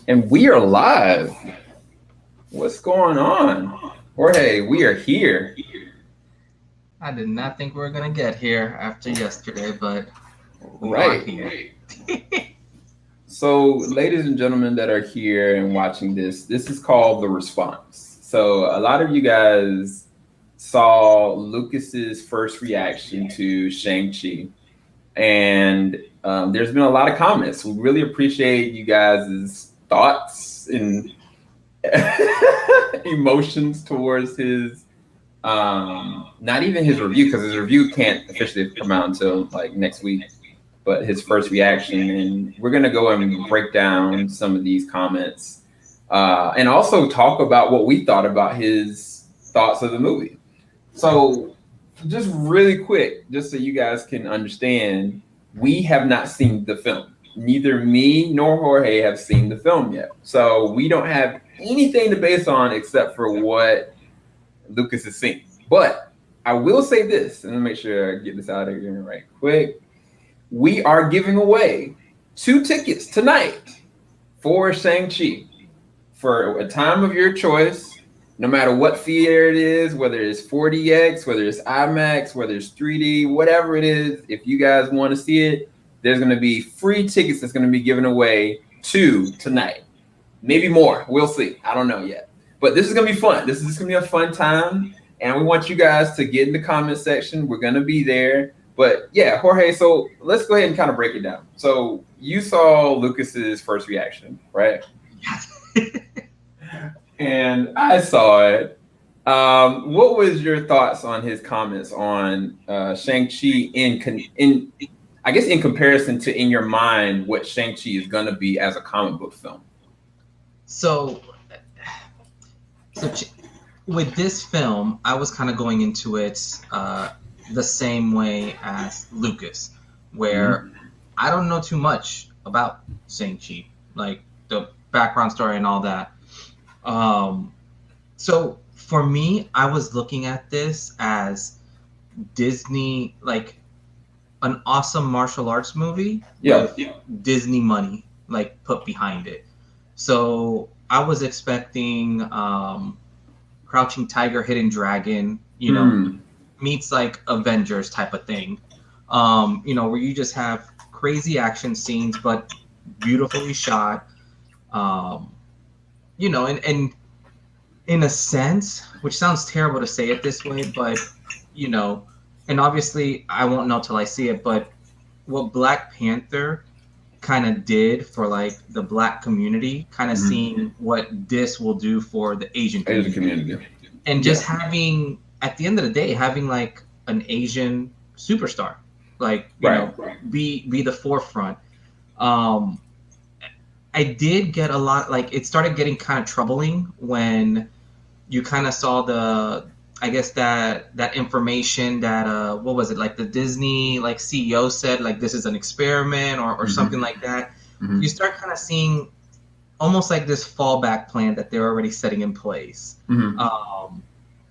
And we are live. What's going on? Jorge, we are here. I did not think we were gonna get here after yesterday, but we are Right. here. So, ladies and gentlemen that are here and watching this is called The Response. So, a lot of you guys saw Lucas's first reaction to Shang-Chi. And there's been a lot of comments. We really appreciate you guys' thoughts and emotions towards his not even his review, because his review can't officially come out until like next week, but his first reaction. And we're gonna go and break down some of these comments and also talk about what we thought about his thoughts of the movie. So just really quick, just so you guys can understand, we have not seen the film. Neither me nor Jorge have seen the film yet. So we don't have anything to base on except for what Lucas has seen. But I will say this, and let me make sure I get this out of here right quick. We are giving away 2 tickets tonight for Shang-Chi for a time of your choice. No matter what theater it is, whether it's 4DX, whether it's IMAX, whether it's 3D, whatever it is, if you guys want to see it, there's going to be free tickets that's going to be given away tonight. Maybe more. We'll see. I don't know yet. But this is going to be fun. This is going to be a fun time. And we want you guys to get in the comment section. We're going to be there. But yeah, Jorge, so let's go ahead and kind of break it down. So you saw Lucas's first reaction, right? And I saw it. What was your thoughts on his comments on Shang-Chi in I guess in comparison to, in your mind, what Shang-Chi is going to be as a comic book film? So with this film, I was kind of going into it the same way as Lucas, where I don't know too much about Shang-Chi, like the background story and all that. So for me, I was looking at this as Disney, like an awesome martial arts movie with Disney money like put behind it. So I was expecting Crouching Tiger, Hidden Dragon, meets like Avengers type of thing. Where you just have crazy action scenes but beautifully shot. And in a sense, which sounds terrible to say it this way, but and obviously I won't know till I see it, but what Black Panther kind of did for like the Black community, kind of seeing what this will do for the Asian community. And just having, at the end of the day, having like an Asian superstar, like be the forefront. I did get a lot, like it started getting kind of troubling when you kind of saw I guess that information that what was it, like the Disney like CEO said like this is an experiment or something like that. You start kind of seeing almost like this fallback plan that they're already setting in place.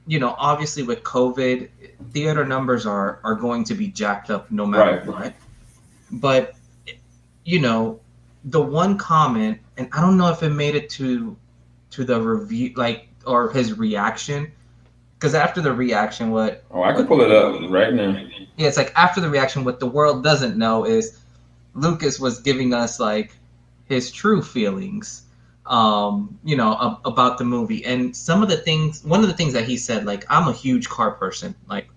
Obviously with COVID, theater numbers are going to be jacked up no matter what. But the one comment, and I don't know if it made it to the review, like, or his reaction, because after the reaction, I can pull it up right now. Yeah, it's like after the reaction, what the world doesn't know is Lucas was giving us like his true feelings, about the movie. And one of the things that he said, like, I'm a huge car person, like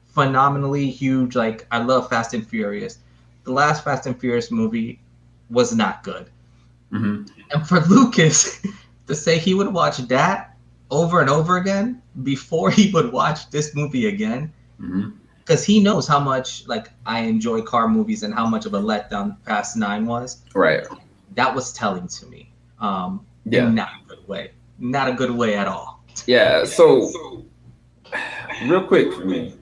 phenomenally huge. Like, I love Fast and Furious. The last Fast and Furious movie was not good. And for Lucas to say he would watch that over and over again before he would watch this movie again, because he knows how much like I enjoy car movies and how much of a letdown Fast 9 was. Right. That was telling to me. In not a good way. Not a good way at all. Yeah. So real quick for me,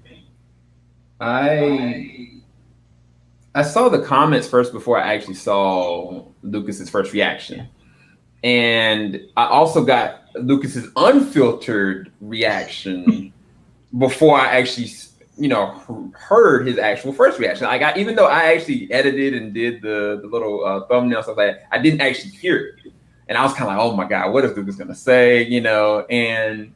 I saw the comments first before I actually saw Lucas's first reaction. And I also got Lucas's unfiltered reaction before I actually heard his actual first reaction. Like even though I actually edited and did the little thumbnail stuff like that, I didn't actually hear it, and I was kind of like, oh my god, what is Lucas gonna say? And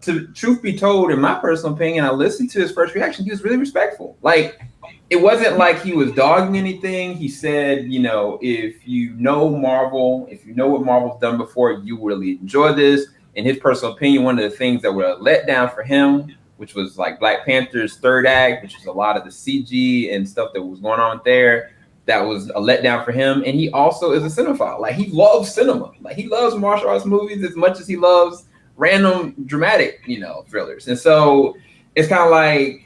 to truth be told, in my personal opinion, I listened to his first reaction. He was really respectful. Like it wasn't like he was dogging anything. He said, if you know Marvel, if you know what Marvel's done before, you really enjoy this. In his personal opinion, one of the things that were a letdown for him, which was like Black Panther's third act, which was a lot of the CG and stuff that was going on there, that was a letdown for him. And he also is a cinephile. Like he loves cinema. Like he loves martial arts movies as much as he loves random dramatic, thrillers. And so it's kind of like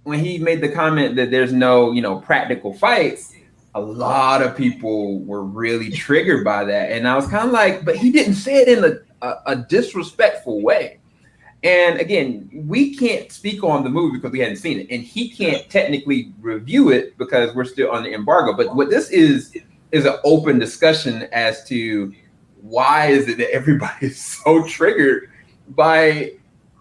when he made the comment that there's no, practical fights, a lot of people were really triggered by that. And I was kind of like, but he didn't say it in a disrespectful way. And again, we can't speak on the movie because we hadn't seen it, and he can't technically review it because we're still on the embargo. But what this is an open discussion as to why is it that everybody is so triggered by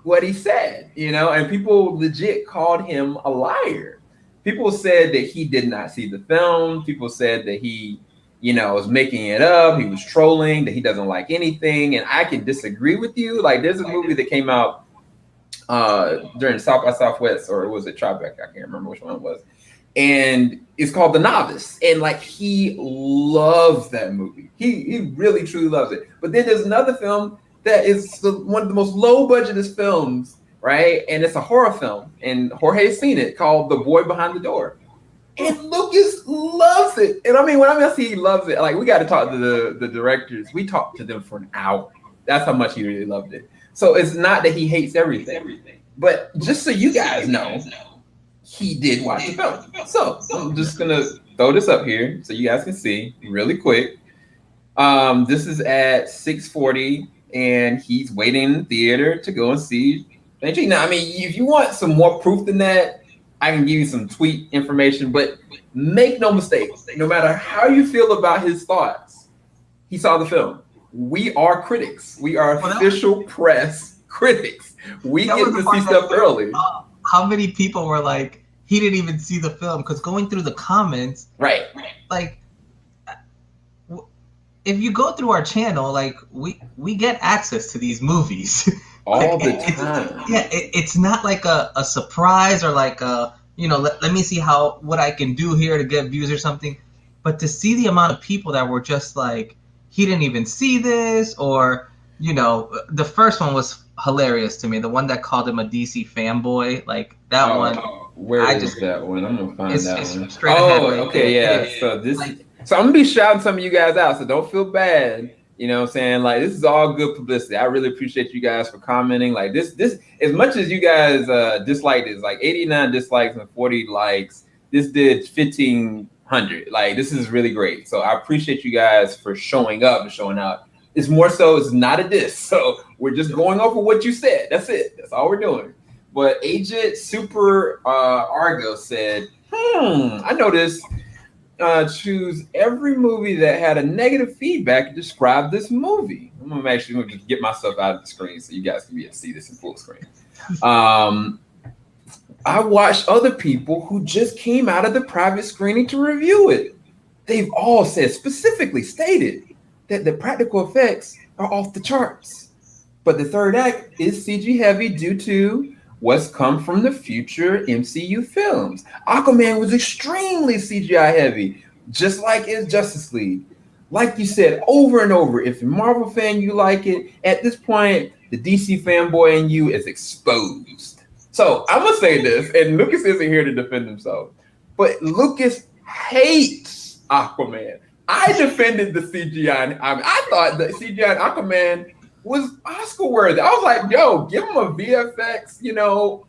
what he said, and people legit called him a liar. People said that he did not see the film. People said that he, was making it up. He was trolling, that he doesn't like anything. And I can disagree with you. Like there's a movie that came out during South by Southwest, or was it Tribeca? I can't remember which one it was. And it's called The Novice. And like he loves that movie. He really truly loves it. But then there's another film that is one of the most low budgeted films, right? And it's a horror film. And Jorge's seen it, called The Boy Behind the Door. And Lucas loves it. And I mean, when I say he loves it, like we got to talk to the directors. We talked to them for an hour. That's how much he really loved it. So it's not that he hates everything. But just so you guys know, he did watch the film. So I'm just going to throw this up here so you guys can see really quick. This is at 6:40, and he's waiting in the theater to go and see Shang-Chi. Now, I mean, if you want some more proof than that, I can give you some tweet information, but make no mistake, no matter how you feel about his thoughts, he saw the film. We are critics. We are official press critics. We get to see stuff early. How many people were like, he didn't even see the film? Because going through the comments, right? Like, if you go through our channel, like we get access to these movies. All the time. It's not like a surprise or like let me see what I can do here to get views or something. But to see the amount of people that were just like, he didn't even see this, or the first one was hilarious to me. The one that called him a DC fanboy, like that one. Where is that one? I'm gonna find that one. Straight ahead, right okay, there. Yeah. So I'm gonna be shouting some of you guys out. So don't feel bad. You know what I'm saying? Like, this is all good publicity. I really appreciate you guys for commenting. Like this, as much as you guys disliked it, it's like 89 dislikes and 40 likes. This did 1,500. Like, this is really great. So I appreciate you guys for showing up and showing out. It's more so, it's not a diss. So we're just going over what you said. That's it. That's all we're doing. But Agent Super Argo said, I noticed choose every movie that had a negative feedback and describe this movie. I'm gonna actually just get myself out of the screen so you guys can be able to see this in full screen. I watched other people who just came out of the private screening to review it. They've all specifically stated that the practical effects are off the charts, but the third act is CG heavy due to what's come from the future MCU films. Aquaman was extremely CGI heavy, just like his Justice League. Like you said over and over, if you're a Marvel fan, you like it. At this point, the DC fanboy in you is exposed. So I'm gonna say this, and Lucas isn't here to defend himself, but Lucas hates Aquaman. I defended the CGI. I thought the CGI in Aquaman was Oscar worthy. I was like, yo, give him a VFX,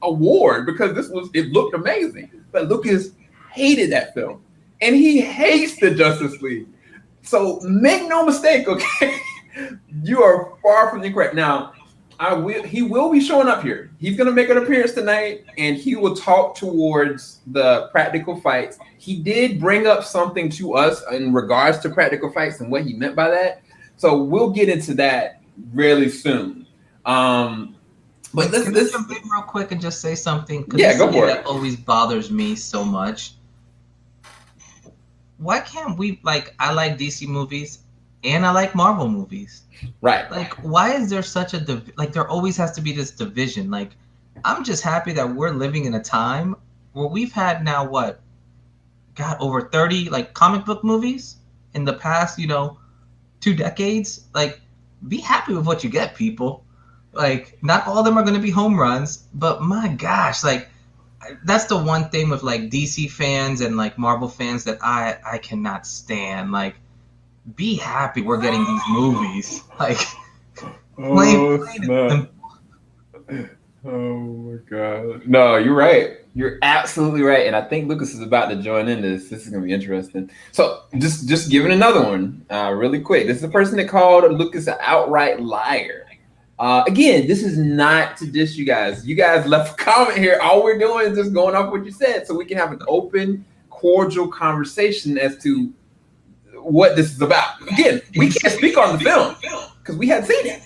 award, because it looked amazing. But Lucas hated that film, and he hates the Justice League. So make no mistake, okay? You are far from incorrect. Now, he will be showing up here. He's gonna make an appearance tonight, and he will talk towards the practical fights. He did bring up something to us in regards to practical fights and what he meant by that. So we'll get into that really soon. But Can I jump in real quick and just say something? Yeah, go for it. That always bothers me so much. Why can't we, like, I like DC movies and I like Marvel movies. Right. Like, why is there such a like? There always has to be this division. Like, I'm just happy that we're living in a time where we've had now what, God, over 30 like comic book movies in the past, 2 decades. Like, be happy with what you get, people. Like, not all of them are going to be home runs, but my gosh, like, that's the one thing with like DC fans and like Marvel fans that I cannot stand. Like, be happy we're getting these movies. Like, oh my god. No, you're right. You're absolutely right. And I think Lucas is about to join in this. This is gonna be interesting. So just giving another one really quick. This is the person that called Lucas an outright liar. Again, this is not to diss you guys. You guys left a comment here. All we're doing is just going off what you said so we can have an open, cordial conversation as to what this is about. Again, we can't speak on the film because we hadn't seen it,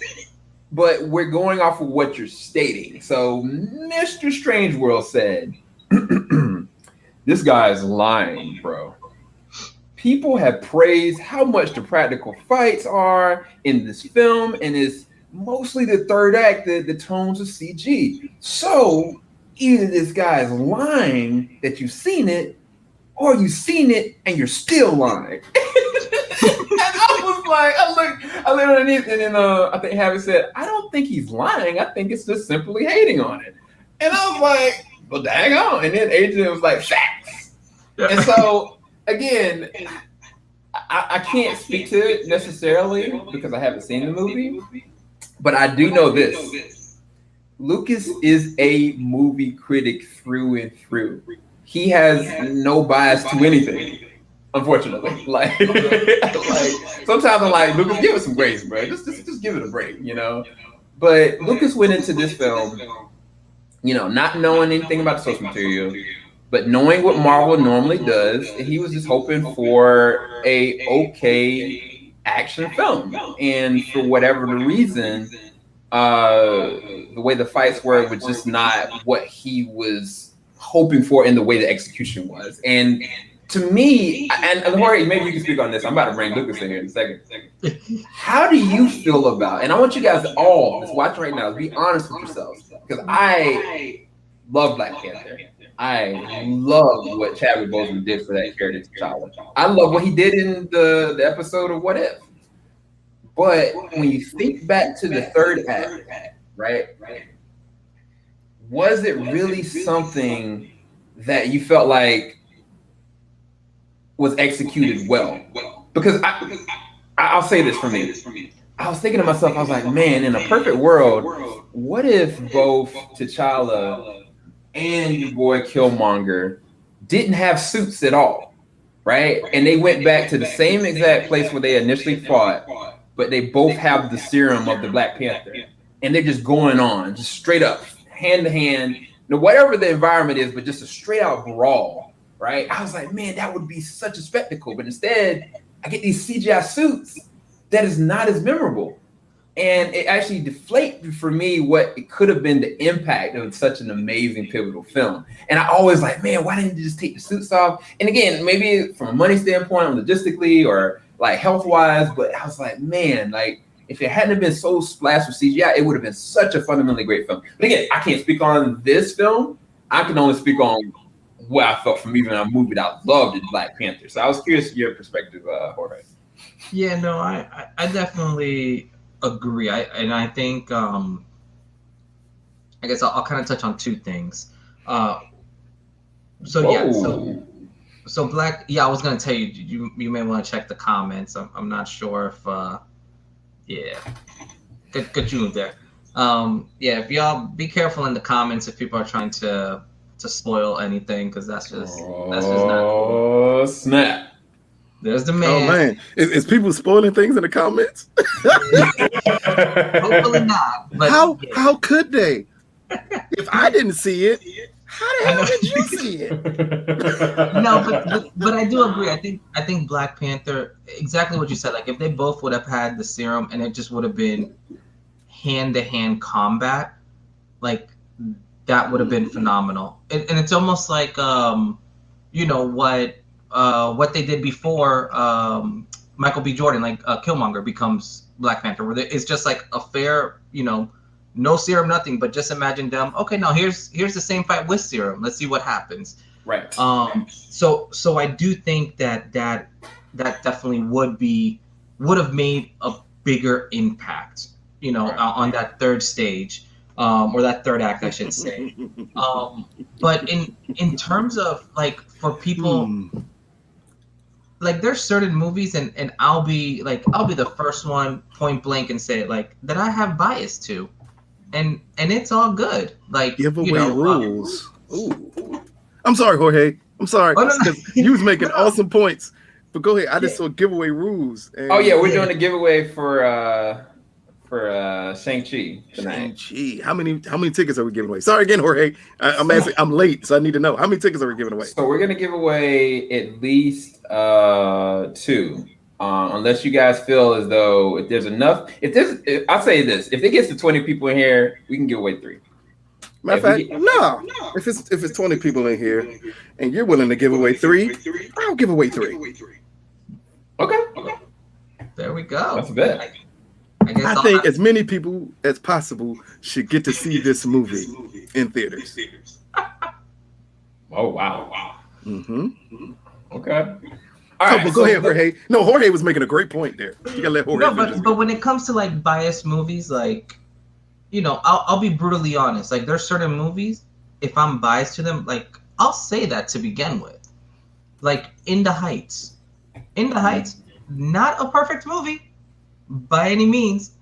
but we're going off of what you're stating. So Mr. Strange World said, this guy is lying, bro. People have praised how much the practical fights are in this film, and it's mostly the third act, the tones of CG. So either this guy is lying that you've seen it, or you've seen it and you're still lying. And I was like, I looked underneath, and then I think Harry said, I don't think he's lying. I think it's just simply hating on it. And I was like, well, dang on. And then Adrian was like, facts. And so, again, I can't speak to it necessarily because I haven't seen the movie, but I do know this. Lucas is a movie critic through and through. He has no bias to anything, unfortunately. Like sometimes I'm like, Lucas, give us some grace, bro. Just give it a break, you know? But Lucas went into this film, not knowing anything about the source material, but knowing what Marvel normally does. He was just hoping for a okay action film. And for whatever the reason, the way the fights were was just not what he was hoping for in the way the execution was. And to me, and Jorge, maybe you can speak on this. I'm about to bring Lucas in here in a second. How do you feel about, and I want you guys all that's watching right now to be honest with yourselves, because I love Black Panther. I love what Chadwick Boseman did for that character, T'Challa. I love what he did in the episode of What If. But when you think back to the third act, right? Was it really something that you felt like was executed well? Because I'll say this for me. I was thinking to myself, I was like, man, in a perfect world, what if both T'Challa and your boy Killmonger didn't have suits at all, right? And they went back to the same exact place where they initially fought, but they both have the serum of the Black Panther. And they're just going on, just straight up, hand to hand, whatever the environment is, but just a straight out brawl, right? I was like, man, that would be such a spectacle. But instead, I get these CGI suits that is not as memorable. And it actually deflated for me what it could have been the impact of such an amazing pivotal film. And I always like, man, why didn't you just take the suits off? And again, maybe from a money standpoint, logistically, or like health-wise, but I was like, man, like, if it hadn't been so splashed with CGI, it would have been such a fundamentally great film. But again, I can't speak on this film. I can only speak on what I felt from even a movie that I loved in Black Panther. So I was curious your perspective, Jorge. Yeah, no, I definitely agree. I think I guess I'll kind of touch on two things. So Black. Yeah, I was gonna tell you. You may want to check the comments. I'm not sure if. Yeah, good you there. Yeah, if y'all be careful in the comments if people are trying to spoil anything, because that's just not cool. Oh snap! There's the man. Oh man, is people spoiling things in the comments? Hopefully not. But how could they? If I didn't see it, how the hell did you see it? No, but I do agree. I think Black Panther, exactly what you said. Like, if they both would have had the serum and it just would have been hand-to-hand combat, like that would have been phenomenal. And it's almost like you know what they did before Michael B. Jordan, like Killmonger becomes Black Panther, where it's just like a fair, you know, no serum, nothing, but just imagine them. Okay, now here's the same fight with serum. Let's see what happens. Right. So I do think that definitely would have made a bigger impact, you know, on that third stage, or that third act, I should say. But in terms of like for people. Like there's certain movies and I'll be the first one point blank and say it, like, that I have bias to, and it's all good. Like, giveaway rules. Ooh. I'm sorry, Jorge. I'm sorry. Oh, no. You was making awesome points, but go ahead. I just saw giveaway rules. And we're doing a giveaway for Shang-Chi tonight. Shang-Chi. How many tickets are we giving away? Sorry again, Jorge. I'm asking. I'm late, so I need to know how many tickets are we giving away. So we're gonna give away at least 2, unless you guys feel as though if there's enough. I'll say this: if it gets to 20 people in here, we can give away 3. Matter of fact, no. If it's 20 people in here, and you're willing to give away 3, I'll give away 3. Okay. There we go. That's a bet. I think as many people as possible should get to see this movie in theaters. Oh wow! Mm-hmm. Okay. All right. But go ahead, Jorge. No, Jorge was making a great point there. You gotta let Jorge. No, but when it comes to like biased movies, like, you know, I'll be brutally honest. Like, there's certain movies, if I'm biased to them, like, I'll say that to begin with. Like In the Heights, not a perfect movie by any means,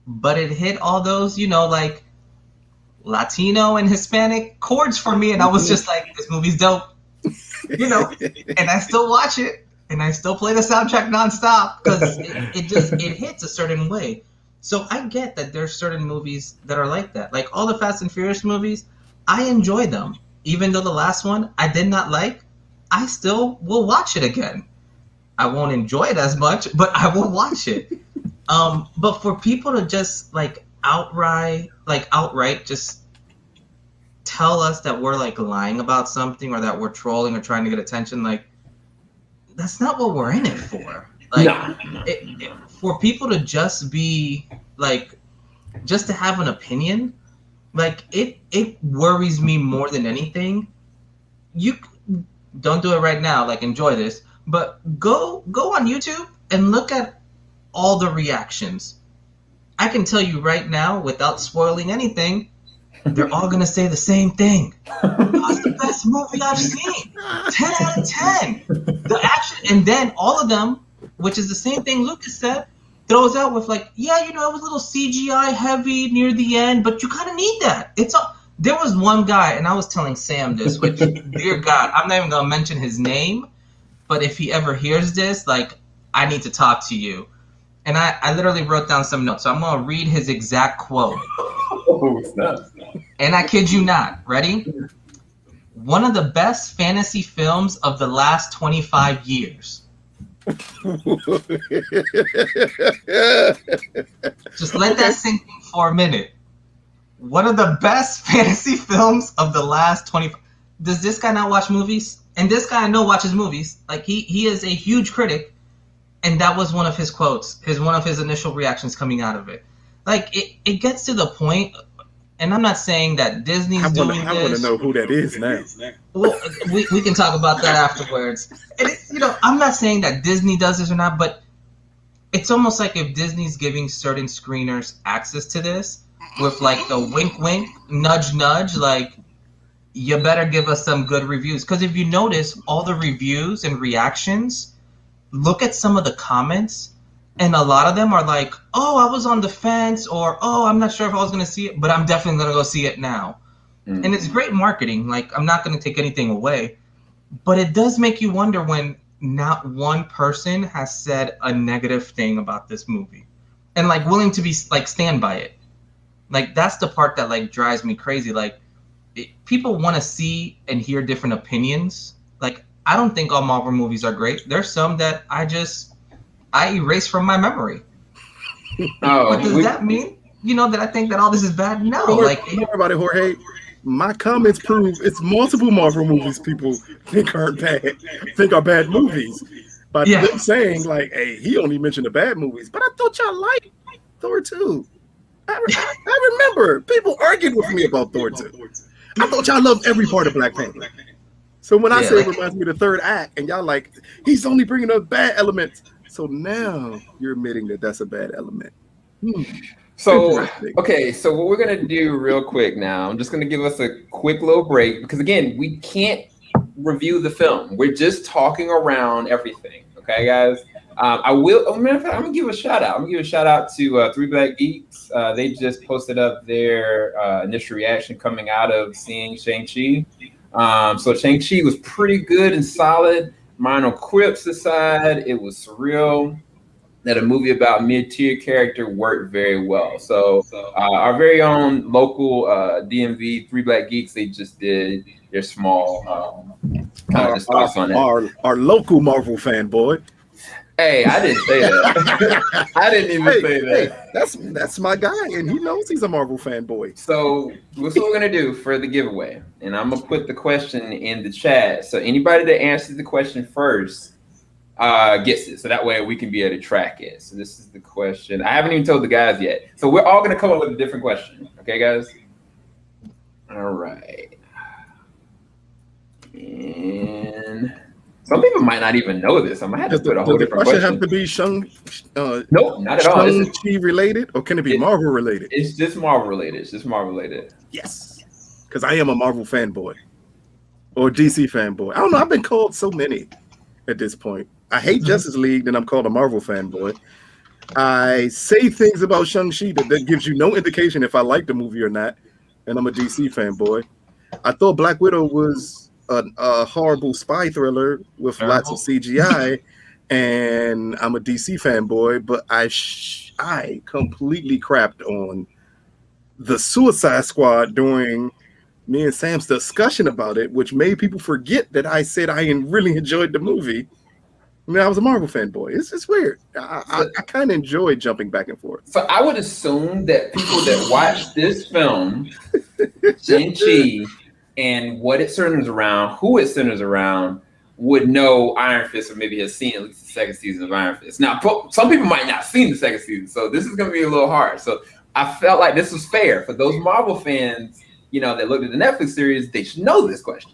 but it hit all those, you know, like Latino and Hispanic chords for me, and I was just like, this movie's dope, you know, and I still watch it, and I still play the soundtrack nonstop because it hits a certain way. So I get that there's certain movies that are like that. Like all the Fast and Furious movies, I enjoy them, even though the last one I did not like. I still will watch it again. I won't enjoy it as much, but I will watch it. But for people to just like outright just tell us that we're like lying about something or that we're trolling or trying to get attention, like, that's not what we're in it for. Like, for people to just be like, just to have an opinion, like it worries me more than anything. You don't do it right now. Like, enjoy this, but go on YouTube and look at all the reactions. I can tell you right now, without spoiling anything, they're all gonna say the same thing. That's the best movie I've seen. 10 out of 10. The action, and then all of them, which is the same thing Lucas said, throws out with like, yeah, you know, it was a little CGI heavy near the end, but you kind of need that. There was one guy, and I was telling Sam this, which, dear God, I'm not even gonna mention his name, but if he ever hears this, like, I need to talk to you. And I literally wrote down some notes, so I'm gonna read his exact quote. Oh, snap. And I kid you not. Ready? One of the best fantasy films of the last 25 years. Just let that sink in for a minute. One of the best fantasy films of the last 25. Does this guy not watch movies? And this guy I know watches movies. Like, he is a huge critic. And that was one of his quotes, one of his initial reactions coming out of it. Like, it gets to the point, and I'm not saying that Disney's doing this. I want to know who that is now. Well, we can talk about that afterwards. And you know, I'm not saying that Disney does this or not, but it's almost like if Disney's giving certain screeners access to this with like the wink, wink, nudge, nudge, like, you better give us some good reviews. Because if you notice, all the reviews and reactions, look at some of the comments, and a lot of them are like, oh, I was on the fence, or, oh, I'm not sure if I was going to see it, but I'm definitely going to go see it now. Mm-hmm. And it's great marketing. Like, I'm not going to take anything away, but it does make you wonder when not one person has said a negative thing about this movie and like willing to be like stand by it. Like, that's the part that like drives me crazy. Like, people want to see and hear different opinions. Like, I don't think all Marvel movies are great. There's some that I erase from my memory. Oh, what does that mean? that I think that all this is bad. No, don't worry about it, Jorge. My comments prove it's multiple Marvel movies people think are bad movies. By them saying like, "Hey, he only mentioned the bad movies," but I thought y'all liked Thor 2. I remember people argued with me about Thor 2. I thought y'all loved every part of Black Panther. So when I say it reminds me of the third act, and y'all like, he's only bringing up bad elements. So now you're admitting that that's a bad element. So, okay, so what we're going to do real quick now, I'm just going to give us a quick little break because, again, we can't review the film. We're just talking around everything. Okay, guys? I'm going to give a shout out. I'm going to give a shout out to Three Black Geeks. They just posted up their initial reaction coming out of seeing Shang-Chi. So Shang-Chi was pretty good and solid. Minor quips aside, it was surreal. That a movie about mid-tier character worked very well. So our very own local DMV, Three Black Geeks, they just did their small kind of just thoughts on it. Our local Marvel fanboy. Hey, I didn't say that. I didn't even say that. Hey, that's my guy, and he knows he's a Marvel fanboy. So what's what we're gonna do for the giveaway? And I'm gonna put the question in the chat. So anybody that answers the question first gets it. So that way we can be able to track it. So this is the question. I haven't even told the guys yet. So we're all gonna come up with a different question. Okay, guys? All right. And some people might not even know this. I might have to put a whole different question. Does the question have to be Shang? Nope, not at all. Shang-Chi related, or can it be Marvel related? It's just Marvel related. Yes, because I am a Marvel fanboy or DC fanboy. I don't know. I've been called so many at this point. I hate Justice League, then I'm called a Marvel fanboy. I say things about Shang-Chi that gives you no indication if I like the movie or not, and I'm a DC fanboy. I thought Black Widow was a horrible spy thriller with lots of CGI, and I'm a DC fanboy, but I completely crapped on the Suicide Squad during me and Sam's discussion about it, which made people forget that I said I really enjoyed the movie. I mean, I was a Marvel fanboy. It's weird. I kind of enjoy jumping back and forth. So I would assume that people that watch this film, Shang-Chi, and what it centers around, who it centers around, would know Iron Fist, or maybe has seen at least the second season of Iron Fist. Now, some people might not have seen the second season, so this is going to be a little hard. So I felt like this was fair for those Marvel fans, that looked at the Netflix series. They should know this question.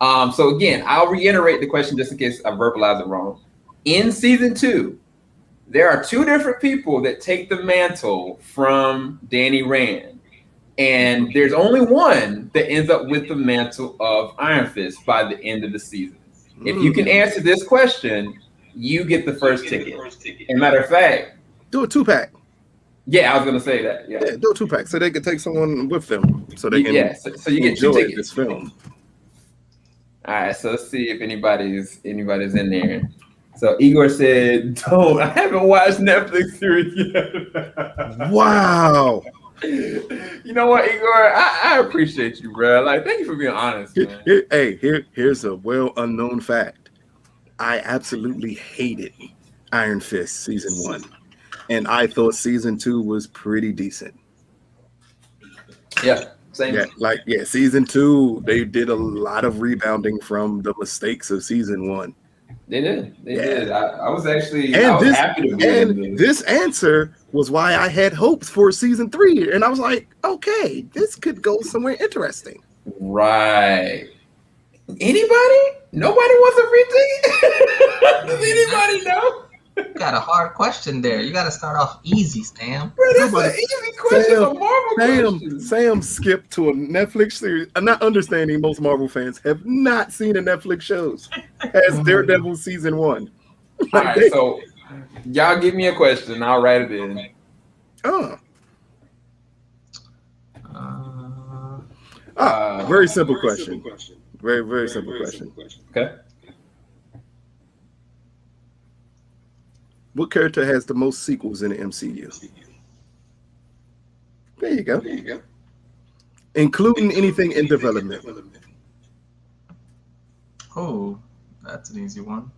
So again, I'll reiterate the question just in case I verbalize it wrong. In season 2, there are 2 different people that take the mantle from Danny Rand. And there's only one that ends up with the mantle of Iron Fist by the end of the season. If you can answer this question, you get the first ticket. As a matter of fact, do a 2-pack. Yeah, I was gonna say that. Yeah, do a 2-pack so they can take someone with them, so they can. So you get 2 tickets. This film. All right, so let's see if anybody's in there. So Igor said, "Don't. I haven't watched Netflix series yet." Wow. You know what, Igor? I appreciate you, bro. Like, thank you for being honest, man. Here's a well-unknown fact. I absolutely hated Iron Fist season 1, and I thought season 2 was pretty decent. Yeah, same. Yeah, season 2, they did a lot of rebounding from the mistakes of season 1. They did. I was happy to be in this answer was why I had hopes for season 3, and I was like, okay, this could go somewhere interesting. Right. Anybody? Nobody wants a free ticket? Does anybody know? You got a hard question there. You got to start off easy, Sam. Bro, that's an easy question. A Marvel question. Sam skipped to a Netflix series. I'm not understanding most Marvel fans have not seen the Netflix shows as Daredevil season 1. All right, so y'all give me a question. I'll write it in. Very simple question. Very, very simple question. Okay. What character has the most sequels in the MCU? There you go. Including anything in development. Oh, that's an easy one.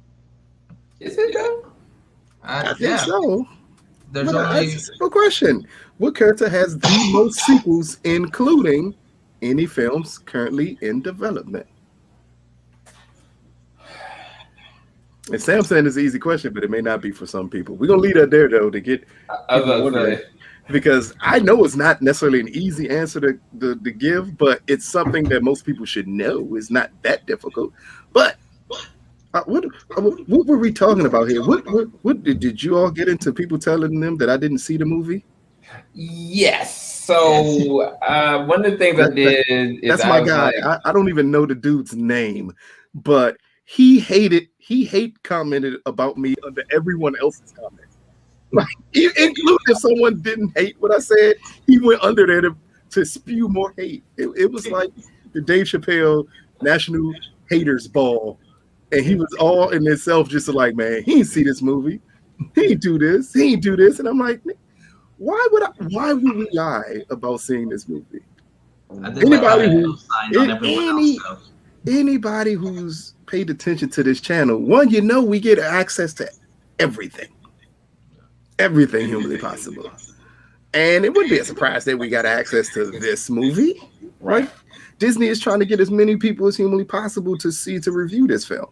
Is it though? I think so. there's That's only a simple question. What character has the most sequels, including any films currently in development? And Sam saying it's an easy question, but it may not be for some people. We're gonna leave that there though to get I was people about to wondering. say, Because I know it's not necessarily an easy answer to give, but it's something that most people should know. It's not that difficult. But what were we talking about here? What did you all get into? People telling them that I didn't see the movie? yes. So one of the things I did is That's I my was guy. like, I don't even know the dude's name, but he commented about me under everyone else's comment. Like, including if someone didn't hate what I said, he went under there to spew more hate. It was like the Dave Chappelle National Haters Ball, and he was all in himself just like, man, he didn't see this movie, he didn't do this, he didn't do this, and I'm like, why would we lie about seeing this movie? Anybody who's paid attention to this channel, one, we get access to everything humanly possible. And it wouldn't be a surprise that we got access to this movie, right? Disney is trying to get as many people as humanly possible to review this film.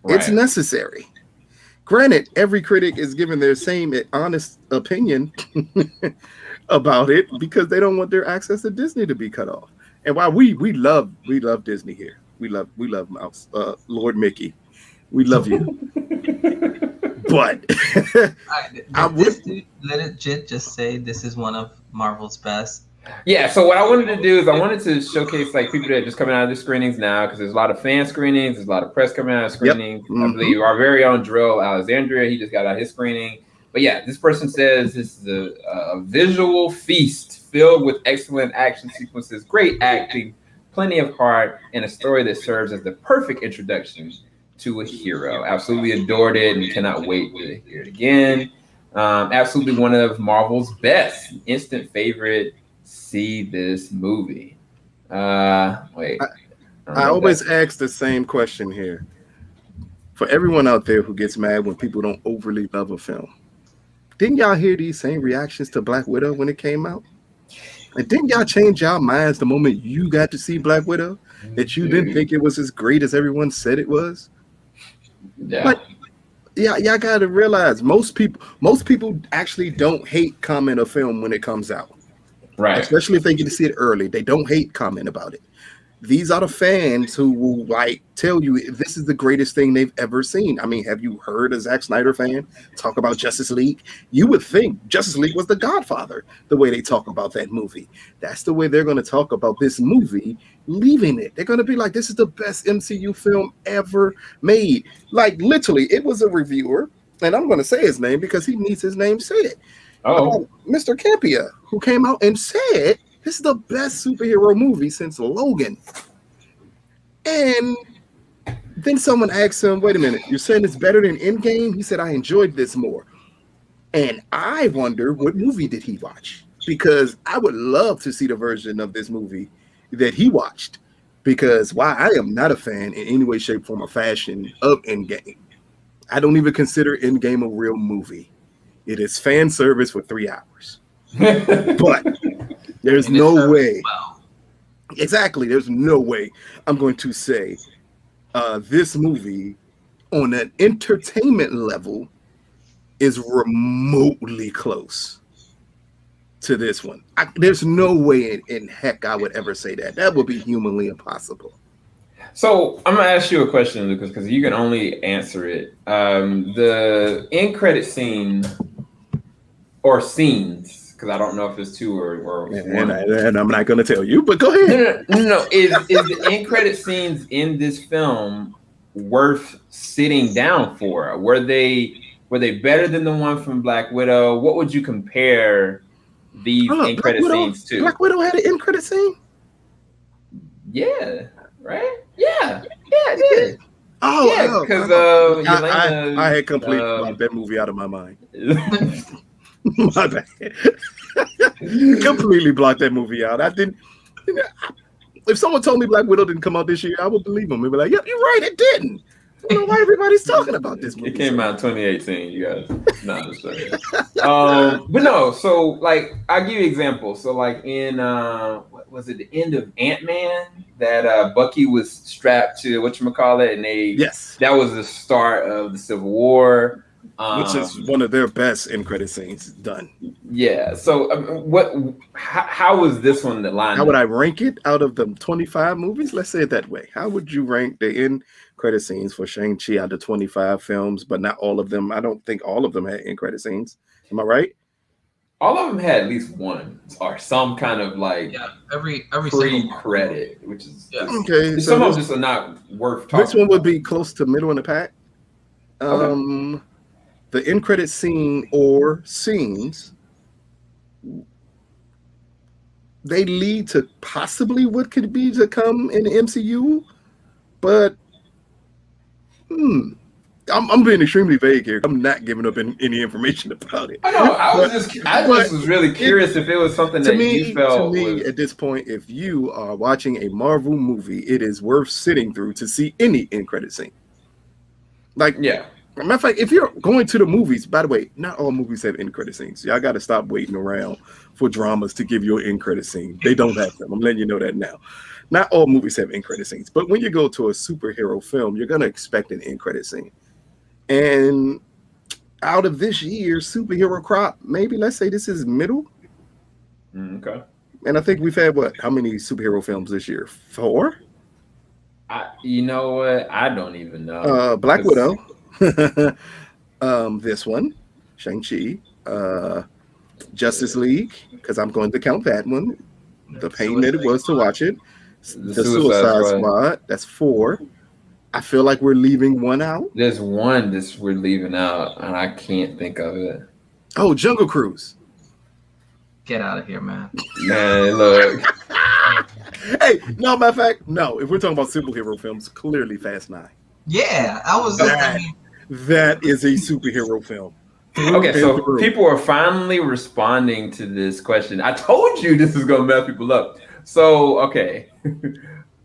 Right. It's necessary. Granted, every critic is giving their same honest opinion about it because they don't want their access to Disney to be cut off. And while we love Disney here, we love Mouse, Lord Mickey, we love you. But I would legit just say this is one of Marvel's best. Yeah, so what I wanted to do is I wanted to showcase like people that are just coming out of the screenings now, because there's a lot of fan screenings, there's a lot of press coming out of screenings. Yep. I believe our very own Drill Alexandria, he just got out his screening. But yeah, this person says this is a visual feast filled with excellent action sequences, great acting, plenty of heart, and a story that serves as the perfect introduction to a hero. Absolutely adored it and cannot wait to hear it again. Absolutely one of Marvel's best. Instant favorite. See this movie. I always ask the same question here. For everyone out there who gets mad when people don't overly love a film, didn't y'all hear these same reactions to Black Widow when it came out? And didn't y'all change y'all minds the moment you got to see Black Widow? That you didn't think it was as great as everyone said it was? Yeah. But yeah, y'all got to realize most people actually don't hate comment a film when it comes out. Right. Especially if they get to see it early. They don't hate comment about it. These are the fans who will like tell you this is the greatest thing they've ever seen. I mean, have you heard a Zack Snyder fan talk about Justice League? You would think Justice League was the Godfather, the way they talk about that movie. That's the way they're going to talk about this movie, leaving it. They're going to be like, this is the best MCU film ever made. Like, literally, it was a reviewer, and I'm going to say his name because he needs his name said. Mr. Campia, who came out and said this is the best superhero movie since Logan. And then someone asked him, wait a minute, you're saying it's better than Endgame? He said, I enjoyed this more. And I wonder what movie did he watch? Because I would love to see the version of this movie that he watched. Because while I am not a fan in any way, shape, form, or fashion of Endgame, I don't even consider Endgame a real movie. It is fan service for 3 hours. But there's no way. Exactly. There's no way I'm going to say this movie on an entertainment level is remotely close to this one. There's no way in heck I would ever say that. That would be humanly impossible. So I'm gonna ask you a question, Lucas, because you can only answer it. The end credit scene or scenes, because I don't know if it's two or one. And I'm not gonna tell you, but go ahead. No. Is the end credit scenes in this film worth sitting down for? Were they better than the one from Black Widow? What would you compare these end credit scenes to? Black Widow had an end credit scene? Yeah, right? Yeah, it did. Because I had completely blocked that movie out of my mind. My bad. Completely blocked that movie out. I didn't. If someone told me Black Widow didn't come out this year, I would believe them. They'd be like, "Yep, you're right, it didn't." I don't know why everybody's talking about this movie. It came out in 2018, you guys. Not just but no, so like I'll give you examples. So like in what was it, the end of Ant-Man, that Bucky was strapped to whatchamacallit, and that was the start of the Civil War. Which is one of their best end credit scenes done. Yeah. So how was this one that line? How would I rank it out of the 25 movies? Let's say it that way. How would you rank the end credit scenes for Shang-Chi out of 25 films, but not all of them? I don't think all of them had end credit scenes. Am I right? All of them had at least one or some kind of like every pre-credit, which is okay. Some of them just are not worth talking. This one would be close to middle in the pack. Okay. The end credit scene or scenes, they lead to possibly what could be to come in the MCU, but I'm being extremely vague here. I'm not giving up any information about it. I know. I just was really curious if it was something that you felt. To me, at this point, if you are watching a Marvel movie, it is worth sitting through to see any end credit scene. Like, yeah. Matter of fact, if you're going to the movies, by the way, not all movies have end credit scenes. Y'all got to stop waiting around for dramas to give you an end credit scene. They don't have them. I'm letting you know that now. Not all movies have end credit scenes, but when you go to a superhero film, you're going to expect an end credit scene. And out of this year's superhero crop, maybe let's say this is middle. Okay. And I think we've had how many superhero films this year? 4? You know what? I don't even know. Black Widow. This one, Shang-Chi, Justice League, because I'm going to count that one. The pain that it was to watch it. The Suicide Squad, that's 4. I feel like we're leaving one out. There's one we're leaving out, and I can't think of it. Oh, Jungle Cruise. Get out of here, man. Man, look. Hey, no, matter of fact, no. If we're talking about superhero films, clearly Fast 9. Yeah, That is a superhero film. Okay, so people are finally responding to this question. I told you this is going to mess people up. So, okay.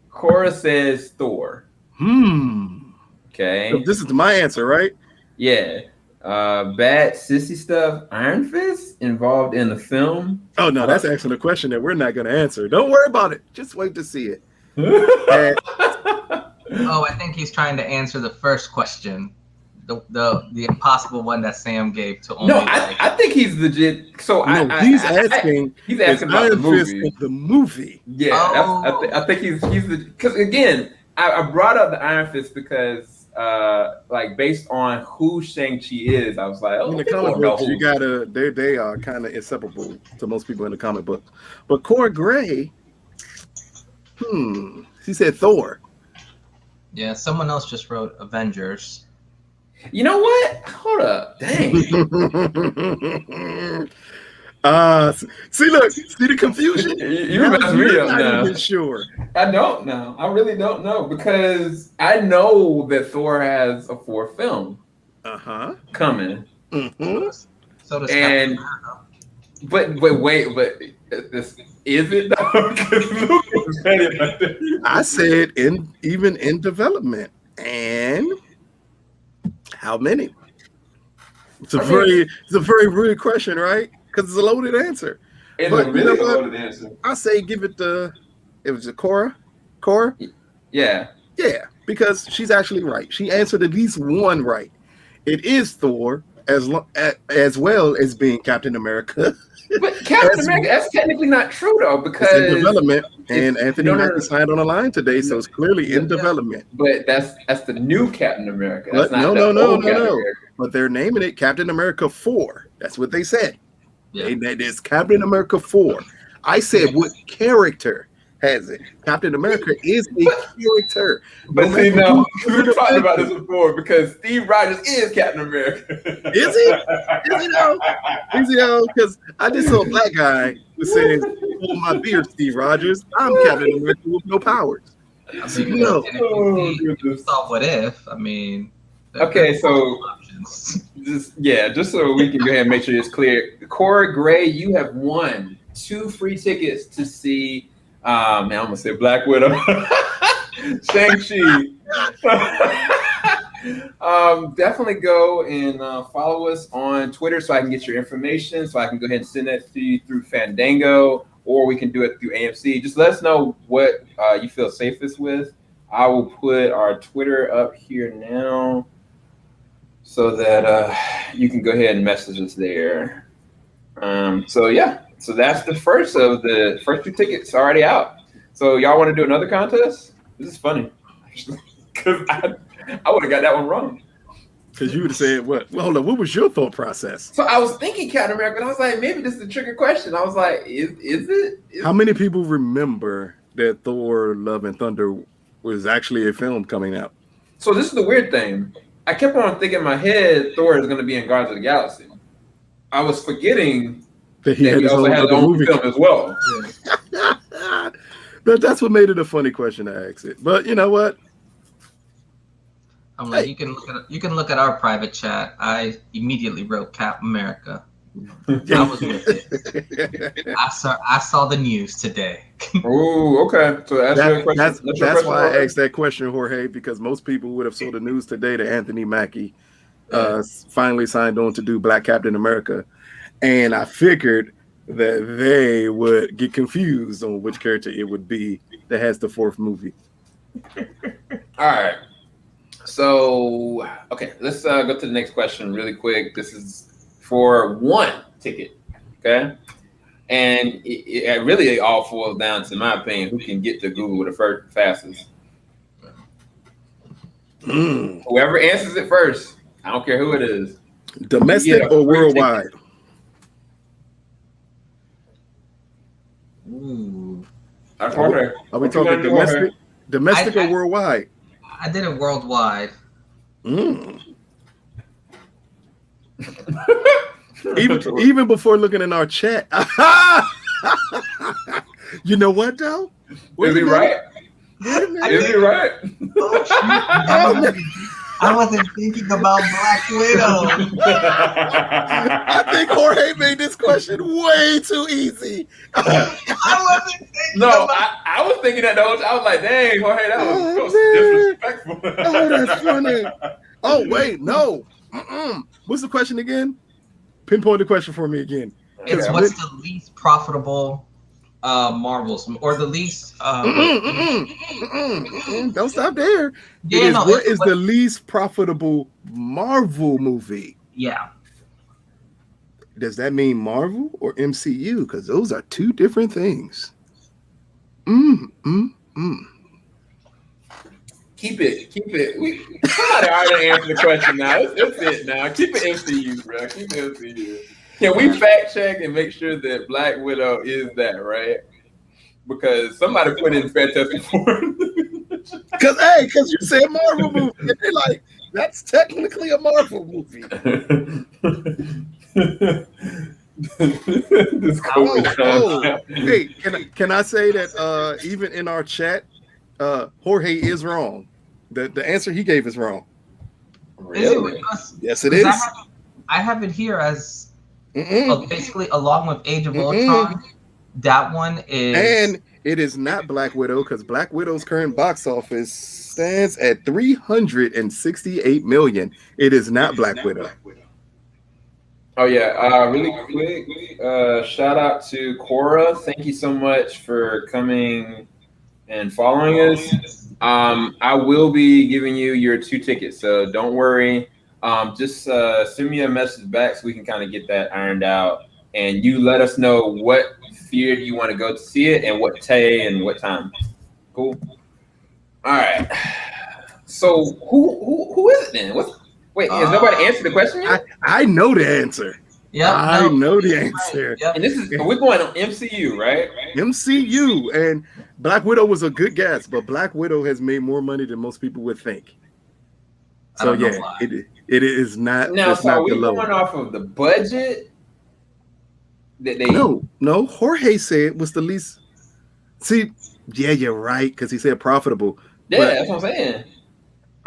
Cora says Thor. Okay. So this is my answer, right? Yeah. Bad sissy stuff. Iron Fist involved in the film. Oh, no, that's asking a question that we're not going to answer. Don't worry about it. Just wait to see it. I think he's trying to answer the first question, the impossible one that Sam gave to only. No, I think he's legit. So he's asking about the movie. The movie. Yeah, I think he's because again, I brought up the Iron Fist because like based on who Shang-Chi is, I was like, in the comic books, you gotta they are kind of inseparable to most people in the comic book. But Cora Gray, he said Thor. Yeah, someone else just wrote Avengers. You know what? Hold up. Dang. See the confusion? You're messing me up now. Even sure. I don't know. I really don't know because I know that Thor has a 4th film coming. Mm-hmm. So does and but wait, this is it though? I said even in development. And how many? It's a very rude question, right? Because it's a loaded answer. It's a really loaded answer. I say give it was a Cora. Yeah. Yeah, because she's actually right. She answered at least one right. It is Thor as well as being Captain America. But Captain America, that's technically not true though, because it's in development, and Anthony Mackie signed on the line today, so it's clearly in development. But that's the new Captain America. That's no. But they're naming it Captain America 4. That's what they said. Yeah. It's Captain America 4. I said what character has it? Captain America is a character. But see, no, we've talked about this before because Steve Rogers is Captain America. Is he? Is he though? Because I just saw a black guy who says, "Hold my beer, Steve Rogers. I'm Captain America with no powers." So what if? I mean, okay, so just so we can go ahead and make sure it's clear. Cora Gray, you have won 2 free tickets to see. Man, I'm gonna say Black Widow, Shang-Chi. Definitely go and follow us on Twitter so I can get your information, so I can go ahead and send that to you through Fandango, or we can do it through AMC. Just let us know what you feel safest with. I will put our Twitter up here now so that you can go ahead and message us there. So that's the first of the first 2 tickets already out. So y'all want to do another contest? This is funny, because I would have got that one wrong. Because you would have said what? Well, hold on. What was your thought process? So I was thinking Captain America, and I was like, maybe this is a tricky question. I was like, is it? How many people remember that Thor: Love and Thunder was actually a film coming out? So this is the weird thing. I kept on thinking in my head Thor is going to be in Guardians of the Galaxy. I was forgetting that he also had his own film as well. Yeah. But that's what made it a funny question to ask it. But you know what? I'm like, you can look at our private chat. I immediately wrote Cap America. I was with it. I saw the news today. Oh, okay. So that's why I asked that question, Jorge, because most people would have saw the news today that Anthony Mackie finally signed on to do Black Captain America, and I figured that they would get confused on which character it would be that has the 4th movie. All right. So, okay, let's go to the next question really quick. This is for 1 ticket, okay? And it really all falls down to, in my opinion, who can get to Google the fastest. Whoever answers it first, I don't care who it is. Domestic or worldwide? Ooh. Are we talking domestic or worldwide? I did it worldwide. Even before looking in our chat. You know what though? Is he right? Is he right? I wasn't thinking about Black Widow. I think Jorge made this question way too easy. I wasn't thinking I was thinking that though. I was like, dang, Jorge, that was disrespectful. Oh, that's funny. Oh, wait, no. What's the question again? Pinpoint the question for me again. It's what's the least profitable Marvels or the least Don't stop there. What is the least profitable Marvel movie? Yeah. Does that mean Marvel or MCU? Because those are 2 different things. Keep it. Somebody already answered the question now. It's it now. Keep it MCU, bro. Keep it MCU. Can we fact check and make sure that Black Widow is that, right? Because somebody put in Fantastic Four. Because you said Marvel movie. And they're like, that's technically a Marvel movie. Hey, can I say that even in our chat, Jorge is wrong. The answer he gave is wrong. Really? Yes, it is. I have it here as basically along with Age of Ultron. That one is, and it is not Black Widow because Black Widow's current box office stands at $368 million. It is not Black Widow. Oh yeah, really quick, shout out to Cora. Thank you so much for coming and following us. I will be giving you your 2 tickets, so don't worry. Just send me a message back so we can kind of get that ironed out, and you let us know what theater you want to go to see it and what day and what time. Cool. All right. So who is it then? Wait, has nobody answered the question yet? I know the answer. Yeah, I know the answer. Right. Yep. And this is we're going on MCU, right? MCU, and Black Widow was a good guess, but Black Widow has made more money than most people would think. So yeah, it is not. Now, so are we going off of the budget that they? No. Jorge said was the least. See, yeah, you're right because he said profitable. Yeah, that's what I'm saying.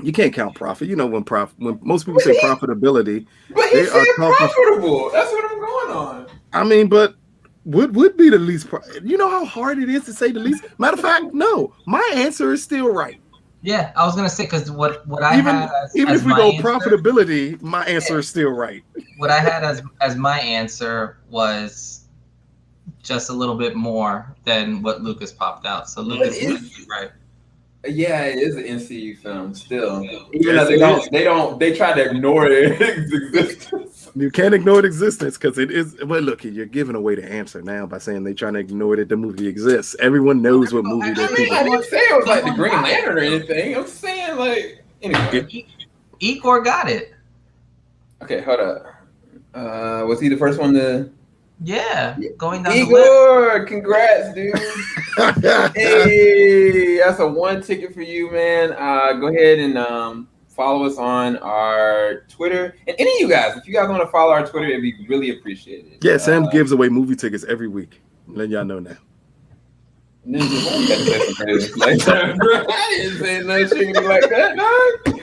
You can't count profit. You know when most people say profitability, but he said profitable. That's what I'm going on. I mean, but what would be the least? You know how hard it is to say the least. Matter of fact, no. My answer is still right. Yeah, I was gonna say because what I Even had even as if we my go answer, profitability, my answer is still right. what I had as my answer was just a little bit more than what Lucas popped out. So But Lucas might be right. yeah, it is an NCU film still. Even though Yes, it is. they try to ignore its existence. You can't ignore its existence because it is. Well, look, you're giving away the answer now by saying they're trying to ignore that the movie exists. Everyone knows what movie those people. I didn't say it was like the Green Lantern or anything. I'm saying like anyway. Igor got it. Okay, hold up. Was he the first one to? Yeah, going down Igor, congrats, dude. Hey, that's a 1 ticket for you, man. Go ahead and follow us on our Twitter. And any of you guys, if you guys want to follow our Twitter, it'd be really appreciated. Yeah, Sam gives away movie tickets every week. Let y'all know now. Ninja, why you gotta say some crazy like that, bro? I didn't say nothing like that, dog.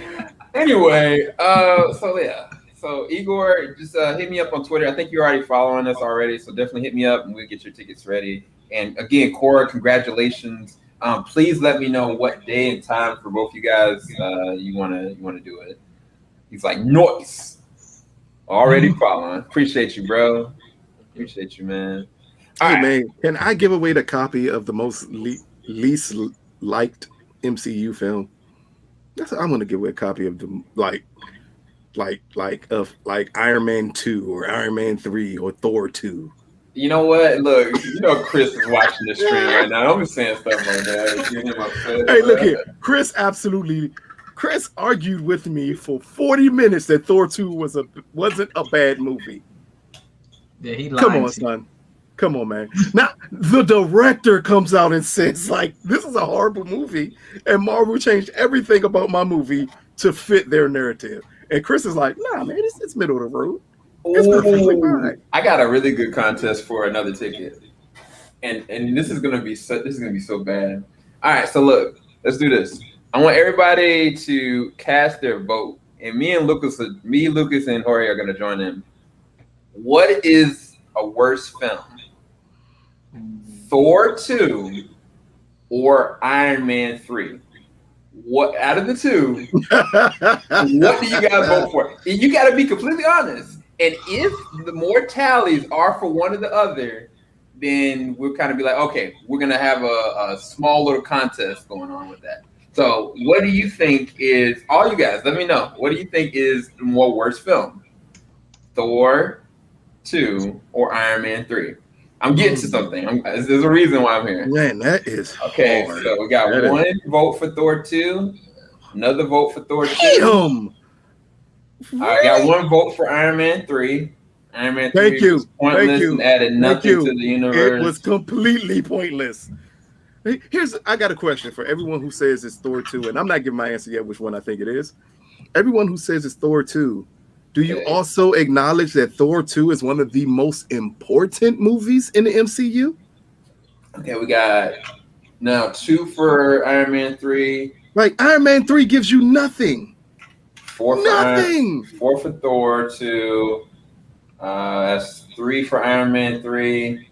Anyway, so yeah. So Igor, just hit me up on Twitter. I think you're already following us already, so definitely hit me up and we'll get your tickets ready. And again, Cora, congratulations. Please let me know what day and time for both you guys you wanna do it. He's like, noise. Already following. Appreciate you, bro. Appreciate you, man. All right, man. Can I give away the copy of the most least liked MCU film? I'm gonna give away a copy of the like Iron Man 2 or Iron Man 3 or Thor 2. You know what? Look, Chris is watching the stream right now. I'm just saying stuff like that. Hey, look here. Chris argued with me for 40 minutes that Thor 2 wasn't a bad movie. Yeah, he lied. Come on, son. Come on, man. Now, the director comes out and says, like, this is a horrible movie, and Marvel changed everything about my movie to fit their narrative. And Chris is like, nah, man, it's middle of the road. It's perfectly fine. I got a really good contest for another ticket. And this is gonna be so bad. All right, so look, let's do this. I want everybody to cast their vote. And me, Lucas, and Jorge are gonna join in. What is a worse film? Thor 2 or Iron Man 3? What out of the two? What do you guys vote for? And you got to be completely honest. And if the more tallies are for one or the other, then we'll kind of be like, okay, we're gonna have a small little contest going on with that. So, what do you think is? All you guys, let me know. What do you think is the more worst film? Thor 2 or Iron Man 3? I'm getting to something. There's a reason why I'm here. Man, that is okay. Hard. So we got one vote for Thor 2, another vote for Thor 2. Damn. I got one vote for Iron Man 3. Iron Man 3 Thank you. was pointless and added nothing to the universe. It was completely pointless. I got a question for everyone who says it's Thor 2, and I'm not giving my answer yet which one I think it is. Everyone who says it's Thor 2, do you also acknowledge that Thor 2 is one of the most important movies in the MCU? Okay, we got now 2 for Iron Man 3. Like, Iron Man 3 gives you nothing. 4 for nothing. 4 for Thor 2. That's 3 for Iron Man 3.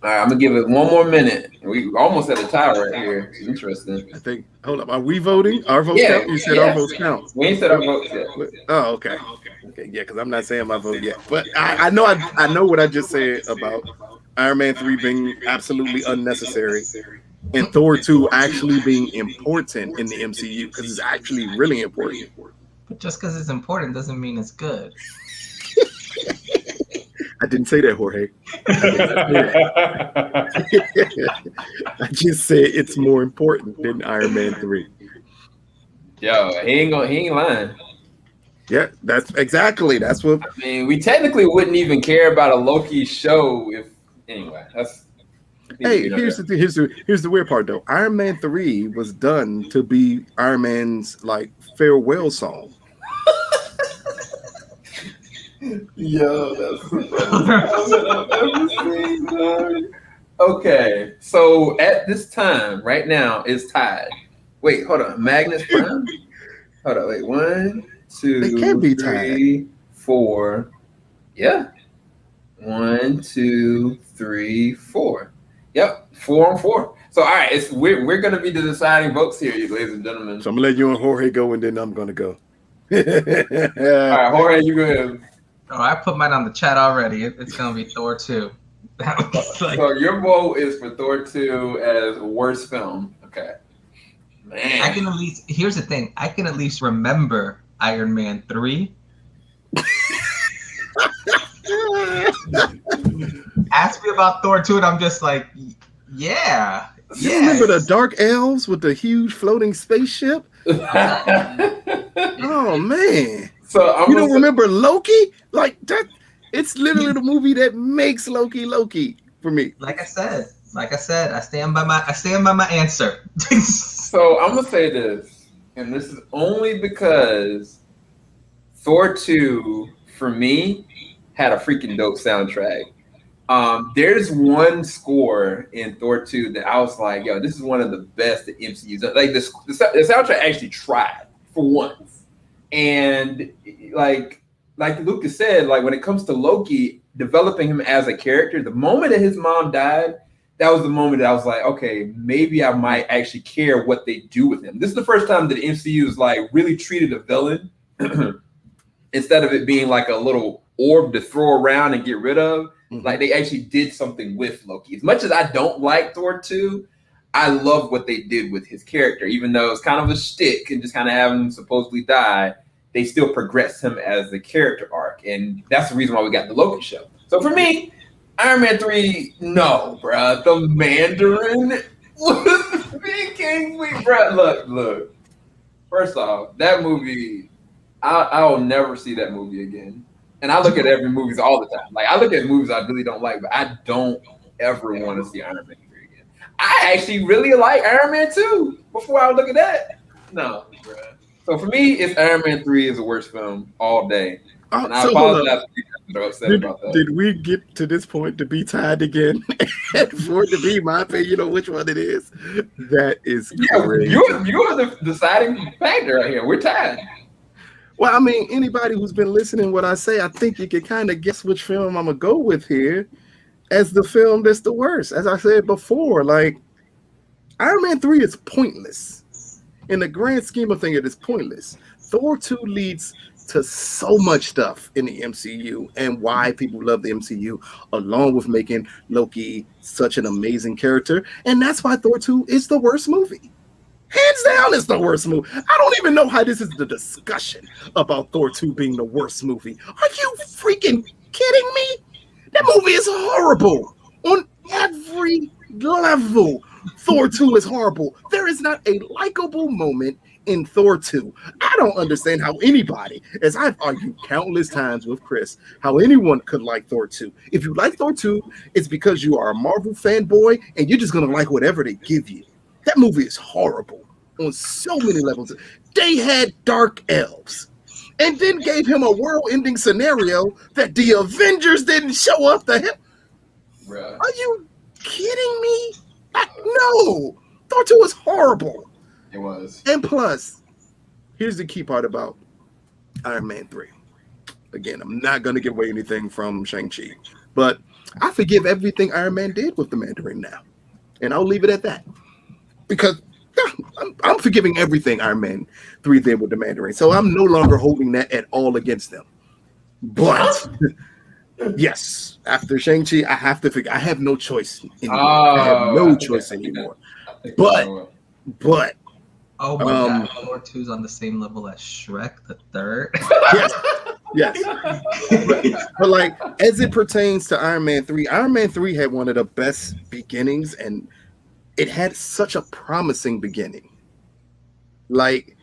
All right, I'm gonna give it one more minute. We almost at a tie right here. It's interesting. I think. Hold up. Are we voting? Our votes count? You said our votes count. We ain't said our votes yet. Oh, okay. Okay, yeah, because I'm not saying my vote yet. But I know what I just said about Iron Man 3 being absolutely unnecessary and Thor 2 actually being important in the MCU because it's actually really important. But just because it's important doesn't mean it's good. I didn't say that, Jorge. I just said it's more important than Iron Man 3. Yo, he ain't lying. Yeah, that's what. I mean, we technically wouldn't even care about a Loki show if anyway. Hey, here's the weird part though. Iron Man 3 was done to be Iron Man's like farewell song. Yo, that's the best I've ever seen. Okay, so at this time, right now, it's tied. Wait, hold on. Magnus Prime? Hold on, wait. 1, 2, they can be 3, 4. Yeah. 1, 2, 3, 4. Yep, 4 on 4. So all right, we're gonna be the deciding votes here, you ladies and gentlemen. So I'm gonna let you and Jorge go, and then I'm gonna go. All right, Jorge, you go ahead. Oh, I put mine on the chat already. It's gonna be Thor 2. So your vote is for Thor 2 as worst film. Okay. Man. I can at least. Here's the thing. I can at least remember Iron Man 3. Ask me about Thor 2, and I'm just like, yeah. You remember the Dark Elves with the huge floating spaceship? Oh man! So you don't remember Loki? Like that? It's literally the movie that makes Loki for me. Like I said, I stand by my answer. So I'm gonna say this, and this is only because Thor 2 for me had a freaking dope soundtrack. There's one score in Thor 2 that I was like, yo, this is one of the best that MCU's done. Like the soundtrack actually tried for once. And like Lucas said, like when it comes to Loki, developing him as a character, the moment that his mom died, that was the moment that I was like, okay, maybe I might actually care what they do with him. This is the first time that the MCU is like really treated a villain instead of it being like a little orb to throw around and get rid of. Mm-hmm. Like they actually did something with Loki. As much as I don't like Thor 2, I love what they did with his character. Even though it's kind of a shtick and just kind of having him supposedly die, they still progressed him as the character arc. And that's the reason why we got the Loki show. So for me, Iron Man 3, no, bruh. The Mandarin was speaking. Bruh, look. First off, that movie, I'll never see that movie again. And I look at every movies all the time. Like I look at movies I really don't like, but I don't ever want to see Iron Man 3 again. I actually really like Iron Man 2 before I would look at that. No, bruh. So for me, it's Iron Man 3 is the worst film all day. And I apologize for people that are upset about that. Did we get to this point to be tied again? And for it to be my opinion on which one it is? That is crazy. You're the deciding factor right here. We're tied. Well, I mean, anybody who's been listening what I say, I think you can kind of guess which film I'm going to go with here as the film that's the worst. As I said before, like, Iron Man 3 is pointless. In the grand scheme of things, it is pointless. Thor 2 leads to so much stuff in the MCU and why people love the MCU, along with making Loki such an amazing character. And that's why Thor 2 is the worst movie. Hands down, it's the worst movie. I don't even know how this is the discussion about Thor 2 being the worst movie. Are you freaking kidding me? That movie is horrible on every level. Thor 2 is horrible. There is not a likable moment in Thor 2. I don't understand how anybody, as I've argued countless times with Chris, how anyone could like Thor 2. If you like Thor 2, it's because you are a Marvel fanboy and you're just going to like whatever they give you. That movie is horrible on so many levels. They had dark elves and then gave him a world-ending scenario that the Avengers didn't show up to him. Bruh. Are you kidding me? No. Thor 2 was horrible. It was. And plus, here's the key part about Iron Man 3. Again, I'm not going to give away anything from Shang-Chi, but I forgive everything Iron Man did with the Mandarin now. And I'll leave it at that. Because I'm forgiving everything Iron Man 3 did with the Mandarin. So I'm no longer holding that at all against them. But yes, after Shang-Chi, I have to figure. I have no choice anymore. I have no choice anymore. But oh my god, Thor 2's on the same level as Shrek the Third. Yes. But like as it pertains to Iron Man 3 had one of the best beginnings, and it had such a promising beginning. Like,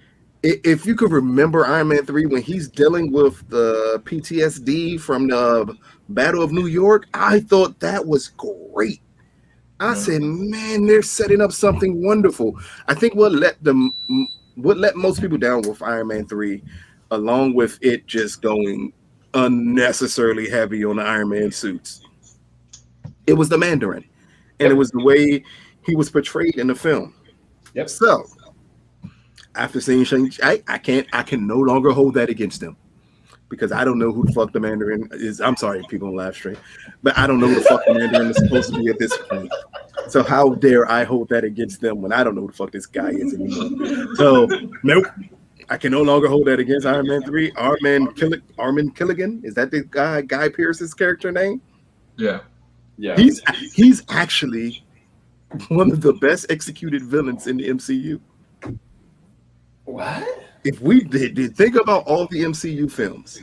if you could remember Iron Man 3 when he's dealing with the PTSD from the Battle of New York, I thought that was great. I said, man, they're setting up something wonderful. I think what let most people down with Iron Man 3, along with it just going unnecessarily heavy on the Iron Man suits, it was the Mandarin. And it was the way he was portrayed in the film. Yep. So after seeing Shang-Chi, I can no longer hold that against him because I don't know who the fuck the Mandarin is. I'm sorry, people on live stream, but I don't know who the fuck the Mandarin is supposed to be at this point. So how dare I hold that against them when I don't know who the fuck this guy is anymore? So nope. I can no longer hold that against Iron Man 3. Armin Killigan. Is that the Guy Pearce's character name? Yeah. Yeah. He's actually one of the best executed villains in the MCU. What? If we did think about all the MCU films,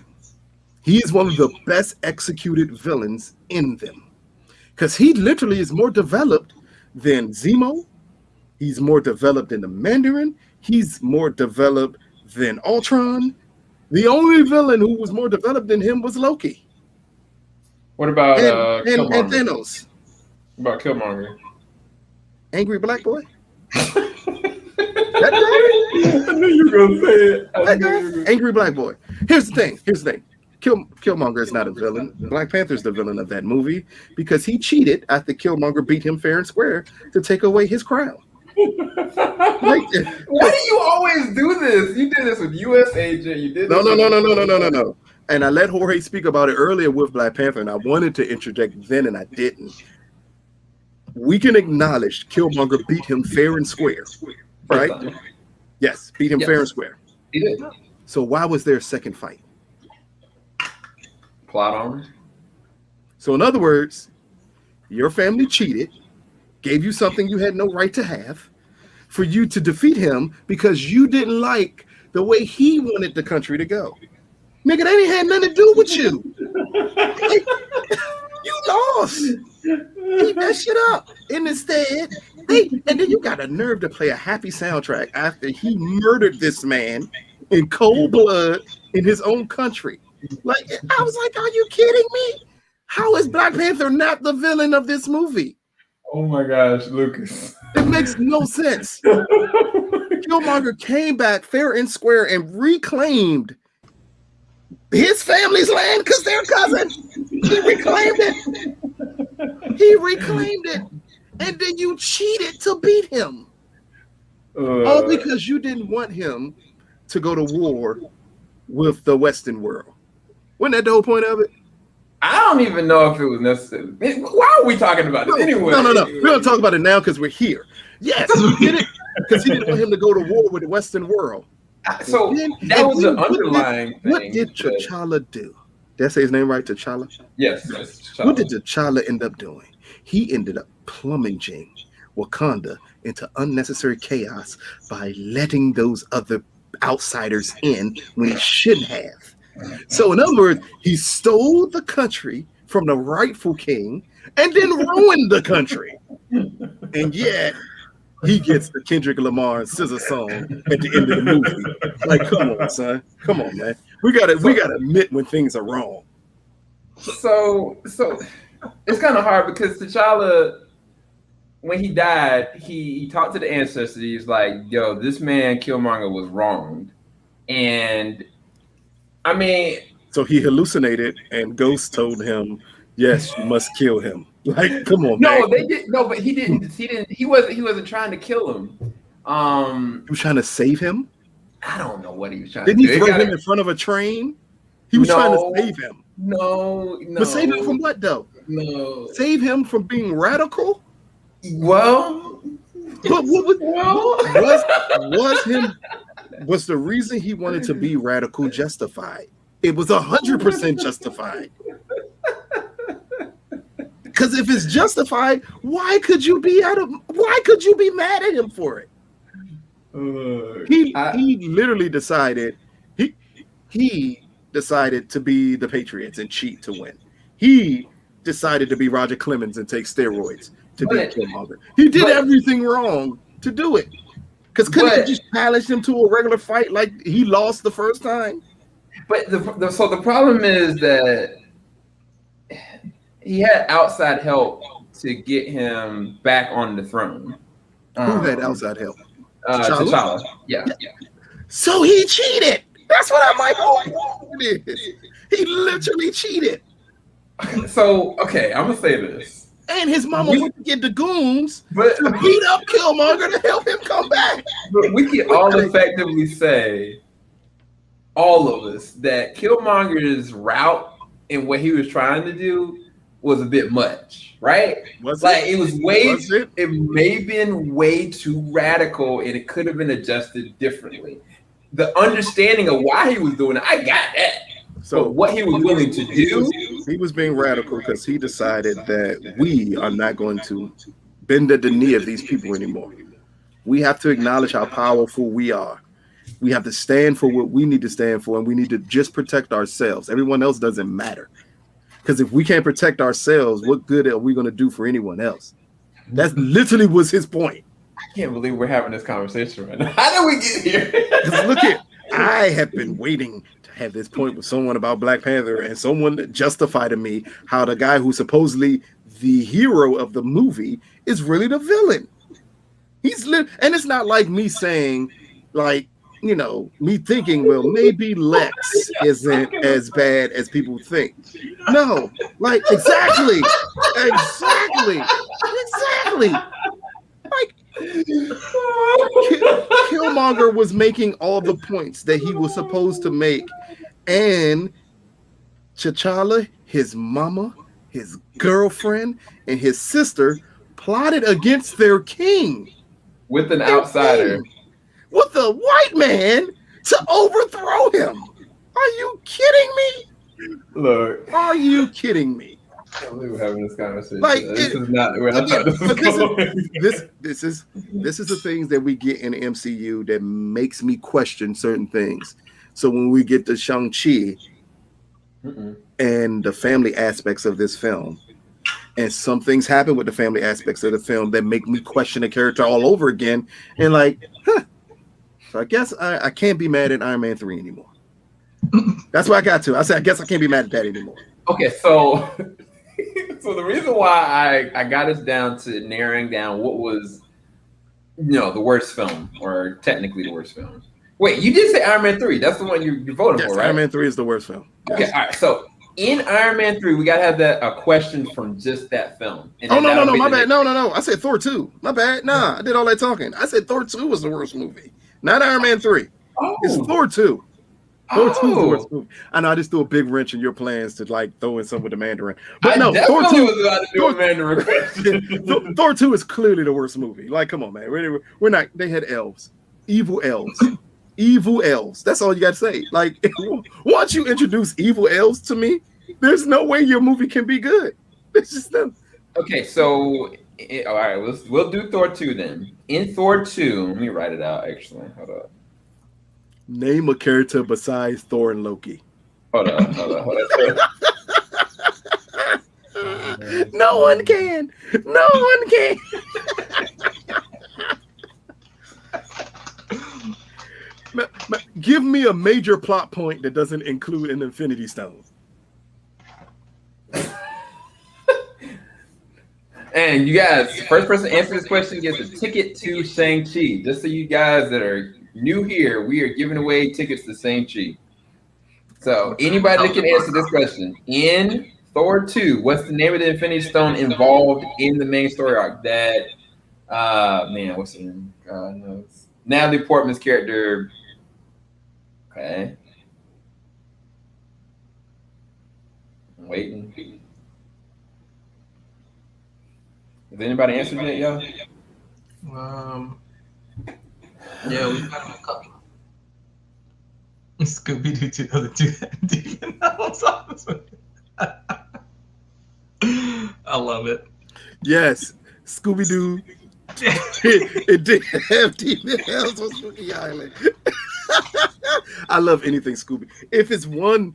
he's one of the best executed villains in them. Because he literally is more developed than Zemo. He's more developed than the Mandarin. He's more developed than Ultron. The only villain who was more developed than him was Loki. What about and Thanos? What about Killmonger? Angry Black Boy? That guy? I knew you were gonna say it. That guy? Angry Black Boy. Here's the thing. Killmonger is not a villain. Black Panther's the villain of that movie because he cheated after Killmonger beat him fair and square to take away his crown. Why do you always do this? You did this with U.S. Agent. You did No. And I let Jorge speak about it earlier with Black Panther, and I wanted to interject then, and I didn't. We can acknowledge Killmonger beat him fair and square, right? Yes, beat him fair and square. He did. So why was there a second fight? Plot armor. So in other words, your family cheated, gave you something you had no right to have, for you to defeat him because you didn't like the way he wanted the country to go. Nigga, that ain't had nothing to do with you. Like, you lost. Keep that shit up. And instead, and then you got a nerve to play a happy soundtrack after he murdered this man in cold blood in his own country. Like, I was like, are you kidding me? How is Black Panther not the villain of this movie? Oh my gosh, Lucas. It makes no sense. Killmonger came back fair and square and reclaimed his family's land because they're cousins. He reclaimed it. And then you cheated to beat him. All because you didn't want him to go to war with the Western world. Wasn't that the whole point of it? I don't even know if it was necessary. Why are we talking about this anyway? No. We're going to talk about it now because we're here. Yes, we did it because he didn't want him to go to war with the Western world. So that was the underlying thing. What did T'Challa do? Did I say his name right? T'Challa? Yes. T'Challa. What did T'Challa end up doing? He ended up plummeting Wakanda into unnecessary chaos by letting those other outsiders in when he shouldn't have. So in other words, he stole the country from the rightful king and then ruined the country. And yet he gets the Kendrick Lamar and SZA song at the end of the movie. Like, come on, son. Come on, man. We gotta admit when things are wrong. So it's kind of hard because T'Challa, when he died, he talked to the ancestors. He's like, yo, this man Killmonger was wronged. And I mean, so he hallucinated, and Ghost told him, "Yes, you must kill him." Like, come on, no, man. they did no, but he didn't. He wasn't trying to kill him. He was trying to save him. I don't know what he was trying Didn't to do. Didn't he throw him in front of a train? He was trying to save him. No. But save him from what, though? No. Save him from being radical? Well, was the reason he wanted to be radical justified? It was 100% justified. Because if it's justified, why could you be mad at him for it? He literally decided he decided to be the Patriots and cheat to win. He decided to be Roger Clemens and take steroids to beat Killmonger. He did everything wrong to do it. Because couldn't he just challenge him to a regular fight like he lost the first time? But the problem is that he had outside help to get him back on the throne. Who had outside help? T'Challa. Yeah. So he cheated. That's what I'm like. Oh, he literally cheated. So okay, I'm gonna say this. And his mama went to get the goons to beat up Killmonger to help him come back. But we can all effectively say, all of us, that Killmonger's route and what he was trying to do was a bit much, right? It was way. It may have been way too radical, and it could have been adjusted differently. The understanding of why he was doing it, I got that. So but what he was willing to do, he was being radical because he decided that we are not going to bend at the knee of these people anymore. We have to acknowledge how powerful we are. We have to stand for what we need to stand for, and we need to just protect ourselves. Everyone else doesn't matter. Because if we can't protect ourselves, what good are we going to do for anyone else? That's literally was his point. I can't believe we're having this conversation right now. How did we get here? Look I have been waiting to have this point with someone about Black Panther, and someone justified to me how the guy who's supposedly the hero of the movie is really the villain. And it's not like me saying, like, you know, me thinking, well, maybe Lex isn't as bad as people think. No, like exactly. Like Killmonger was making all the points that he was supposed to make, and T'Challa, his mama, his girlfriend, and his sister plotted against their king with an outsider, with a white man to overthrow him. Are you kidding me? Look, are you kidding me? I can't believe we're having this conversation. Like, this is not where I thought this was going. This is the things that we get in the MCU that makes me question certain things. So when we get to Shang-Chi and the family aspects of this film, and some things happen with the family aspects of the film that make me question the character all over again, and like, so I guess I can't be mad at Iron Man 3 anymore. That's what I got to. I said, I guess I can't be mad at that anymore. Okay, so so the reason why I got us down to narrowing down what was, the worst film, or technically the worst film. Wait, you did say Iron Man 3. That's the one you're voting for, right? Iron Man 3 is the worst film. Yes. Okay, all right. So in Iron Man 3, we got to have a question from just that film. And no, my bad. No. I said Thor 2. My bad. Nah, I did all that talking. I said Thor 2 was the worst movie. Not Iron Man 3. Oh. It's Thor 2. Thor 2 is the worst movie. I know I just threw a big wrench in your plans to like throw in some with the Mandarin. But no, Thor 2 was about to do a Mandarin question. Thor 2 is clearly the worst movie. Like, come on, man. We're not. They had elves. Evil elves. Evil elves. That's all you got to say. Like, once you introduce evil elves to me, there's no way your movie can be good. It's just them. Okay, so all right, we'll do Thor 2 then. In Thor 2, let me write it out. Actually, hold up. Name a character besides Thor and Loki. Hold on. No one can. No one can. Give me a major plot point that doesn't include an Infinity Stone. And you guys, first person to answer this question gets a ticket to Shang-Chi. Just so you guys that are new here, we are giving away tickets to Shang-Chi. So anybody that can answer this question, in Thor 2, what's the name of the Infinity Stone involved in the main story arc? That, what's the name? God knows. Natalie Portman's character. Okay. I'm waiting. Has anybody answered it, y'all? Yeah, we've got a couple. Scooby-Doo 2002. Do you even know what's on this one? I love it. Yes, Scooby-Doo. It did have Demon Hells on Spooky Island. I love anything Scooby. If it's one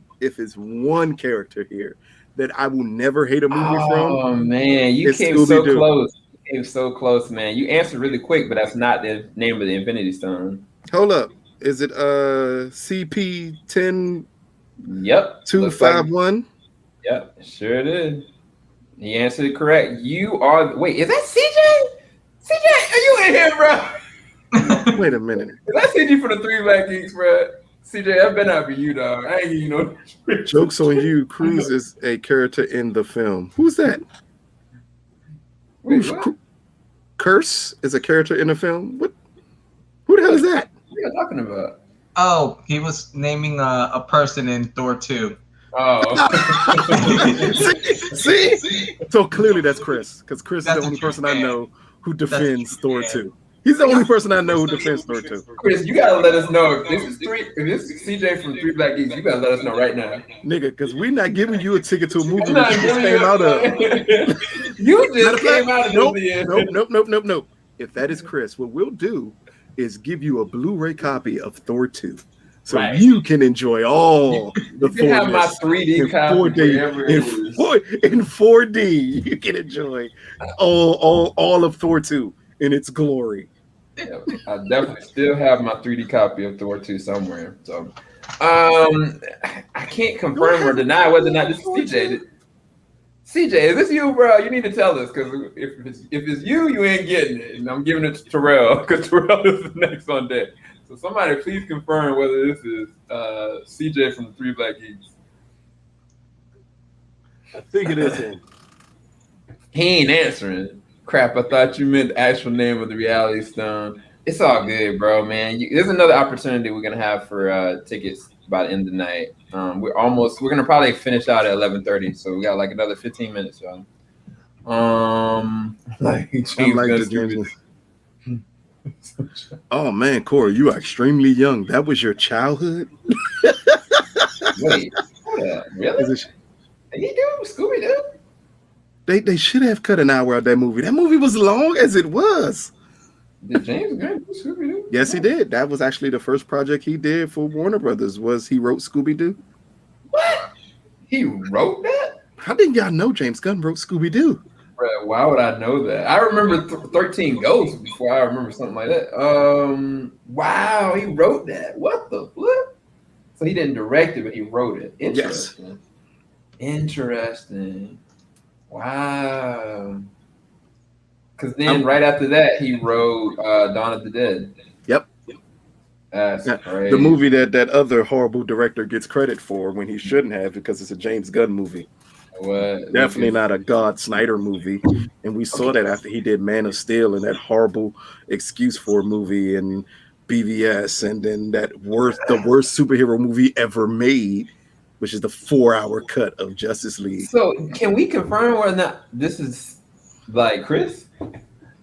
character here that I will never hate a movie from. Oh man, you came Scooby-Doo. So close. You came so close, man. You answered really quick, but that's not the name of the Infinity Stone. Hold up. Is it CP10? Yep. 251? Yep, sure it is. He answered it correct. You are. Wait, is that CJ? CJ, are you in here, bro? Wait a minute. Is that CJ for the Three Black Geeks, bro? CJ, that better not be you, dog. I ain't you know. Joke's on you. Cruz is a character in the film. Who's that? Wait, what? Curse is a character in the film. What? Who the hell is that? What are you talking about? Oh, he was naming a person in Thor 2. Oh. see? So clearly that's Chris, because Chris is the only person I know who defends Thor 2. He's the only person I know who defends Thor 2. Chris, you gotta let us know if this is CJ from Three Black Geeks. You gotta let us know right now, nigga, because we're not giving you a ticket to a movie that you just came out of. You just came out of Nope. If that is Chris, what we'll do is give you a Blu-ray copy of Thor 2. So you can enjoy all the Thor. You can have my 3D copy in 4D. You can enjoy all of Thor 2 in its glory. Yeah, I definitely still have my 3D copy of Thor 2 somewhere. So I can't confirm or deny whether or not this is CJ. CJ, is this you, bro? You need to tell us, because if it's you, you ain't getting it. And I'm giving it to Terrell, because Terrell is the next on deck. So somebody please confirm whether this is CJ from the Three Black Geeks. I think it is him. He ain't answering. Crap, I thought you meant the actual name of the Reality Stone. It's all good, bro, man. There's another opportunity we're going to have for tickets by the end of the night. We're going to probably finish out at 11:30, so we got like another 15 minutes, y'all. Oh man, Corey, you are extremely young. That was your childhood? Wait, really? He do Scooby Doo? They should have cut an hour out of that movie. That movie was long as it was. Did James Gunn do Scooby Doo? Yes, he did. That was actually the first project he did for Warner Brothers. Was he wrote Scooby Doo? What? He wrote that? How didn't y'all know James Gunn wrote Scooby Doo? Why would I know that? I remember 13 Ghosts before I remember something like that. Wow, he wrote that. What the flip? So he didn't direct it, but he wrote it. Interesting. Yes. Interesting. Wow. Because then right after that, he wrote Dawn of the Dead. Yep. That's crazy. The movie that other horrible director gets credit for when he shouldn't have, because it's a James Gunn movie. What? Definitely not a God Snyder movie. And we saw that after he did Man of Steel and that horrible excuse for a movie and BVS, and then the worst superhero movie ever made, which is the 4-hour cut of Justice League. So can we confirm whether or not this is like Chris?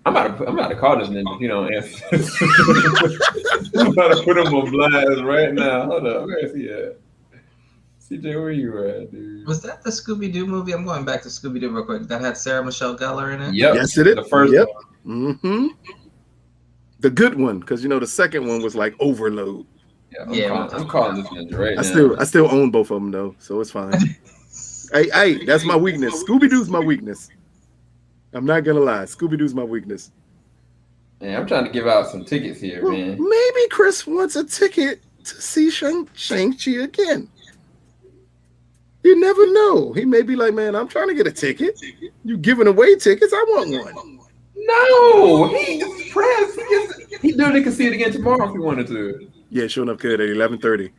I'm about to call this nigga if you don't answer. I'm about to put him on blast right now. Hold up. Where is he at? CJ, where you at, dude? Was that the Scooby-Doo movie? I'm going back to Scooby-Doo real quick. That had Sarah Michelle Gellar in it? Yep. Yes, it is. The first one. Mm-hmm. The good one, because the second one was like Overload. Yeah, I'm calling this ninja right now. I still own both of them though, so it's fine. hey, that's my weakness. Scooby-Doo's my weakness. I'm not gonna lie. Scooby-Doo's my weakness. Man, I'm trying to give out some tickets here, man. Maybe Chris wants a ticket to see Shang-Chi again. You never know. He may be like, man, I'm trying to get a ticket. You giving away tickets? I want one. No, he's pressed. He literally can see it again tomorrow if he wanted to. Yeah, sure enough, could at 11:30.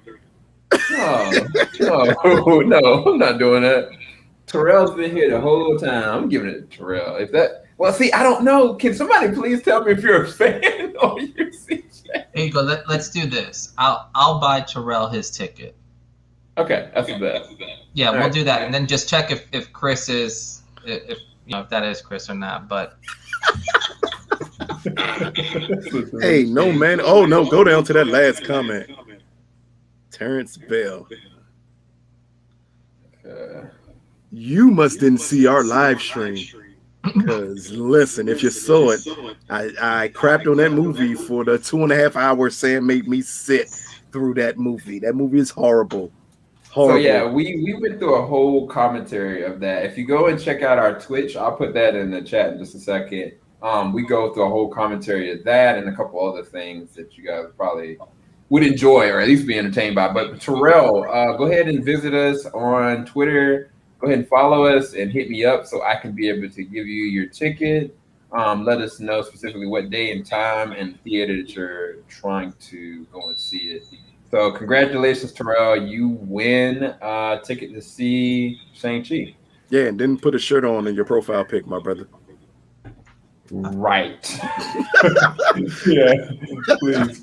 No, I'm not doing that. Terrell's been here the whole time. I'm giving it to Terrell. See, I don't know. Can somebody please tell me if you're a fan or you're CJ? Here you go. Let's do this. I'll buy Terrell his ticket. Okay, that's a bet. Yeah, we'll do that, and then just check if Chris is if that is Chris or not. But hey, no man. Oh no, go down to that last comment. Terrence Bell. You must didn't see our live stream. Because listen, if you saw it, I crapped on that movie for the 2.5 hours Sam made me sit through that movie. That movie is horrible. So yeah, we went through a whole commentary of that. If you go and check out our Twitch, I'll put that in the chat in just a second. We go through a whole commentary of that and a couple other things that you guys probably would enjoy or at least be entertained by. But Terrell, go ahead and visit us on Twitter. Go ahead and follow us and hit me up so I can be able to give you your ticket. Let us know specifically what day and time and theater that you're trying to go and see it. So congratulations, Terrell. You win a ticket to see Shang-Chi. Yeah, and didn't put a shirt on in your profile pic, my brother. Right. Yeah,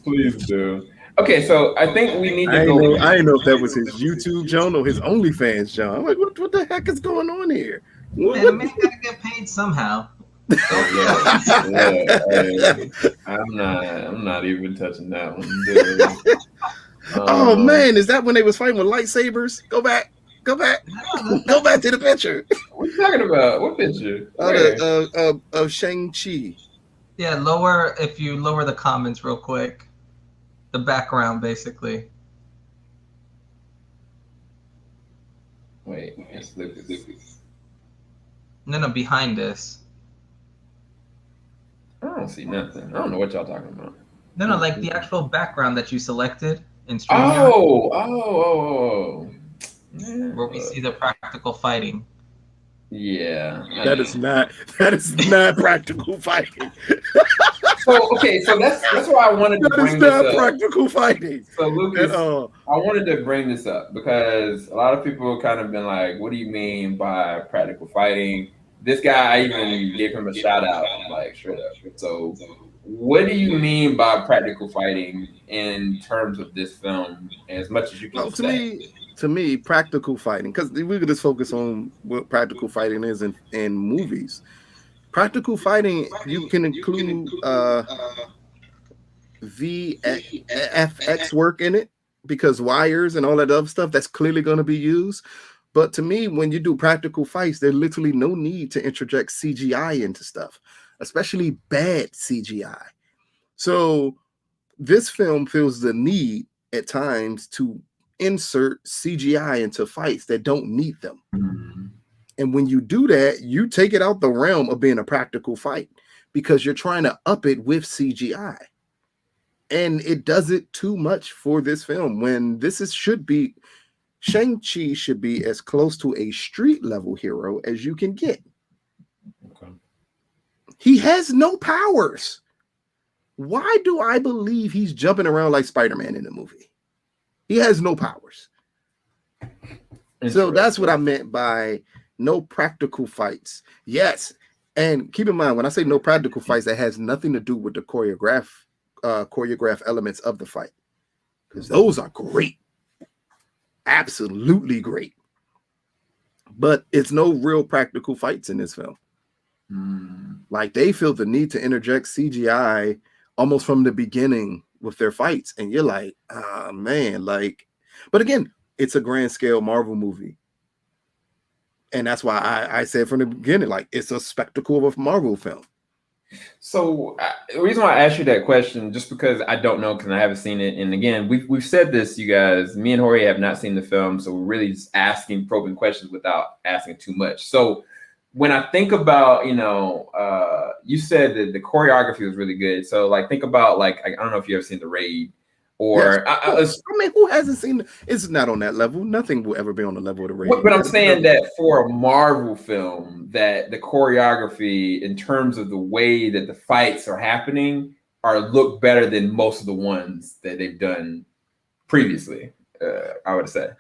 please do. Okay, so I think we need to I go. didn't know if that was his YouTube John or his OnlyFans John. I'm like, what the heck is going on here? Man, the man gotta get paid somehow. Hey, I'm not even touching that one. Dude. Oh man, is that when they was fighting with lightsabers? Go back, go back to the picture. What are you talking about? What picture? Of Shang-Chi. Yeah, if you lower the comments real quick. The background, basically. Wait, it's Lucas. No, behind this. I don't see nothing. I don't know what y'all talking about. No, like the actual background that you selected in StreamYard. Where we see the practical fighting. Yeah. That is not practical fighting. So that's why I wanted to bring this up. Practical fighting. So Lucas, I wanted to bring this up because a lot of people kind of been like, "What do you mean by practical fighting?" This guy, I even gave him a shout out, like straight up. So, what do you mean by practical fighting in terms of this film? As much as you can say. To me, practical fighting, because we could just focus on what practical fighting is in movies. Practical fighting, you can include VFX work in it, because wires and all that other stuff, that's clearly going to be used. But to me, when you do practical fights, there's literally no need to interject CGI into stuff, especially bad CGI. So this film feels the need at times to insert CGI into fights that don't need them. Mm-hmm. And when you do that, you take it out the realm of being a practical fight because you're trying to up it with CGI. And it does it too much for this film when Shang-Chi should be as close to a street level hero as you can get. Okay. He has no powers. Why do I believe he's jumping around like Spider-Man in the movie? He has no powers. So that's what I meant by no practical fights. Yes. And keep in mind, when I say no practical fights, that has nothing to do with the choreograph elements of the fight. Because those are great. Absolutely great. But it's no real practical fights in this film. Like they feel the need to interject CGI almost from the beginning with their fights, and you're like, man, like. But again, it's a grand scale Marvel movie, and that's why I said from the beginning, like it's a spectacle of a Marvel film. So the reason why I asked you that question, just because I don't know, because I haven't seen it, and again, we've said this, you guys. Me and Jorge have not seen the film, so we're really just asking probing questions without asking too much. So when I think about, you said that the choreography was really good. So like, think about like, I don't know if you ever seen The Raid, or yes. I mean, who hasn't seen? It's not on that level. Nothing will ever be on the level of The Raid. But I'm saying that for a Marvel film, that the choreography, in terms of the way that the fights are happening, look better than most of the ones that they've done previously. I would say.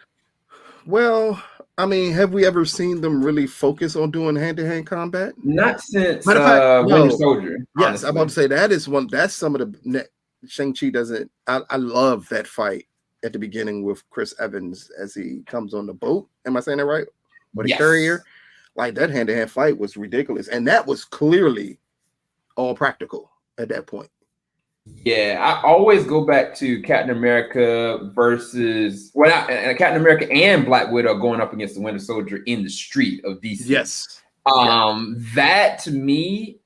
Well, I mean, have we ever seen them really focus on doing hand-to-hand combat? Not since Winter Soldier. Yes, honestly. I'm about to say that is one. That's some of the Shang-Chi doesn't. I love that fight at the beginning with Chris Evans as he comes on the boat. Am I saying that right? Or the carrier? Like that hand-to-hand fight was ridiculous, and that was clearly all practical at that point. Yeah, I always go back to Captain America versus Captain America and Black Widow going up against the Winter Soldier in the street of DC. Yes. That to me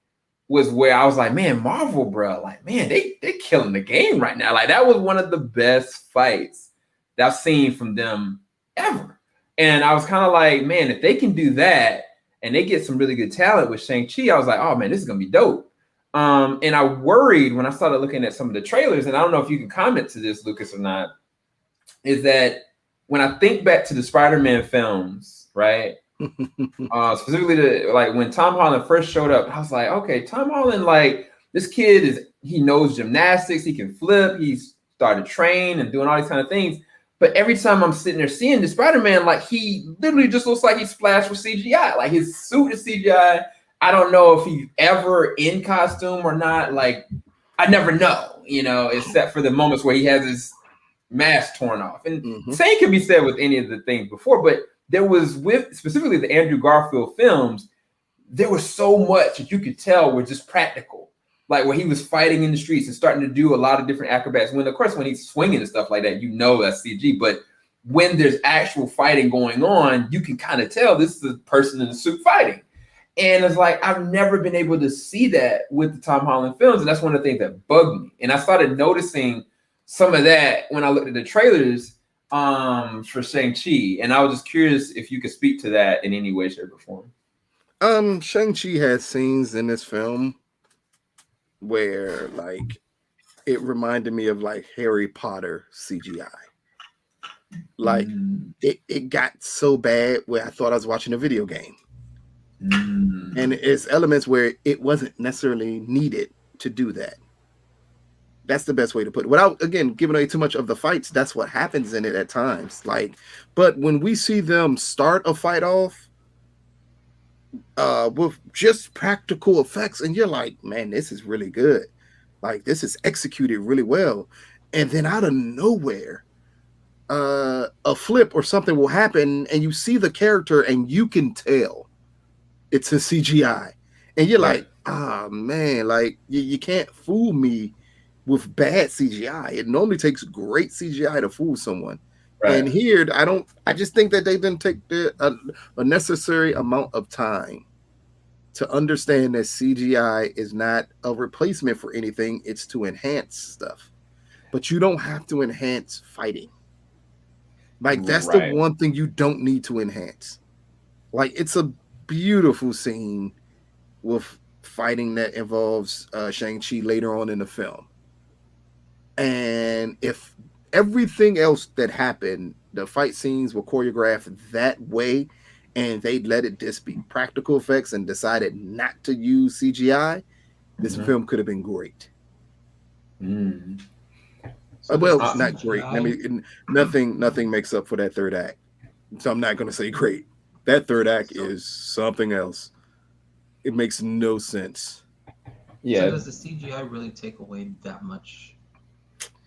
was where I was like, man, Marvel, bro, like, man, they're killing the game right now. Like that was one of the best fights that I've seen from them ever. And I was kind of like, man, if they can do that and they get some really good talent with Shang-Chi, I was like, oh man, this is gonna be dope. And I worried when I started looking at some of the trailers, and I don't know if you can comment to this, Lucas, or not, is that when I think back to the Spider-Man films, right? Specifically like when Tom Holland first showed up, I was like, okay, Tom Holland, like this kid he knows gymnastics, he can flip, he's started train and doing all these kind of things. But every time I'm sitting there seeing the Spider-Man, like he literally just looks like he's splashed with CGI. Like his suit is CGI. I don't know if he's ever in costume or not. Like, I never know, except for the moments where he has his mask torn off. And same can be said with any of the things before, but there was with specifically the Andrew Garfield films, there was so much that you could tell were just practical. Like where he was fighting in the streets and starting to do a lot of different acrobats. When, of course, when he's swinging and stuff like that, you know that's CG. But when there's actual fighting going on, you can kind of tell this is the person in the suit fighting. And it's like, I've never been able to see that with the Tom Holland films. And that's one of the things that bugged me. And I started noticing some of that when I looked at the trailers for Shang-Chi. And I was just curious if you could speak to that in any way, shape, or form. Shang-Chi has scenes in this film where like it reminded me of like Harry Potter CGI. Like it got so bad where I thought I was watching a video game. And it's elements where it wasn't necessarily needed to do that. That's the best way to put it. Without, again, giving away too much of the fights, that's what happens in it at times. Like, but when we see them start a fight off with just practical effects, and you're like, man, this is really good. Like, this is executed really well. And then out of nowhere, a flip or something will happen, and you see the character, and you can tell it's a CGI, and you're like, man, like you can't fool me with bad CGI. It normally takes great CGI to fool someone. Right. And here, I just think that they didn't take a necessary amount of time to understand that CGI is not a replacement for anything. It's to enhance stuff, but you don't have to enhance fighting. Like that's the one thing you don't need to enhance. Like it's a beautiful scene with fighting that involves Shang-Chi later on in the film. And if everything else that happened, the fight scenes were choreographed that way, and they let it just be practical effects and decided not to use CGI, this film could have been great. Well, not great. I mean, nothing makes up for that third act. So I'm not going to say great. That third act is something else. It makes no sense. Yeah. So does the CGI really take away that much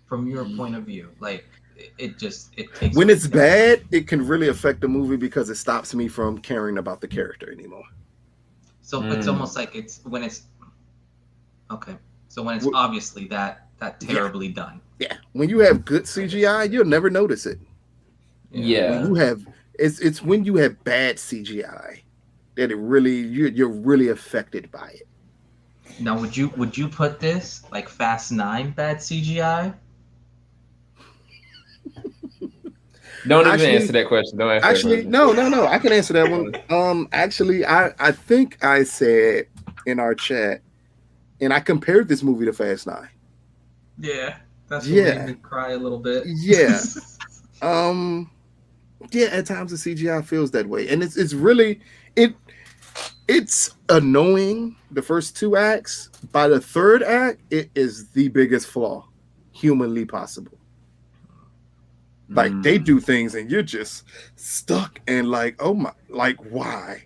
from your point of view? Like it takes. When it's bad, it can really affect the movie because it stops me from caring about the character anymore. So it's almost like when it's obviously that terribly done. Yeah. When you have good CGI, you'll never notice it. Yeah. When you have It's when you have bad CGI that it really you're really affected by it. Now, would you put this like Fast 9 bad CGI? Don't even answer that question. Don't answer actually, that question. No. I can answer that one. Actually, I think I said in our chat, and I compared this movie to Fast 9. Yeah, that's what made me cry a little bit. Yeah. Yeah, at times the CGI feels that way, and it's really it's annoying the first two acts. By the third act, it is the biggest flaw humanly possible. Like they do things, and you're just stuck and like, oh my, like why?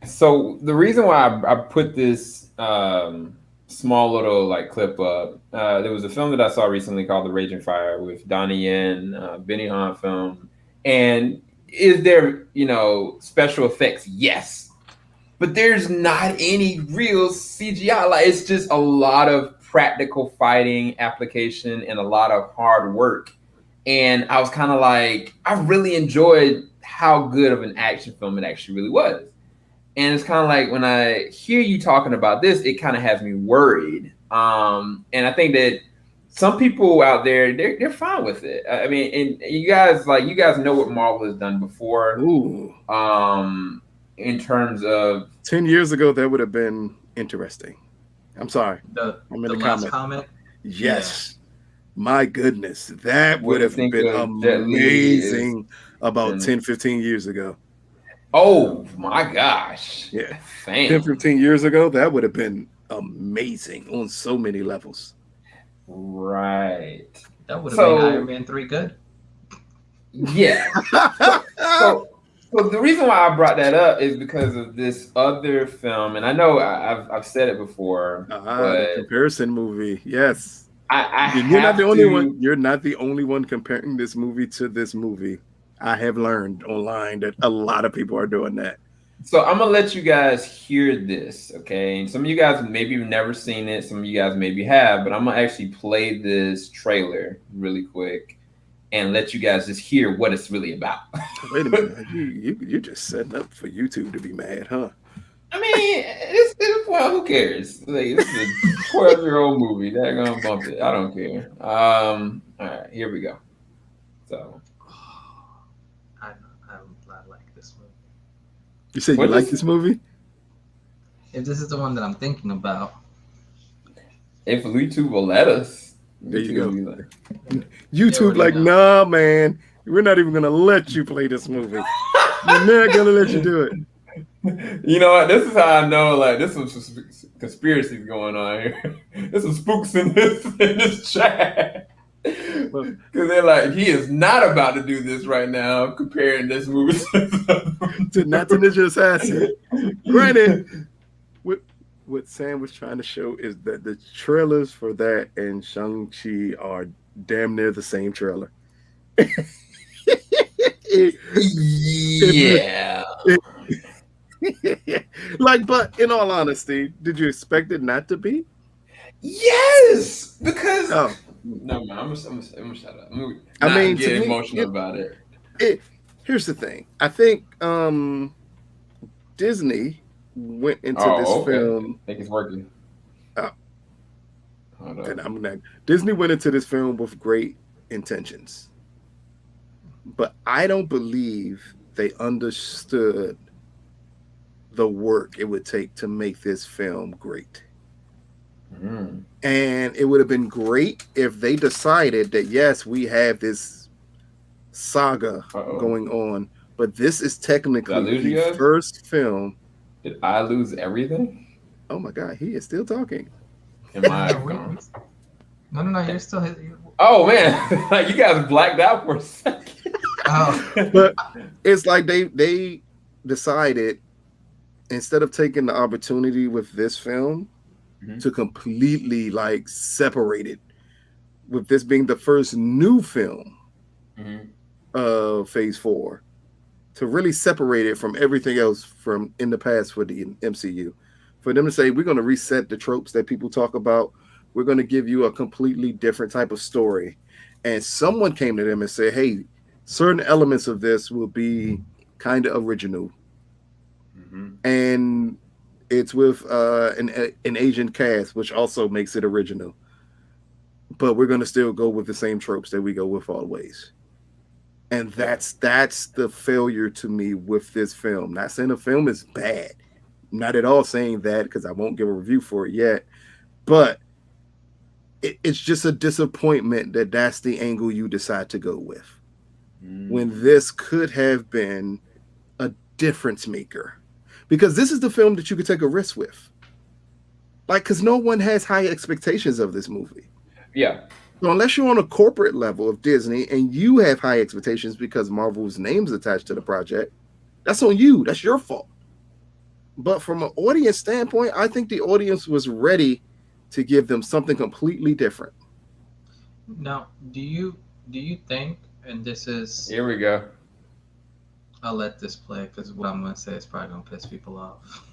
So the reason why I put this small little like clip up, there was a film that I saw recently called The Raging Fire with Donnie Yen, Benny Hahn film. And is there, special effects? Yes. But there's not any real CGI. Like it's just a lot of practical fighting application and a lot of hard work. And I was kind of like, I really enjoyed how good of an action film it actually really was. And it's kind of like when I hear you talking about this, it kind of has me worried. And I think that some people out there, they're fine with it. I mean, and you guys know what Marvel has done before. Ooh. In terms of 10 years ago, that would have been interesting. I'm sorry. I'm in the last comment. Yes. Yeah. My goodness, that would have been amazing about 10, 15 years ago. Oh my gosh. Yeah. 10, 15 years ago, that would have been amazing on so many levels. Right. That would have made Iron Man 3 good. Yeah. so the reason why I brought that up is because of this other film, and I know I've said it before. The comparison movie, yes. I And you're not the have only to. one. You're not the only one comparing this movie to this movie. I have learned online that a lot of people are doing that. So I'm gonna let you guys hear this, okay? Some of you guys maybe have never seen it. Some of you guys maybe have, but I'm gonna actually play this trailer really quick and let you guys just hear what it's really about. Wait a minute, you're just setting up for YouTube to be mad, huh? I mean, it's well, who cares? Like, this is a 12-year-old movie. They're gonna bump it. I don't care. All right, here we go. So, I like this movie. You said you What like is- this movie? If this is the one that I'm thinking about, if YouTube will let us, There you YouTube go. will be like, YouTube, already like, know. nah, man, we're not even gonna let you play this movie. We're not gonna let you do it. You know what? This is how I know. Like, this is some conspiracies going on here. There's some spooks in this chat. Because they're like, he is not about to do this right now. Comparing this movie To not to Ninja Assassin. Granted, what Sam was trying to show is that the trailers for that and Shang-Chi are damn near the same trailer. Yeah. Like, but in all honesty, did you expect it not to be? Yes, because Oh, no man, I'm gonna shut up. I mean, get to me, emotional about it. Here's the thing. I think Disney went into this Okay. film. I think it's working. Oh. Hold And on. I'm not. Disney went into this film with great intentions, but I don't believe they understood the work it would take to make this film great. Mm. And it would have been great if they decided that, yes, we have this saga going on, but this is technically the first film. Did I lose everything? Oh my God, he is still talking. Am I gone? No, you're still. Oh man, like you guys blacked out for a second. Oh. But it's like they decided, instead of taking the opportunity with this film to completely like separate it, with this being the first new film of Phase 4, to really separate it from everything else from in the past for the MCU, for them to say, we're going to reset the tropes that people talk about. We're going to give you a completely different type of story. And someone came to them and said, hey, certain elements of this will be kind of original. And it's with an Asian cast, which also makes it original. But we're going to still go with the same tropes that we go with always. And that's the failure to me with this film. Not saying the film is bad. Not at all saying that, because I won't give a review for it yet. But it's just a disappointment that that's the angle you decide to go with. When this could have been a difference maker. Because this is the film that you could take a risk with. Like, because no one has high expectations of this movie. Yeah. So unless you're on a corporate level of Disney and you have high expectations because Marvel's name's attached to the project, that's on you. That's your fault. But from an audience standpoint, I think the audience was ready to give them something completely different. Now, do you think, and this is... Here we go. I'll let this play because what I'm going to say is probably going to piss people off.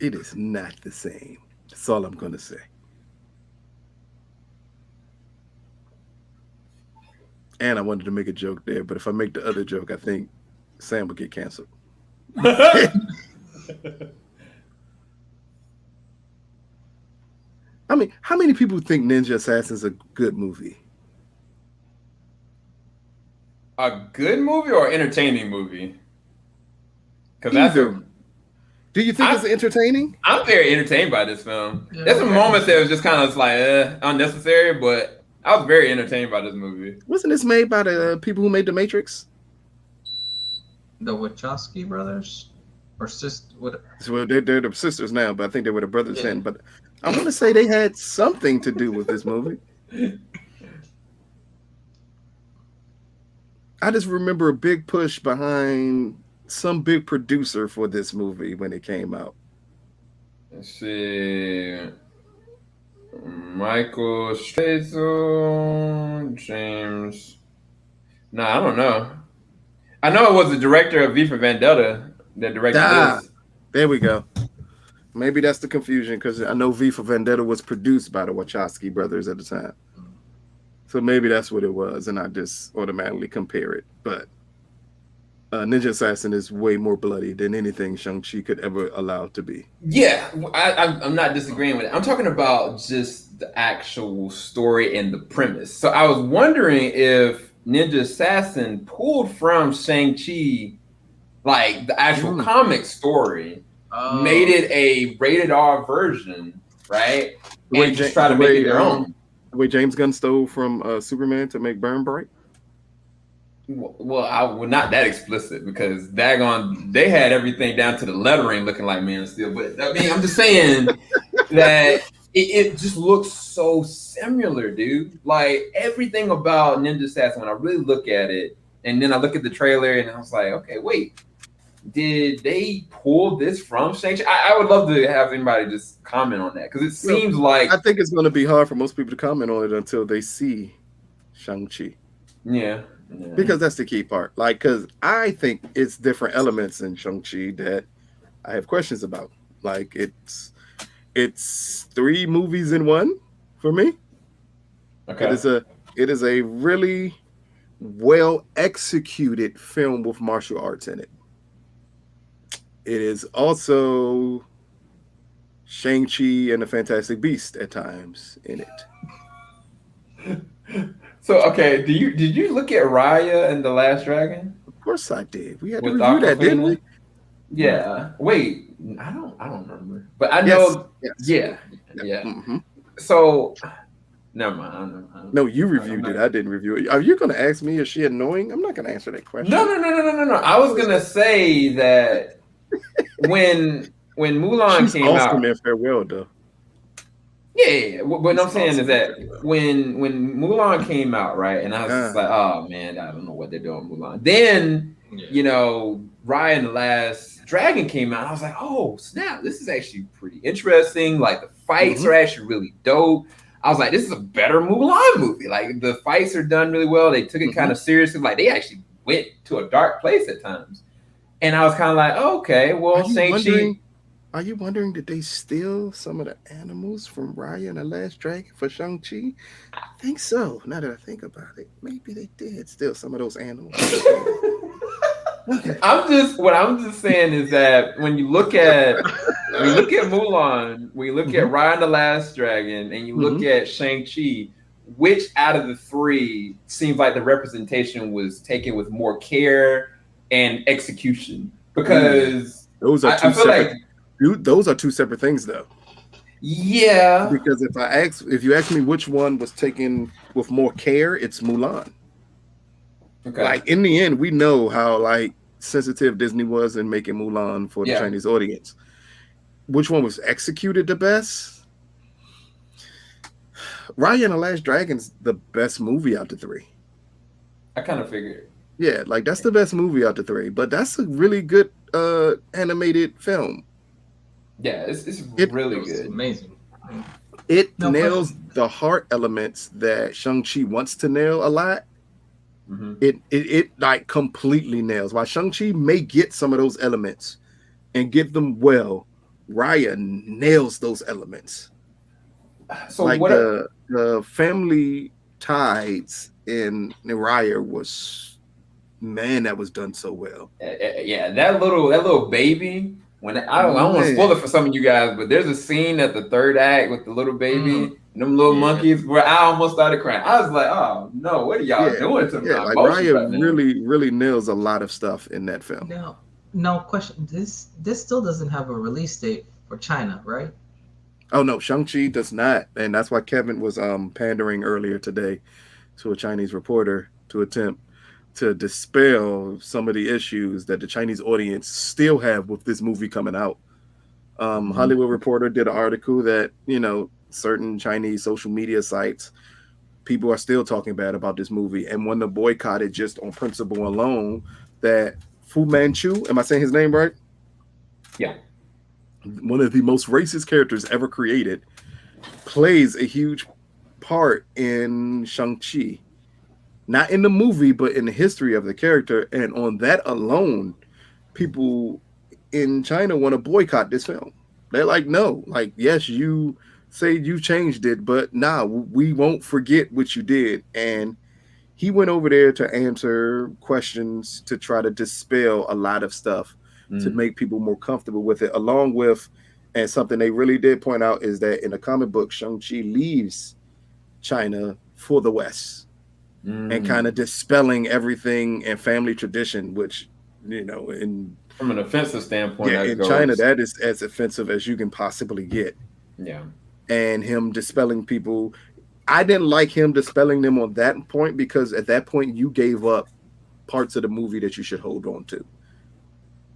It is not the same. That's all I'm going to say. And I wanted to make a joke there, but if I make the other joke, I think Sam will get canceled. I mean, how many people think Ninja Assassin is a good movie? A good movie or entertaining movie? Because Either. Do you think it's entertaining? I'm very entertained by this film. Yeah, There's some moments that was just kind of like unnecessary, but I was very entertained by this movie. Wasn't this made by the people who made The Matrix? The Wachowski brothers? Or what? So they're the sisters now, but I think they were the brothers then. But I want to say they had something to do with this movie. I just remember a big push behind some big producer for this movie when it came out. Let's see. Michael Strazel, James. No, I don't know. I know it was the director of V for Vendetta that directed this. There we go. Maybe that's the confusion because I know V for Vendetta was produced by the Wachowski brothers at the time. So maybe that's what it was, and I just automatically compare it. But Ninja Assassin is way more bloody than anything Shang-Chi could ever allow to be. Yeah, I'm not disagreeing with it. I'm talking about just the actual story and the premise. So I was wondering if Ninja Assassin pulled from Shang-Chi, like the actual comic story, made it a rated R version, right? And just try to make it their own. The way James Gunn stole from Superman to make Burn Bright? Well, I would not that explicit because daggone, they had everything down to the lettering looking like Man of Steel. But I mean, I'm just saying that it just looks so similar, dude. Like everything about Ninja Assassin, when I really look at it, and then I look at the trailer and I was like, okay, wait, did they pull this from Shang-Chi? I would love to have anybody just comment on that because it seems like I think it's going to be hard for most people to comment on it until they see Shang-Chi. Yeah. Because that's the key part. Like, because I think it's different elements in Shang-Chi that I have questions about. Like, it's 3 movies in one for me. Okay. It is a really well executed film with martial arts in it. It is also Shang-Chi and the Fantastic Beast at times in it. So okay, did you look at Raya and the Last Dragon? Of course I did. We had to review that, didn't we? Yeah. Wait, I don't remember, but I know. Yes. Yeah. Mm-hmm. So, never mind. No, you reviewed it. I didn't review it. Are you going to ask me? Is she annoying? I'm not going to answer that question. No. I was going to say that when Mulan came out, awesome in Farewell, though. Yeah. What I'm saying is that when Mulan came out, right, and I was just like, oh man, I don't know what they're doing with Mulan. Then you know, Raya and the Last Dragon came out. I was like, oh snap, this is actually pretty interesting. Like the fights are actually really dope. I was like, this is a better Mulan movie. Like the fights are done really well. They took it kind of seriously. Like they actually went to a dark place at times. And I was kind of like, oh, okay, well, Shang-Chi. Are you wondering did they steal some of the animals from Raya and the Last Dragon for Shang-Chi? I think so. Now that I think about it, maybe they did steal some of those animals. Okay. What I'm just saying is that when you look at Mulan, when you look at Raya and the Last Dragon, and you look at Shang-Chi, which out of the 3 seems like the representation was taken with more care and execution? Because those are two separate. Those are 2 separate things, though. Yeah. Because if you ask me which one was taken with more care, it's Mulan. Okay. Like in the end, we know how like sensitive Disney was in making Mulan for the Chinese audience. Which one was executed the best? Raya and the Last Dragon's the best movie out of the 3. I kind of figured. Yeah, like that's the best movie out of the 3, but that's a really good animated film. Yeah, it's really good. Amazing. It nails the heart elements that Shang-Chi wants to nail a lot. It like completely nails. While Shang-Chi may get some of those elements and get them well, Raya nails those elements. So like the family ties in Raya was, man, that was done so well. Yeah, that little baby. When I don't want to spoil it for some of you guys, but there's a scene at the 3rd act with the little baby and them little monkeys where I almost started crying. I was like, oh no, what are y'all doing to me? Yeah, like Raya really nails a lot of stuff in that film. No question. This still doesn't have a release date for China, right? Oh no, Shang-Chi does not, and that's why Kevin was pandering earlier today to a Chinese reporter to attempt to dispel some of the issues that the Chinese audience still have with this movie coming out. Hollywood Reporter did an article that, you know, certain Chinese social media sites people are still talking bad about this movie and want to boycott it just on principle alone. That Fu Manchu, am I saying his name right? Yeah. One of the most racist characters ever created, plays a huge part in Shang-Chi. Not in the movie, but in the history of the character. And on that alone, people in China want to boycott this film. They're like, no, like, yes, you say you changed it, but nah, we won't forget what you did. And he went over there to answer questions to try to dispel a lot of stuff to make people more comfortable with it, along with, and something they really did point out is that in the comic book, Shang-Chi leaves China for the West and kind of dispelling everything and family tradition, which, you know, from an offensive standpoint, yeah, in China, that is as offensive as you can possibly get. Yeah. And him dispelling people, I didn't like him dispelling them on that point, because at that point you gave up parts of the movie that you should hold on to.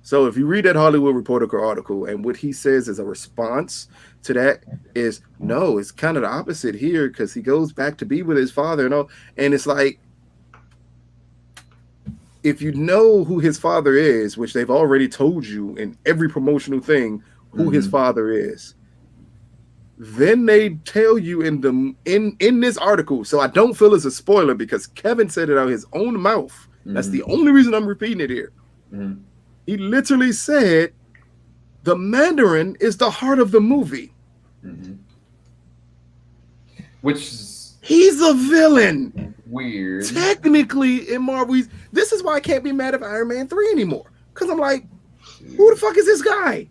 So if you read that Hollywood Reporter article, and what he says as a response to that is, no, it's kind of the opposite here, because he goes back to be with his father and all. And it's like, if you know who his father is, which they've already told you in every promotional thing, who his father is, then they tell you in this article. So I don't feel it's a spoiler because Kevin said it out of his own mouth. That's the only reason I'm repeating it here. He literally said the Mandarin is the heart of the movie. Which is he's a villain. Weird. Technically, in Marvel, this is why I can't be mad at Iron Man 3 anymore. Because I'm like, who the fuck is this guy?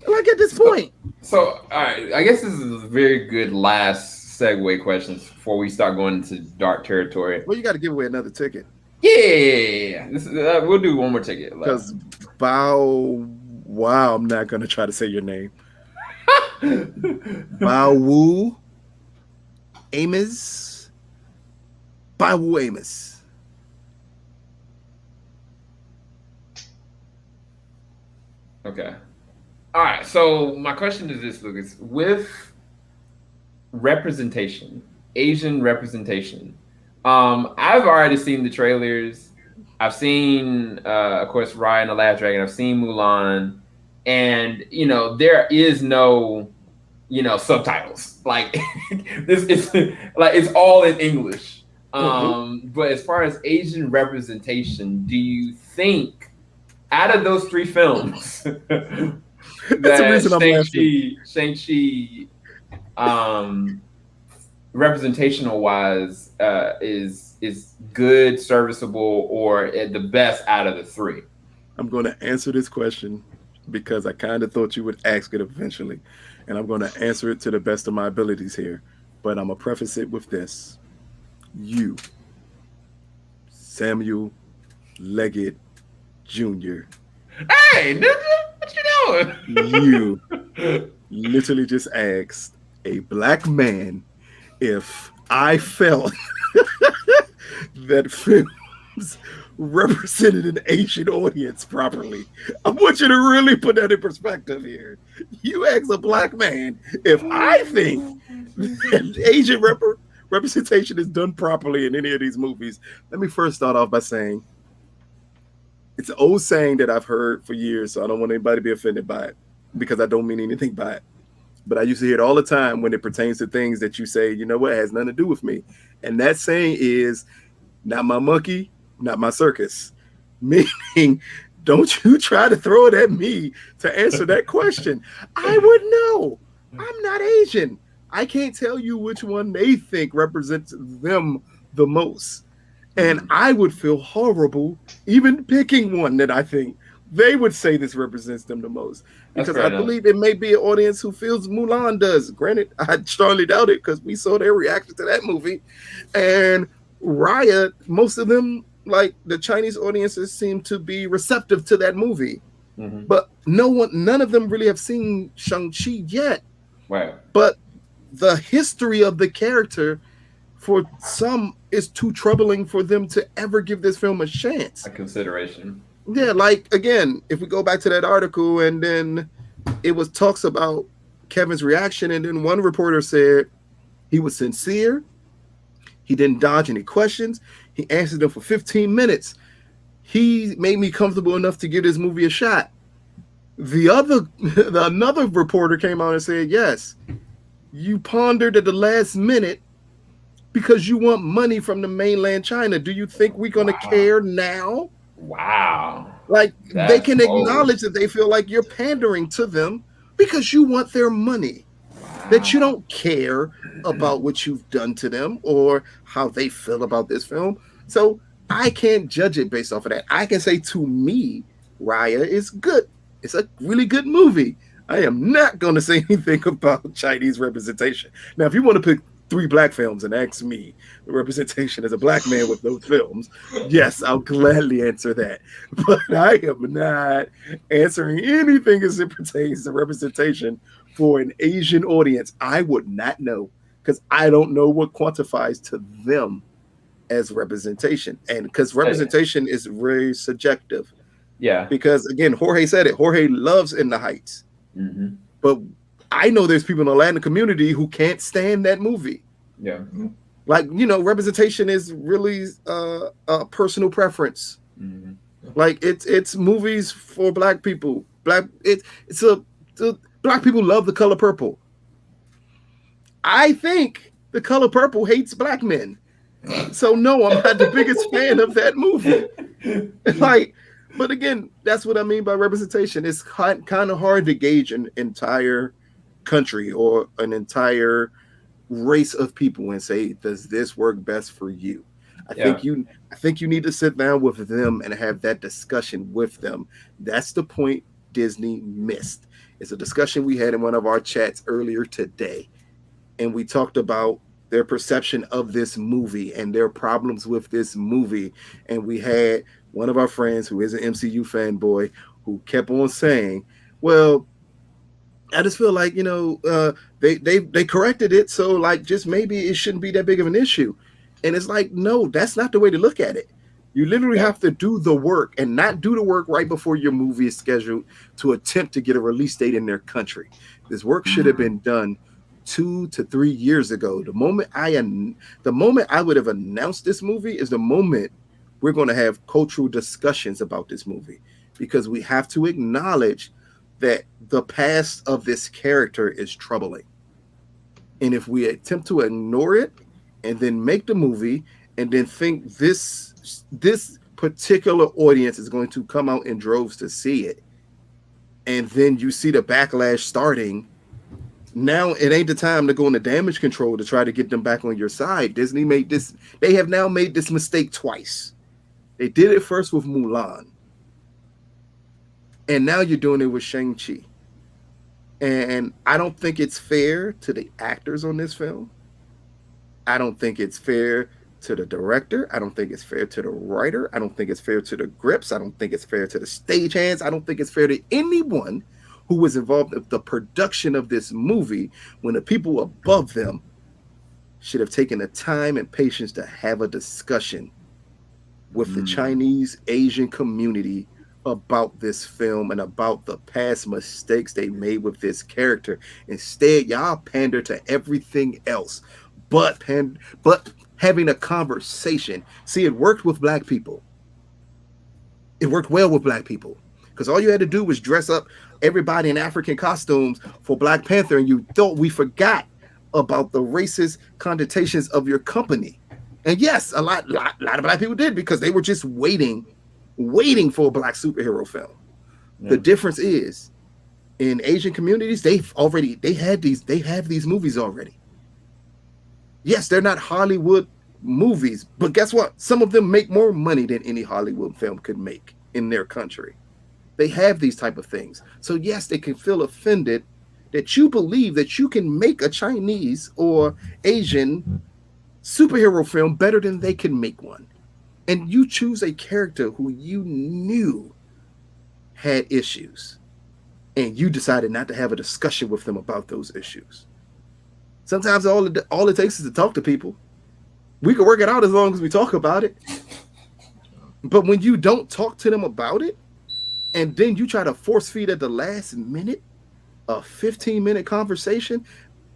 Like at this point. So, all right, I guess this is a very good last segue questions before we start going into dark territory. Well, you got to give away another ticket. Yeah. This is, we'll do one more ticket. Because wow, I'm not going to try to say your name. Bao Amos. Bao Amos. Okay. All right. So my question is this, Lucas. With representation, Asian representation, I've already seen the trailers. I've seen, of course, Raya and the Last Dragon. I've seen Mulan, and you know there is no, subtitles. Like this is like it's all in English. But as far as Asian representation, do you think out of those three films that Shang-Chi representational wise is good, serviceable, or the best out of the three? I'm going to answer this question because I kind of thought you would ask it eventually, and I'm going to answer it to the best of my abilities here. But I'm going to preface it with this. You, Samuel Leggett Jr. Hey, what you doing? You literally just asked a black man if I felt that films represented an Asian audience properly. I want you to really put that in perspective here. You ask a black man if I think that Asian representation is done properly in any of these movies. Let me first start off by saying it's an old saying that I've heard for years, so I don't want anybody to be offended by it because I don't mean anything by it. But I used to hear it all the time when it pertains to things that you say, you know what, it has nothing to do with me. And that saying is, not my monkey, not my circus. Meaning, don't you try to throw it at me to answer that question. I would know. I'm not Asian. I can't tell you which one they think represents them the most. And I would feel horrible even picking one that I think they would say this represents them the most. Because I believe it may be an audience who feels Mulan does. Granted, I strongly doubt it because we saw their reaction to that movie. And Raya, most of them, like the Chinese audiences, seem to be receptive to that movie. But none of them really have seen Shang-Chi yet. Right. But the history of the character for some is too troubling for them to ever give this film a chance. A consideration. Yeah, like, again, if we go back to that article and then it was talks about Kevin's reaction, and then one reporter said he was sincere, He didn't dodge any questions. He answered them for 15 minutes. He made me comfortable enough to give this movie a shot. Another reporter came out and said, yes, you pondered at the last minute because you want money from the mainland China. Do you think we're going to care now? Wow. Like, they can acknowledge that they feel like you're pandering to them because you want their money. That you don't care about what you've done to them or how they feel about this film. So I can't judge it based off of that. I can say, to me, Raya is good. It's a really good movie. I am not going to say anything about Chinese representation. Now, if you want to pick 3 black films and ask me the representation as a black man with those films, yes, I'll gladly answer that. But I am not answering anything as it pertains to representation for an Asian audience. I would not know, because I don't know what quantifies to them as representation. And because representation is very subjective. Yeah. Because, again, Jorge said it. Jorge loves In the Heights. Mm-hmm. But I know there's people in the Latin community who can't stand that movie. Yeah. Like, representation is really a personal preference. Mm-hmm. Like, it's movies for black people. Black people love The Color Purple. I think The Color Purple hates black men. So no, I'm not the biggest fan of that movie. But again, that's what I mean by representation. It's kind of hard to gauge an entire country or an entire race of people and say, does this work best for you? I think you need to sit down with them and have that discussion with them. That's the point Disney missed. It's a discussion we had in one of our chats earlier today. And we talked about their perception of this movie and their problems with this movie. And we had one of our friends who is an MCU fanboy who kept on saying, well, I just feel like, they corrected it. So like, just maybe it shouldn't be that big of an issue. And it's like, no, that's not the way to look at it. You literally have to do the work and not do the work right before your movie is scheduled to attempt to get a release date in their country. This work should have been done 2 to 3 years ago. The moment I would have announced this movie is the moment we're going to have cultural discussions about this movie, because we have to acknowledge that the past of this character is troubling. And if we attempt to ignore it and then make the movie and then think this particular audience is going to come out in droves to see it, and then you see the backlash starting, now it ain't the time to go into damage control to try to get them back on your side. Disney they have now made this mistake twice. They did it first with Mulan, and now you're doing it with Shang-Chi. And I don't think it's fair to the actors on this film. I don't think it's fair to the director. I don't think it's fair to the writer. I don't think it's fair to the grips. I don't think it's fair to the stagehands. I don't think it's fair to anyone who was involved in the production of this movie, when the people above them should have taken the time and patience to have a discussion with the Chinese Asian community about this film and about the past mistakes they made with this character. Instead, y'all pander to everything else but having a conversation. See, it worked with black people. It worked well with black people, because all you had to do was dress up everybody in African costumes for Black Panther, and you thought we forgot about the racist connotations of your company. And yes, a lot of black people did, because they were just waiting for a black superhero film. Yeah. The difference is, in Asian communities, they have these movies already. Yes, they're not Hollywood movies, but guess what? Some of them make more money than any Hollywood film could make in their country. They have these type of things. So yes, they can feel offended that you believe that you can make a Chinese or Asian superhero film better than they can make one. And you choose a character who you knew had issues, and you decided not to have a discussion with them about those issues. Sometimes all it takes is to talk to people. We can work it out as long as we talk about it. But when you don't talk to them about it, and then you try to force feed at the last minute a 15-minute conversation,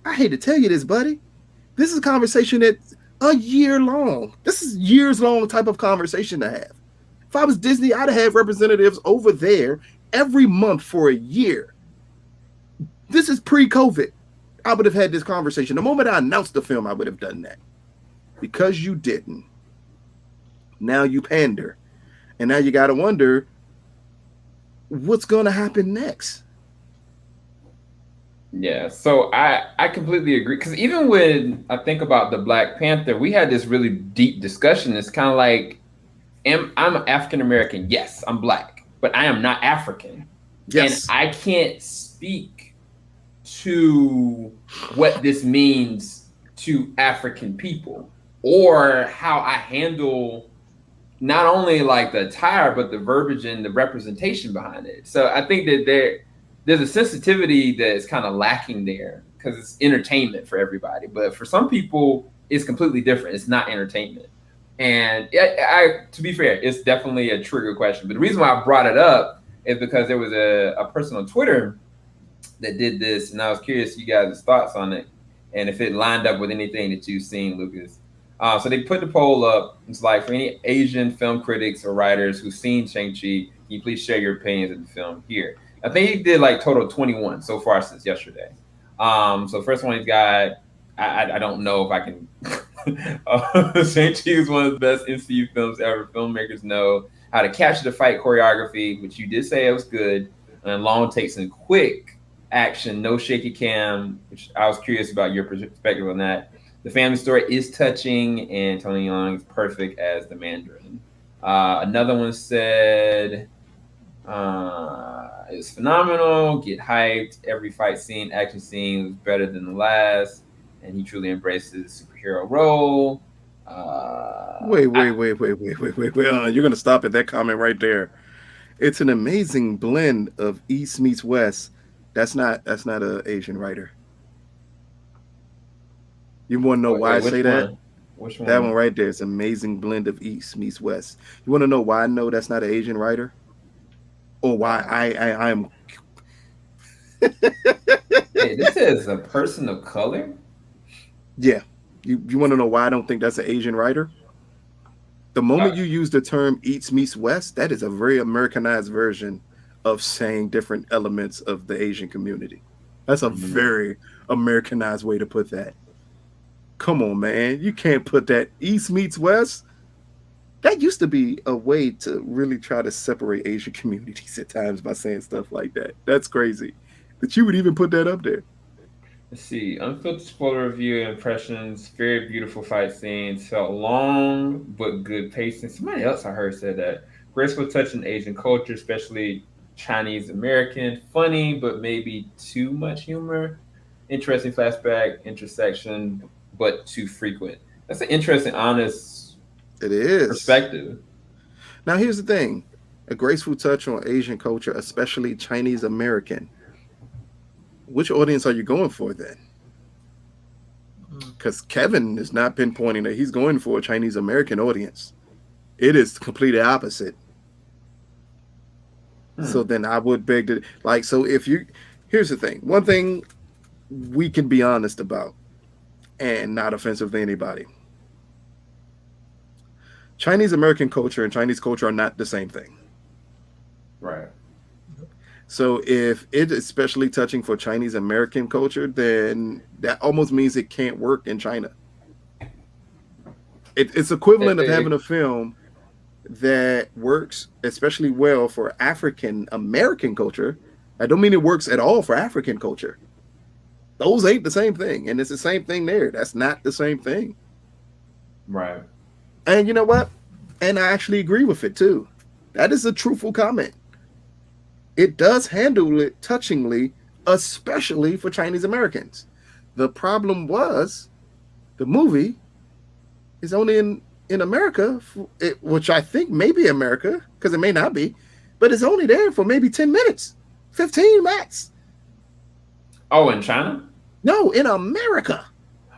I hate to tell you this, buddy. This is a conversation that A year long. This is years long type of conversation to have. If I was Disney, I'd have representatives over there every month for a year. This is pre-COVID. I would have had this conversation. The moment I announced the film, I would have done that. Because you didn't. Now you pander. And now you got to wonder what's going to happen next. Yeah, so I completely agree, because even when I think about the Black Panther, we had this really deep discussion. It's kind of like, I'm African American. Yes, I'm Black, but I am not African. Yes. And I can't speak to what this means to African people, or how I handle not only like the attire, but the verbiage and the representation behind it. So I think that there's a sensitivity that is kind of lacking there, because it's entertainment for everybody. But for some people, it's completely different. It's not entertainment. And to be fair, it's definitely a trigger question. But the reason why I brought it up is because there was a person on Twitter that did this, and I was curious you guys' thoughts on it, and if it lined up with anything that you've seen, Lucas. So they put the poll up. It's like, for any Asian film critics or writers who've seen Shang-Chi, can you please share your opinions of the film here? I think he did like total 21 so far since yesterday. So first one he's got, I don't know if I can. Shang-Chi is one of the best MCU films ever. Filmmakers know how to capture the fight choreography, which you did say it was good, and long takes and quick action, no shaky cam, which I was curious about your perspective on that. The family story is touching, and Tony Leung is perfect as the Mandarin. Another one said, it's phenomenal, get hyped, every fight scene, action scene was better than the last, and he truly embraces the superhero role. Wait. You're going to stop at that comment right there. It's an amazing blend of East meets West. That's not an Asian writer. You want to know why I say that? Which one? That one right there is an amazing blend of East meets West. You want to know why I know that's not an Asian writer? Or why I'm... Hey, this is a person of color? Yeah. You want to know why I don't think that's an Asian writer? The moment you use the term East meets West, that is a very Americanized version of saying different elements of the Asian community. That's a very Americanized way to put that. Come on, man. You can't put that East meets West. That used to be a way to really try to separate Asian communities at times by saying stuff like that. That's crazy. That you would even put that up there. Let's see. Unfiltered spoiler review impressions. Very beautiful fight scenes. Felt long, but good pacing. Somebody else I heard said that. Graceful touch in Asian culture, especially Chinese American. Funny, but maybe too much humor. Interesting flashback, intersection, but too frequent. That's an interesting, honest perspective. Now, here's the thing. A graceful touch on Asian culture, especially Chinese American. Which audience are you going for then? Because Kevin is not pinpointing that he's going for a Chinese American audience. It is completely opposite. So then I would beg to, like, so if you, here's the thing. One thing we can be honest about, and not offensive to anybody. Chinese American culture and Chinese culture are not the same thing. Right. So if it's especially touching for Chinese American culture, then that almost means it can't work in China. It's equivalent of having a film that works especially well for African American culture. I don't mean it works at all for African culture. Those ain't the same thing. And it's the same thing there. That's not the same thing. Right. And you know what? And I actually agree with it too. That is a truthful comment. It does handle it touchingly, especially for Chinese Americans. The problem was the movie is only in America, which I think may be America, because it may not be, but it's only there for maybe 10 minutes, 15 max. Oh, in China? No, in America.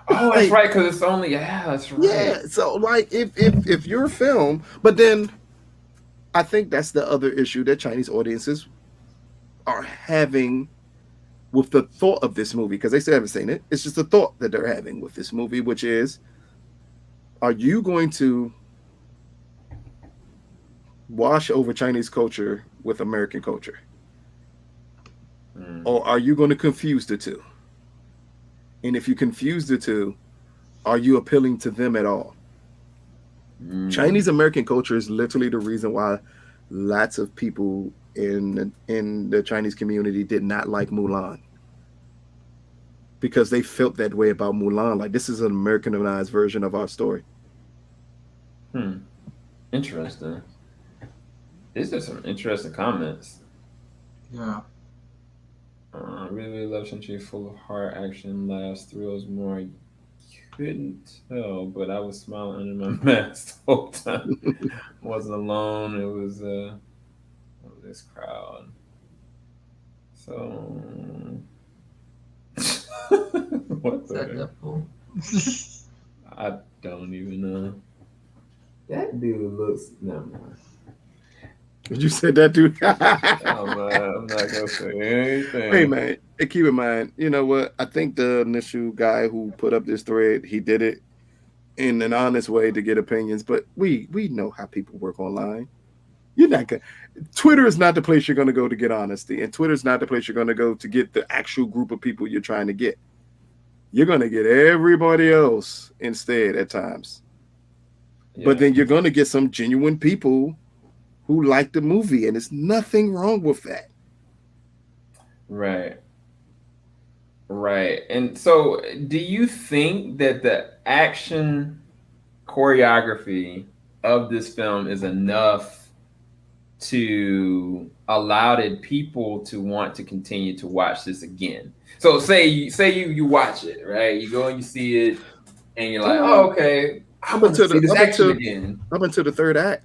Oh, that's right, because it's only, that's right. Yeah, so like if your film, but then I think that's the other issue that Chinese audiences are having with the thought of this movie, because they still haven't seen it. It's just the thought that they're having with this movie, which is Are you going to wash over Chinese culture with American culture? Or are you going to confuse the two? And if you confuse the two, are you appealing to them at all? Chinese American culture is literally the reason why lots of people in the Chinese community did not like Mulan, because they felt that way about Mulan. Like, this is an Americanized version of our story. Interesting. These are some interesting comments. Yeah. I really love Shang-Chi, full of heart, action, laughs, thrills, more. Couldn't tell, but I was smiling under my mask the whole time. Wasn't alone. It was this crowd. So what the? I don't even know. That dude looks. No, man. You said that, dude. I'm not gonna say anything. Hey, man, keep in mind, you know what? I think the initial guy who put up this thread, he did it in an honest way to get opinions. But we know how people work online. You're not gonna. Twitter is not the place you're gonna go to get honesty, and Twitter is not the place you're gonna go to get the actual group of people you're trying to get. You're gonna get everybody else instead at times. Yeah. But then you're gonna get some genuine people who like the movie, and there's nothing wrong with that. Right. And so, do you think that the action choreography of this film is enough to allow people to want to continue to watch this again? So say you watch it, right? You go and you see it, and you're like, oh, okay, I'm going to see this action again. Up until the third act.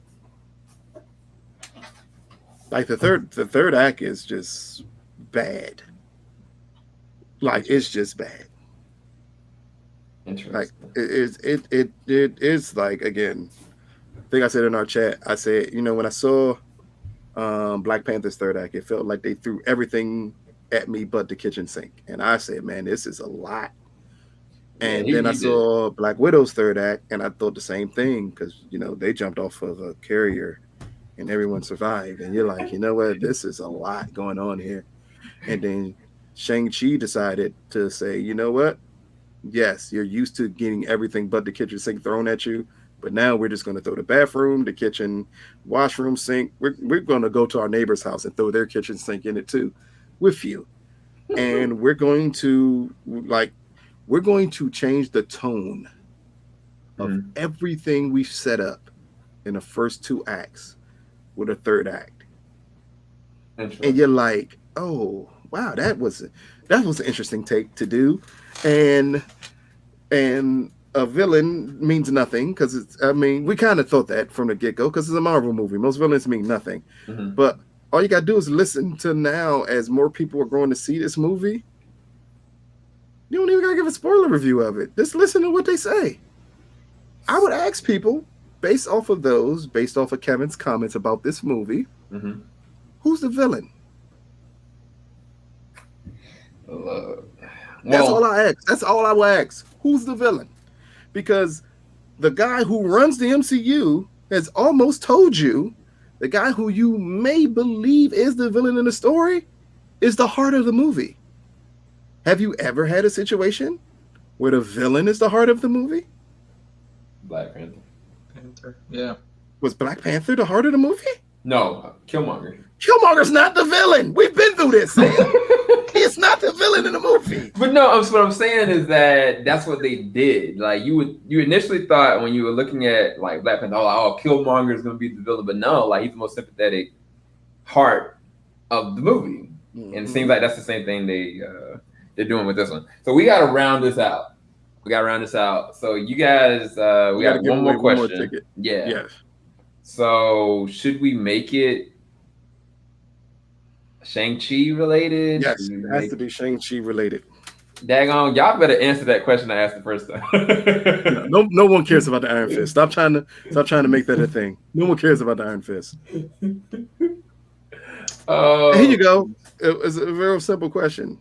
Like the third act is just bad. Like, it's just bad. Interesting. Like it is like, again, I think I said in our chat, I said, you know, when I saw Black Panther's third act, it felt like they threw everything at me but the kitchen sink. And I said, man, this is a lot. And then I saw Black Widow's third act, and I thought the same thing, because, you know, they jumped off of a carrier and everyone survived. And you're like, you know what? This is a lot going on here. And then Shang-Chi decided to say, you know what? Yes, you're used to getting everything but the kitchen sink thrown at you, but now we're just going to throw the bathroom, the kitchen, washroom, sink. We're going to go to our neighbor's house and throw their kitchen sink in it too with you. And we're going to change the tone of everything we've set up in the first two acts with a third act. And you're like, oh, wow, that was an interesting take to do. And a villain means nothing, because we kind of thought that from the get-go, because it's a Marvel movie. Most villains mean nothing. But all you got to do is listen to now, as more people are going to see this movie. You don't even got to give a spoiler review of it. Just listen to what they say. I would ask people, based off of Kevin's comments about this movie, who's the villain? That's all I ask. That's all I will ask. Who's the villain? Because the guy who runs the MCU has almost told you the guy who you may believe is the villain in the story is the heart of the movie. Have you ever had a situation where the villain is the heart of the movie? Black Panther. Yeah. Was Black Panther the heart of the movie? No, Killmonger. Killmonger's not the villain. We've been through this. He's not the villain in the movie. But no, what I'm saying is that's what they did. Like, you initially thought when you were looking at like Black Panther, oh, Killmonger is going to be the villain, but no, like, he's the most sympathetic heart of the movie, and it seems like that's the same thing they're doing with this one. So we got to round this out. So you guys, we got one more question. Yeah. Yes. So should we make it Shang-Chi related? Yes, it has to be Shang-Chi related. Daggone, y'all better answer that question I asked the first time. No one cares about the Iron Fist. Stop trying to make that a thing. No one cares about the Iron Fist. Here you go. It's a very simple question.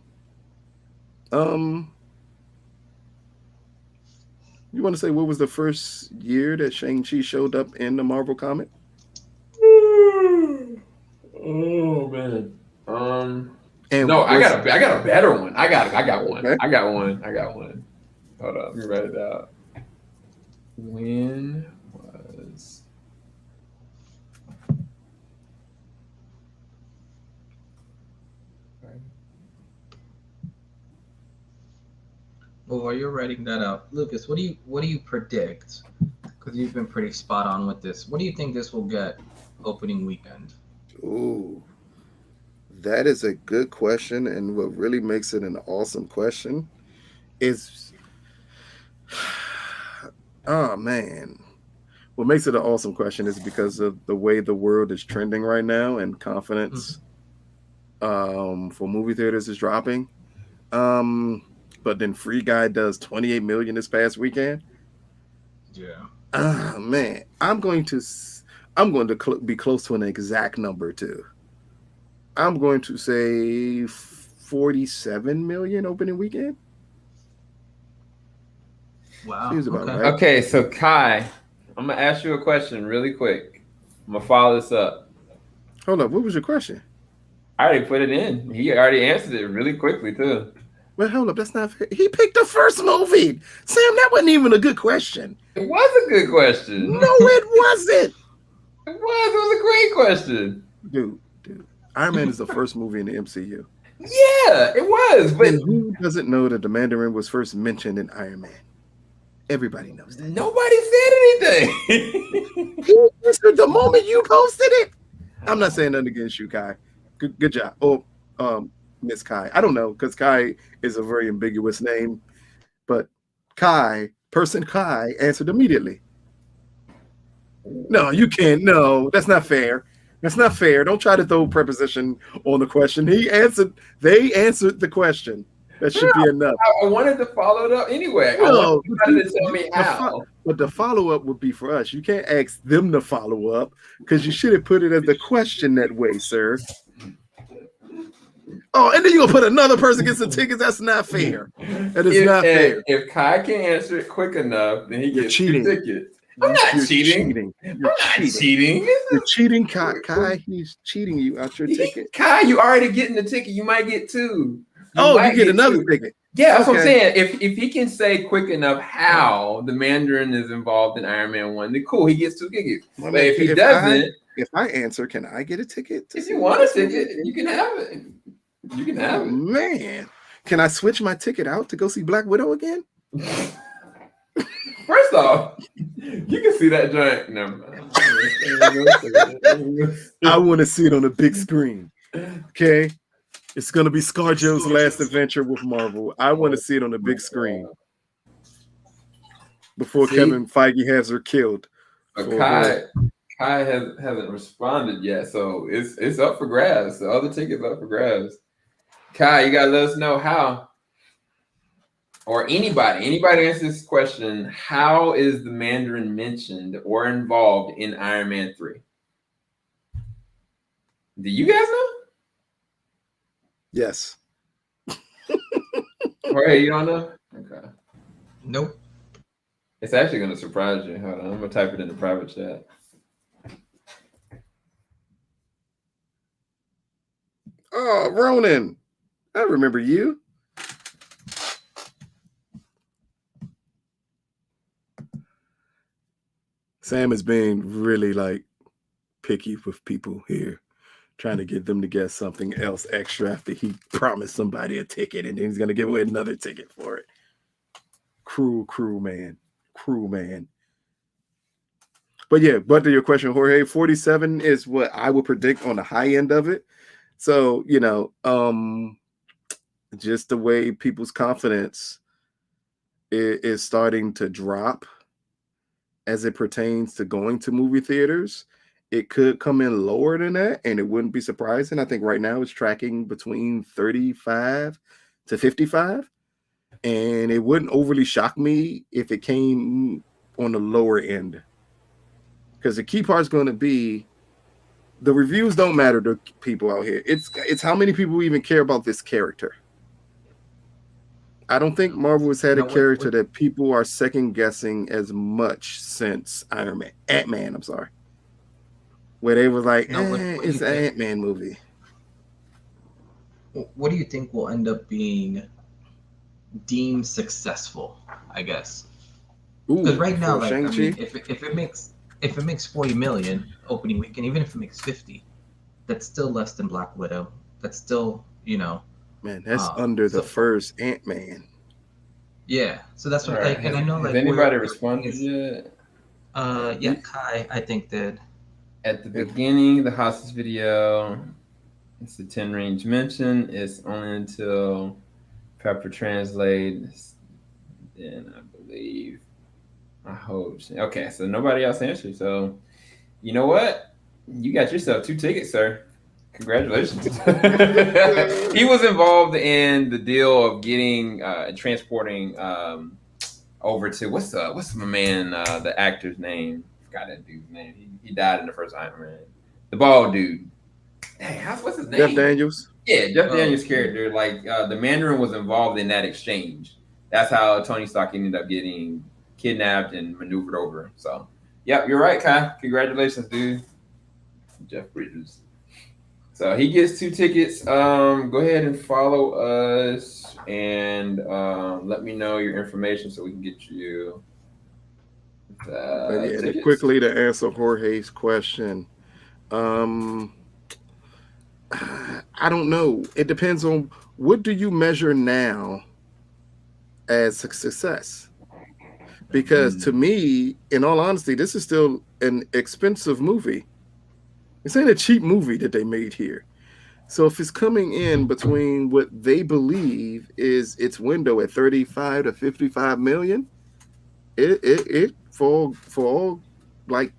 You want to say what was the first year that Shang-Chi showed up in the Marvel comic? Oh man. And No, was I got a better one. I got one. okay. I got one. I got one. Hold on, let me write it out. When was Well, while you're writing that out, Lucas, what do you predict? Because you've been pretty spot on with this. What do you think this will get opening weekend? Ooh, that is a good question, and what really makes it an awesome question is, oh man, what makes it an awesome question is because of the way the world is trending right now, and confidence for movie theaters is dropping. Um, but then Free Guy does 28 million this past weekend. Yeah. Man, I'm going to be close to an exact number too. I'm going to say 47 million opening weekend. Wow. Seems about Okay. right. Okay, so Kai, I'm gonna ask you a question really quick. I'm gonna follow this up. Hold up, what was your question? I already put it in. He already answered it really quickly too. Well, hold up, that's not fair. He picked the first movie. Sam, that wasn't even a good question. It was a good question. No, it wasn't. It was a great question. Dude. Iron Man is the first movie in the MCU. Yeah, it was. But And who doesn't know that the Mandarin was first mentioned in Iron Man? Everybody knows that. nobody said anything. He answered the moment you posted it. I'm not saying nothing against you, Kai. Good job. Oh, Miss Kai. I don't know, because Kai is a very ambiguous name. But person Kai answered immediately. No, you can't. No, that's not fair. That's not fair. Don't try to throw preposition on the question. They answered the question. That should be enough. I wanted to follow it up anyway. I No, wanted somebody to tell me how. but the follow-up would be for us. You can't ask them to follow up because you should have put it as the question that way, sir. Oh, and then you're gonna put another person gets the tickets. That's not fair. That is not fair. If Kai can answer it quick enough, then he gets cheating. 2 tickets. I'm not cheating. You're not cheating. You're cheating, Kai. He's cheating you out your ticket. Kai, you already getting the ticket. You might get 2. You get another ticket. Yeah, that's what I'm saying. If he can say quick enough how the Mandarin is involved in Iron Man 1, then cool, he gets 2 tickets. But if he doesn't, if I answer, can I get a ticket? If you want a ticket, you can have it. You can have it. Man, can I switch my ticket out to go see Black Widow again? First off, you can see that joint. Never mind. I want to see it on a big screen. Okay. It's going to be ScarJo's last adventure with Marvel. I want to see it on a big screen before Kevin Feige has her killed. Kai hasn't responded yet, so it's up for grabs. The other tickets up for grabs. Kai, you gotta let us know how, or anybody answer this question. How is the Mandarin mentioned or involved in Iron Man 3? Do you guys know? Yes. Jorge, you don't know? Okay. Nope. It's actually gonna surprise you. Hold on, I'm gonna type it in the private chat. Oh, Ronan. I remember you. Sam is being really picky with people here, trying to get them to get something else extra after he promised somebody a ticket and then he's gonna give away another ticket for it. Cruel man. But to your question, Jorge, 47 is what I would predict on the high end of it. So, just the way people's confidence is starting to drop as it pertains to going to movie theaters. It could come in lower than that, and it wouldn't be surprising. I think right now it's tracking between 35 to 55, and it wouldn't overly shock me if it came on the lower end. Because the key part is going to be the reviews don't matter to people out here. It's how many people even care about this character. I don't think Marvel has had a No, character that people are second guessing as much since Ant-Man. I'm sorry, where they were like, no. What do you it's an think? Ant-Man movie. What do you think will end up being deemed successful? I guess because Ooh, right now, for like I mean, Shang-Chi, if it makes 40 million opening weekend, even if it makes 50, that's still less than Black Widow. That's still man, that's under the so first Ant-Man. yeah. So that's All what right. like, and I know Has like anybody where everything responded is. yet? Yeah, Kai I think did. At the It, beginning of the hostage video, it's the 10 range mention. It's only until Pepper translates. Then I believe. I hope. Okay, so nobody else answered. So you know what? You got yourself 2 tickets, sir. Congratulations. He was involved in the deal of getting transporting over to what's my man the actor's name? Forgot that dude's name. He died in the first Iron Man. The bald dude. Hey, what's his Jeff name? Daniels. Yeah, Jeff Oh, Daniels' character. Like the Mandarin was involved in that exchange. That's how Tony Stark ended up getting kidnapped and maneuvered over. So, yep, you're right, Kai. Congratulations, dude. Jeff Bridges. So he gets 2 tickets. Go ahead and follow us and let me know your information so we can get you But the yeah, tickets. quickly to answer Jorge's question, um, I don't know. It depends on what do you measure now as a success. Because to Mm. me, in all honesty, this is still an expensive movie. This ain't a cheap movie that they made here. So if it's coming in between what they believe is its window at 35 to 55 million, it for all like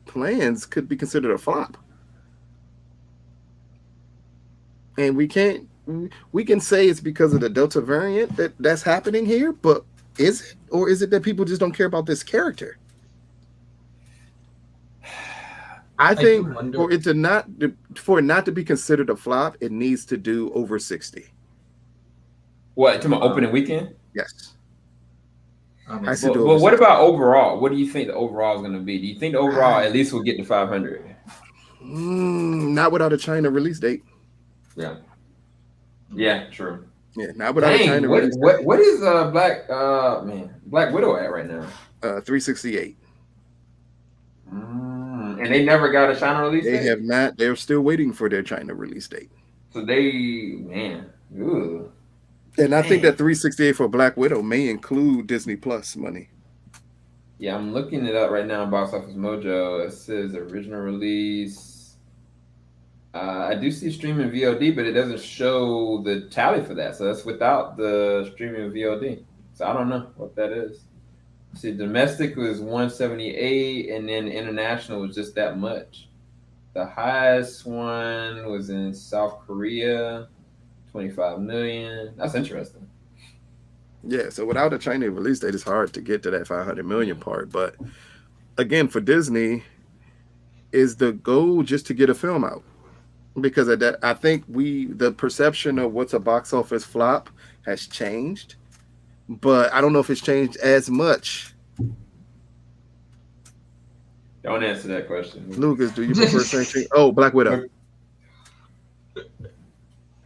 plans could be considered a flop. And we can say it's because of the Delta variant that's happening here, but is it, or is it that people just don't care about this character? I I do think wonder. for it not to be considered a flop, it needs to do over 60. What to my Wow. opening weekend? Yes, I I mean, should But, do over but what 60. about overall? What do you think the overall is going to be? Do you think the overall Ah, at least will get to 500? not without a China release date. Yeah. Yeah, true. Yeah, not without a Dang, China release what is Black Widow at right now? date. 368. And they never got a China release They date? have not. They're still waiting for their China release date. So man, ooh, And I think that dang. 368 for Black Widow may include Disney Plus money. Yeah, I'm looking it up right now on Box Office Mojo. It says original release. I do see streaming VOD, but it doesn't show the tally for that. So that's without the streaming VOD. So I don't know what that is. See, domestic was 178, and then international was just that much. The highest one was in South Korea, 25 million. That's interesting. Yeah, so without a China release date, it's hard to get to that 500 million part. But again, for Disney, is the goal just to get a film out? Because of that, I think the perception of what's a box office flop has changed, but I don't know if it's changed as much. Don't answer that question. Lucas, do you prefer Shang-Chi? Oh, Black Widow.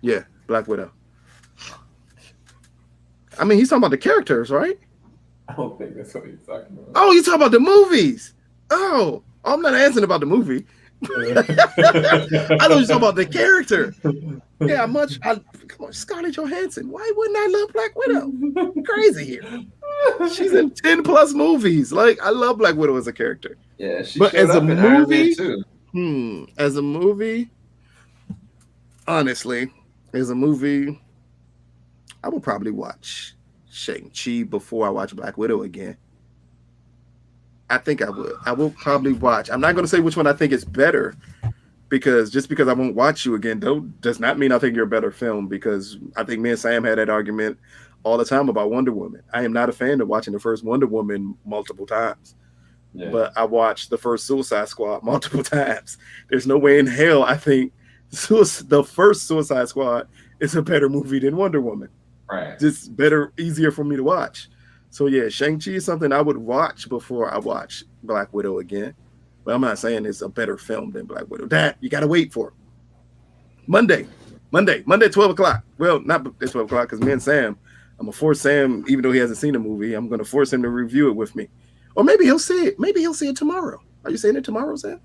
Yeah, Black Widow. I mean, he's talking about the characters, right? I don't think that's what he's talking about. Oh, he's talking about the movies. Oh, I'm not answering about the movie. I thought you were talking about the character. Yeah, come on, Scarlett Johansson. Why wouldn't I love Black Widow? Crazy here. She's in 10 plus movies. Like, I love Black Widow as a character. Yeah, she But showed as a up in Iron Man movie, too. as a movie, honestly, as a movie, I would probably watch Shang-Chi before I watch Black Widow again. I think I would. I will probably watch. I'm not going to say which one I think is better, because just because I won't watch you again does not mean I think you're a better film, because I think me and Sam had that argument all the time about Wonder Woman. I am not a fan of watching the first Wonder Woman multiple times. Yeah. But I watched the first Suicide Squad multiple times. There's no way in hell I think the first Suicide Squad is a better movie than Wonder Woman. Right. just better, easier for me to watch. So yeah, Shang-Chi is something I would watch before I watch Black Widow again. But I'm not saying it's a better film than Black Widow. That you got to wait for Monday, 12 o'clock. Well, not at 12 o'clock because me and Sam, I'm gonna force Sam, even though he hasn't seen the movie, I'm gonna force him to review it with me. Or maybe he'll see it. Maybe he'll see it tomorrow. Are you seeing it tomorrow, Sam?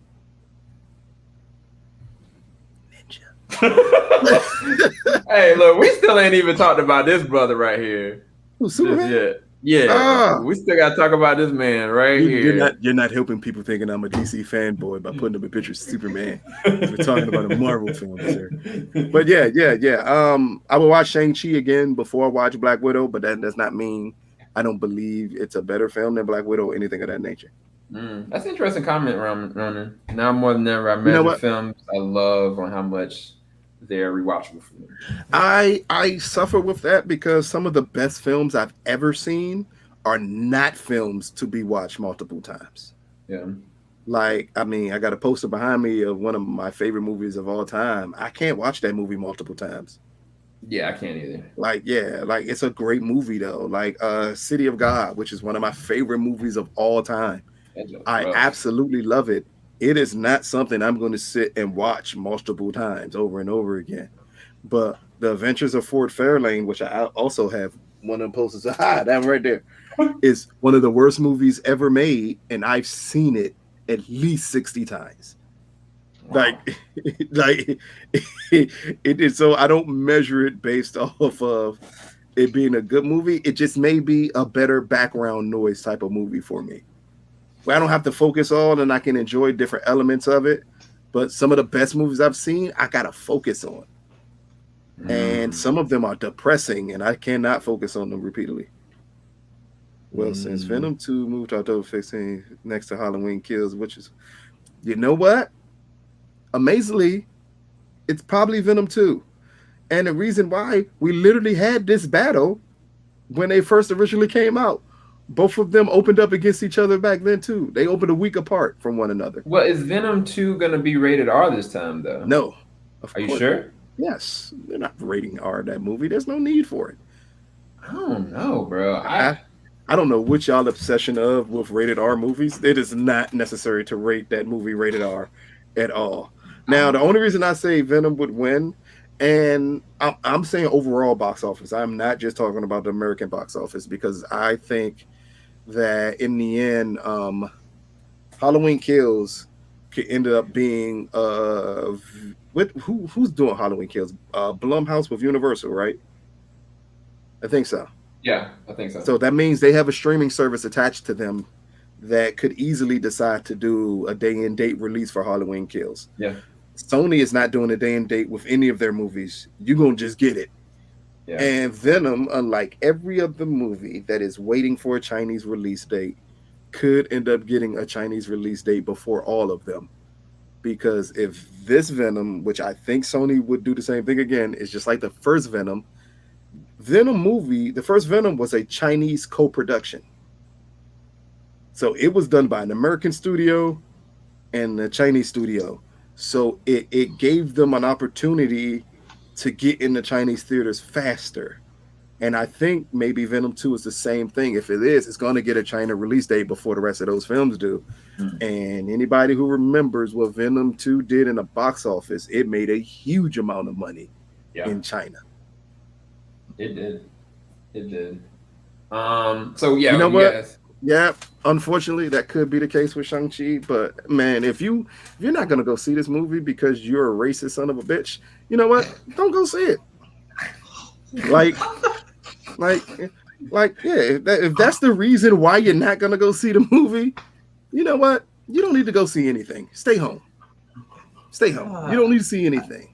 Hey, look, we still ain't even talked about this brother right here. Who, Superman? Just yet. Yeah, we still got to talk about this man right here. You're not helping people thinking I'm a DC fanboy by putting up a picture of Superman. We're talking about a Marvel film, sir. But yeah. I will watch Shang-Chi again before I watch Black Widow, but that does not mean I don't believe it's a better film than Black Widow or anything of that nature. That's an interesting comment, Ronan. Now more than ever, I measure films I love on how much they're rewatchable for me. I suffer with that because some of the best films I've ever seen are not films to be watched multiple times. Yeah. Like, I mean, I got a poster behind me of one of my favorite movies of all time. I can't watch that movie multiple times. Yeah, I can't either. Like, yeah, like it's a great movie though. Like City of God, which is one of my favorite movies of all time. I absolutely love it. It is not something I'm going to sit and watch multiple times over and over again. But The Adventures of Ford Fairlane, which I also have one of them posters, that one right there, is one of the worst movies ever made, and I've seen it at least 60 times. Wow. Like it is. So I don't measure it based off of it being a good movie. It just may be a better background noise type of movie for me, where I don't have to focus on and I can enjoy different elements of it. But some of the best movies I've seen, I gotta focus on. And some of them are depressing and I cannot focus on them repeatedly. Well, since Venom 2 moved to October 15th next to Halloween Kills, which is, you know what? Amazingly, it's probably Venom 2. And the reason why, we literally had this battle when they first originally came out. Both of them opened up against each other back then too. They opened a week apart from one another. Well, is Venom 2 going to be rated R this time, though? No. Are you sure? Yes. They're not rating R that movie. There's no need for it. I don't know, bro. I don't know what y'all obsession of with rated R movies. It is not necessary to rate that movie rated R at all. Now, the only reason I say Venom would win, and I'm saying overall box office. I'm not just talking about the American box office, because I think that in the end, Halloween Kills could end up being who's doing Halloween Kills? Blumhouse with Universal, right? I think so. Yeah, I think so. So that means they have a streaming service attached to them that could easily decide to do a day and date release for Halloween Kills. Yeah. Sony is not doing a day and date with any of their movies. You're going to just get it. Yeah. And Venom, unlike every other movie that is waiting for a Chinese release date, could end up getting a Chinese release date before all of them. Because if this Venom, which I think Sony would do the same thing again, is just like the first Venom movie, the first Venom was a Chinese co-production. So it was done by an American studio and a Chinese studio. So it gave them an opportunity to get into Chinese theaters faster. And I think maybe Venom 2 is the same thing. If it is, it's going to get a China release date before the rest of those films do. And anybody who remembers what Venom 2 did in the box office, it made a huge amount of money in China. It did. So yeah, you know what? Yeah, unfortunately, that could be the case with Shang-Chi. But man, if you're not gonna go see this movie because you're a racist son of a bitch, you know what? Don't go see it. Like, yeah. If that's the reason why you're not gonna go see the movie, you know what? You don't need to go see anything. Stay home. You don't need to see anything.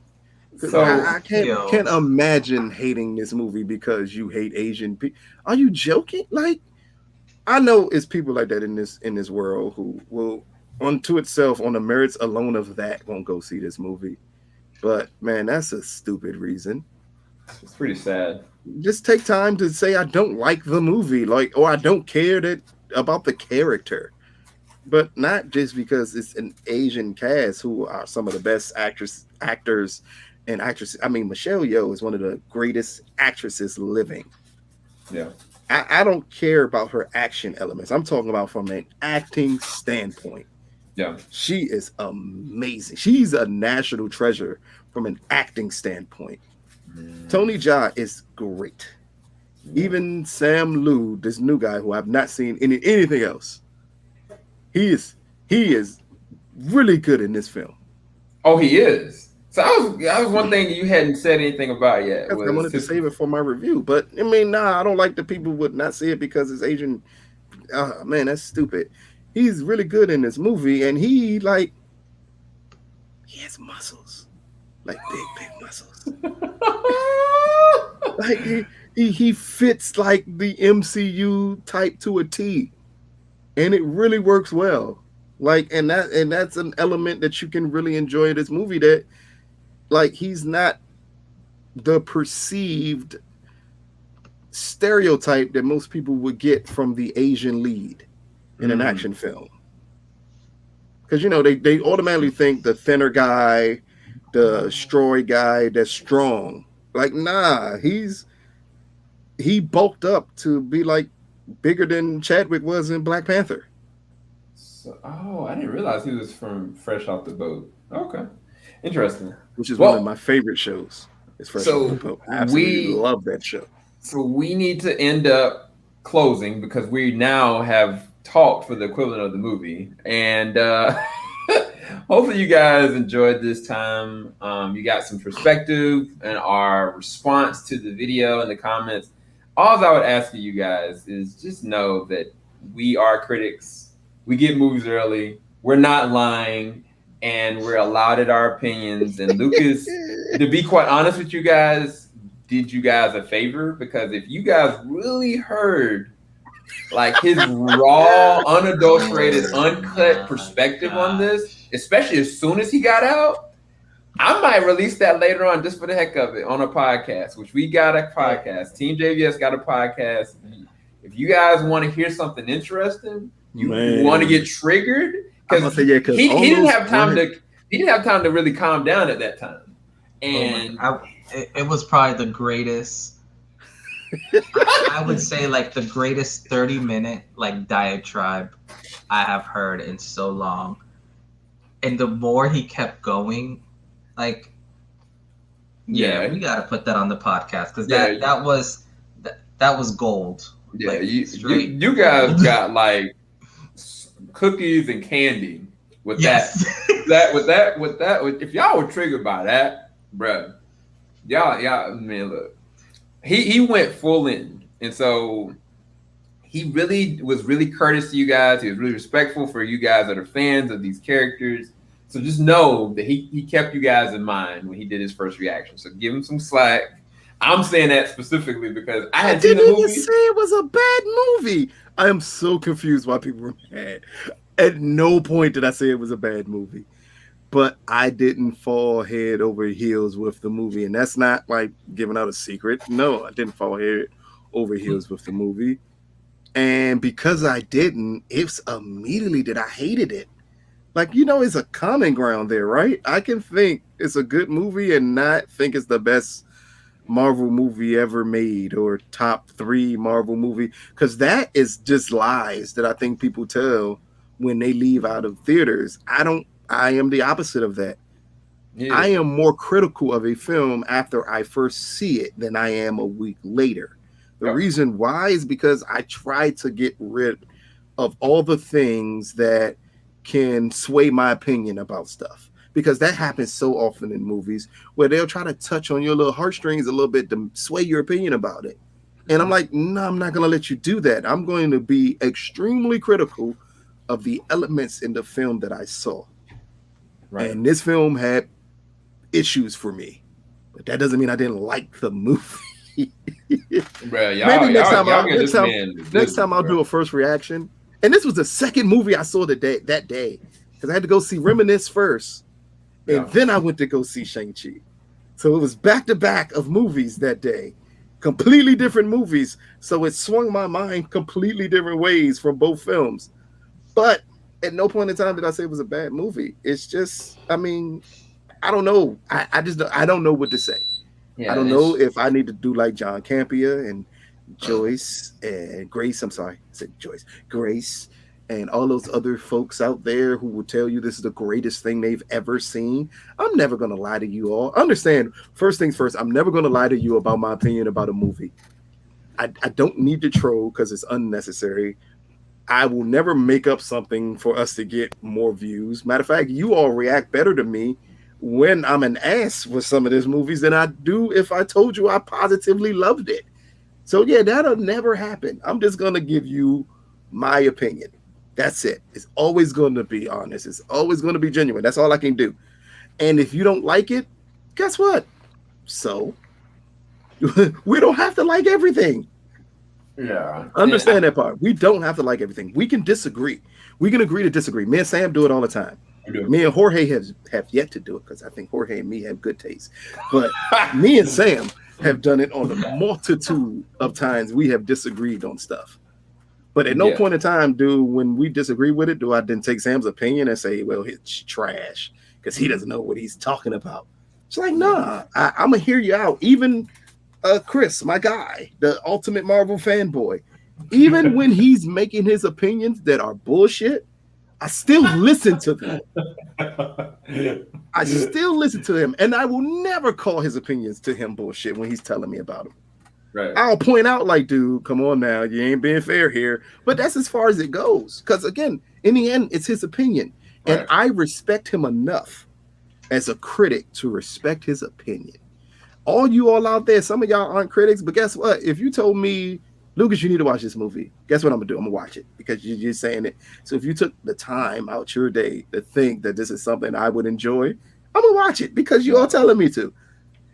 So I can't imagine hating this movie because you hate Asian people. Are you joking? Like, I know it's people like that in this world who will, unto itself, on the merits alone of that, won't go see this movie. But man, that's a stupid reason. It's pretty sad. Just take time to say I don't like the movie, or I don't care about the character, but not just because it's an Asian cast who are some of the best actors and actress. I mean, Michelle Yeoh is one of the greatest actresses living. Yeah. I don't care about her action elements. I'm talking about from an acting standpoint. Yeah. She is amazing. She's a national treasure from an acting standpoint. Tony Jaa is great. Even Sam Liu, this new guy who I've not seen in anything else, he is really good in this film. Oh, he is. So that was one thing you hadn't said anything about yet. I wanted to save it for my review, but I mean, I don't like the people would not see it because it's Asian. Man, that's stupid. He's really good in this movie, and he has muscles, like big muscles. Like he fits like the MCU type to a T, and it really works well. Like, and that's an element that you can really enjoy this movie. That, like, he's not the perceived stereotype that most people would get from the Asian lead in an action film. Because, they automatically think the thinner guy, the stroy guy that's strong. Like, nah, he bulked up to be like bigger than Chadwick was in Black Panther. I didn't realize he was from Fresh Off the Boat. Okay. Interesting. Which is one of my favorite shows. It's Fresh Off the Boat. I absolutely love that show. So we need to end up closing because we now have talked for the equivalent of the movie. And hopefully you guys enjoyed this time. You got some perspective and our response to the video and the comments. All I would ask you guys is just know that we are critics. We get movies early. We're not lying, and we're allowed our opinions. And Lucas, to be quite honest with you guys, did you guys a favor, because if you guys really heard like his raw, unadulterated, uncut perspective on this, especially as soon as he got out, I might release that later on just for the heck of it on a podcast, which we got a podcast. Team JVS got a podcast. If you guys want to hear something interesting, you want to get triggered, because he didn't have time to really calm down at that time. And it was probably the greatest. I would say like the greatest 30-minute like diatribe I have heard in so long. And the more he kept going, like, we got to put that on the podcast, because that was gold. Yeah, like, you guys got like cookies and candy with that. If y'all were triggered by that, bro, y'all, man, look, he went full in, and so he really was really courteous to you guys. He was really respectful for you guys that are fans of these characters. So just know that he kept you guys in mind when he did his first reaction. So give him some slack. I'm saying that specifically because I didn't even say it was a bad movie. I am so confused why people were mad. At no point did I say it was a bad movie, but I didn't fall head over heels with the movie, and that's not like giving out a secret. No, I didn't fall head over heels with the movie, and because I didn't, it's immediately that I hated it. Like, it's a common ground there, right? I can think it's a good movie and not think it's the best Marvel movie ever made or top 3 Marvel movie, because that is just lies that I think people tell when they leave out of theaters. I am the opposite of that. Yeah. I am more critical of a film after I first see it than I am a week later. The reason why is because I try to get rid of all the things that can sway my opinion about stuff, because that happens so often in movies where they'll try to touch on your little heartstrings a little bit to sway your opinion about it. And I'm like, no, I'm not going to let you do that. I'm going to be extremely critical of the elements in the film that I saw. Right. And this film had issues for me, but that doesn't mean I didn't like the movie. Bro, maybe next time I'll do a first reaction. And this was the second movie I saw that day, because I had to go see Reminisce first, and then I went to go see Shang-Chi. So it was back to back of movies that day, completely different movies. So it swung my mind completely different ways from both films. But at no point in time did I say it was a bad movie. It's just, I mean, I don't know. I don't know what to say. I Yeah, don't know if I need to do like John Campia and Joyce and Grace. I'm sorry, I said Joyce, Grace, and all those other folks out there who will tell you this is the greatest thing they've ever seen. I'm never going to lie to you all. Understand, first things first, I'm never going to lie to you about my opinion about a movie. I don't need to troll because it's unnecessary. I will never make up something for us to get more views. Matter of fact, you all react better to me when I'm an ass with some of these movies than I do if I told you I positively loved it. So yeah, that'll never happen. I'm just gonna give you my opinion. That's it. It's always going to be honest. It's always going to be genuine. That's all I can do. And if you don't like it, guess what? So we don't have to like everything. Yeah. Understand that part. We don't have to like everything. We can disagree. We can agree to disagree. Me and Sam do it all the time. Me and Jorge have yet to do it because I think Jorge and me have good taste. But me and Sam have done it on a multitude of times. We have disagreed on stuff. But at no point in time when we disagree with it, do I then take Sam's opinion and say, well, it's trash because he doesn't know what he's talking about. It's like, nah, I'm going to hear you out. Even Chris, my guy, the ultimate Marvel fanboy, even when he's making his opinions that are bullshit, I still listen to them. I still listen to him, and I will never call his opinions to him bullshit when he's telling me about them. Right. I'll point out, like, dude, come on now, you ain't being fair here. But that's as far as it goes. Because again, in the end, it's his opinion. And I respect him enough as a critic to respect his opinion. All you all out there, some of y'all aren't critics, but guess what? If you told me, Lucas, you need to watch this movie, guess what I'm gonna do? I'm gonna watch it because you're saying it. So if you took the time out your day to think that this is something I would enjoy, I'm gonna watch it because you all telling me to.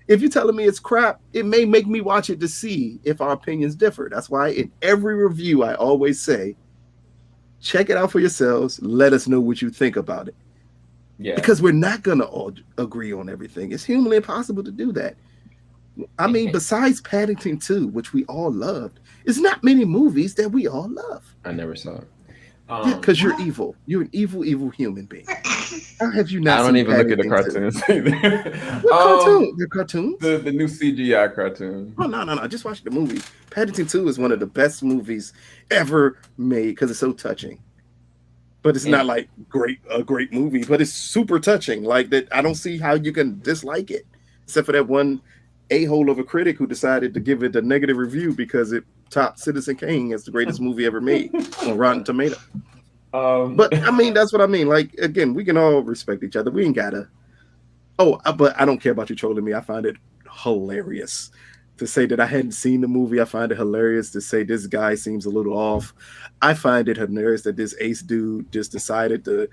If you're telling me it's crap, it may make me watch it to see if our opinions differ. That's why in every review I always say, check it out for yourselves. Let us know what you think about it. Yeah. Because we're not gonna all agree on everything. It's humanly impossible to do that. I mean, besides Paddington 2, which we all loved, there's not many movies that we all love. I never saw it. Yeah, because you're evil. You're an evil human being. How have you not? I don't even look at the cartoons either. What cartoon? The cartoons? The new CGI cartoon. Oh no! Just watch the movie. Paddington 2 is one of the best movies ever made because it's so touching. But it's not like a great movie, but it's super touching. Like that, I don't see how you can dislike it, except for that one a-hole of a critic who decided to give it a negative review because it topped Citizen Kane as the greatest movie ever made on Rotten Tomato. But I mean, that's what I mean. Like, again, we can all respect each other. We ain't gotta. Oh, but I don't care about you trolling me. I find it hilarious to say that I hadn't seen the movie. I find it hilarious to say this guy seems a little off. I find it hilarious that this ace dude just decided to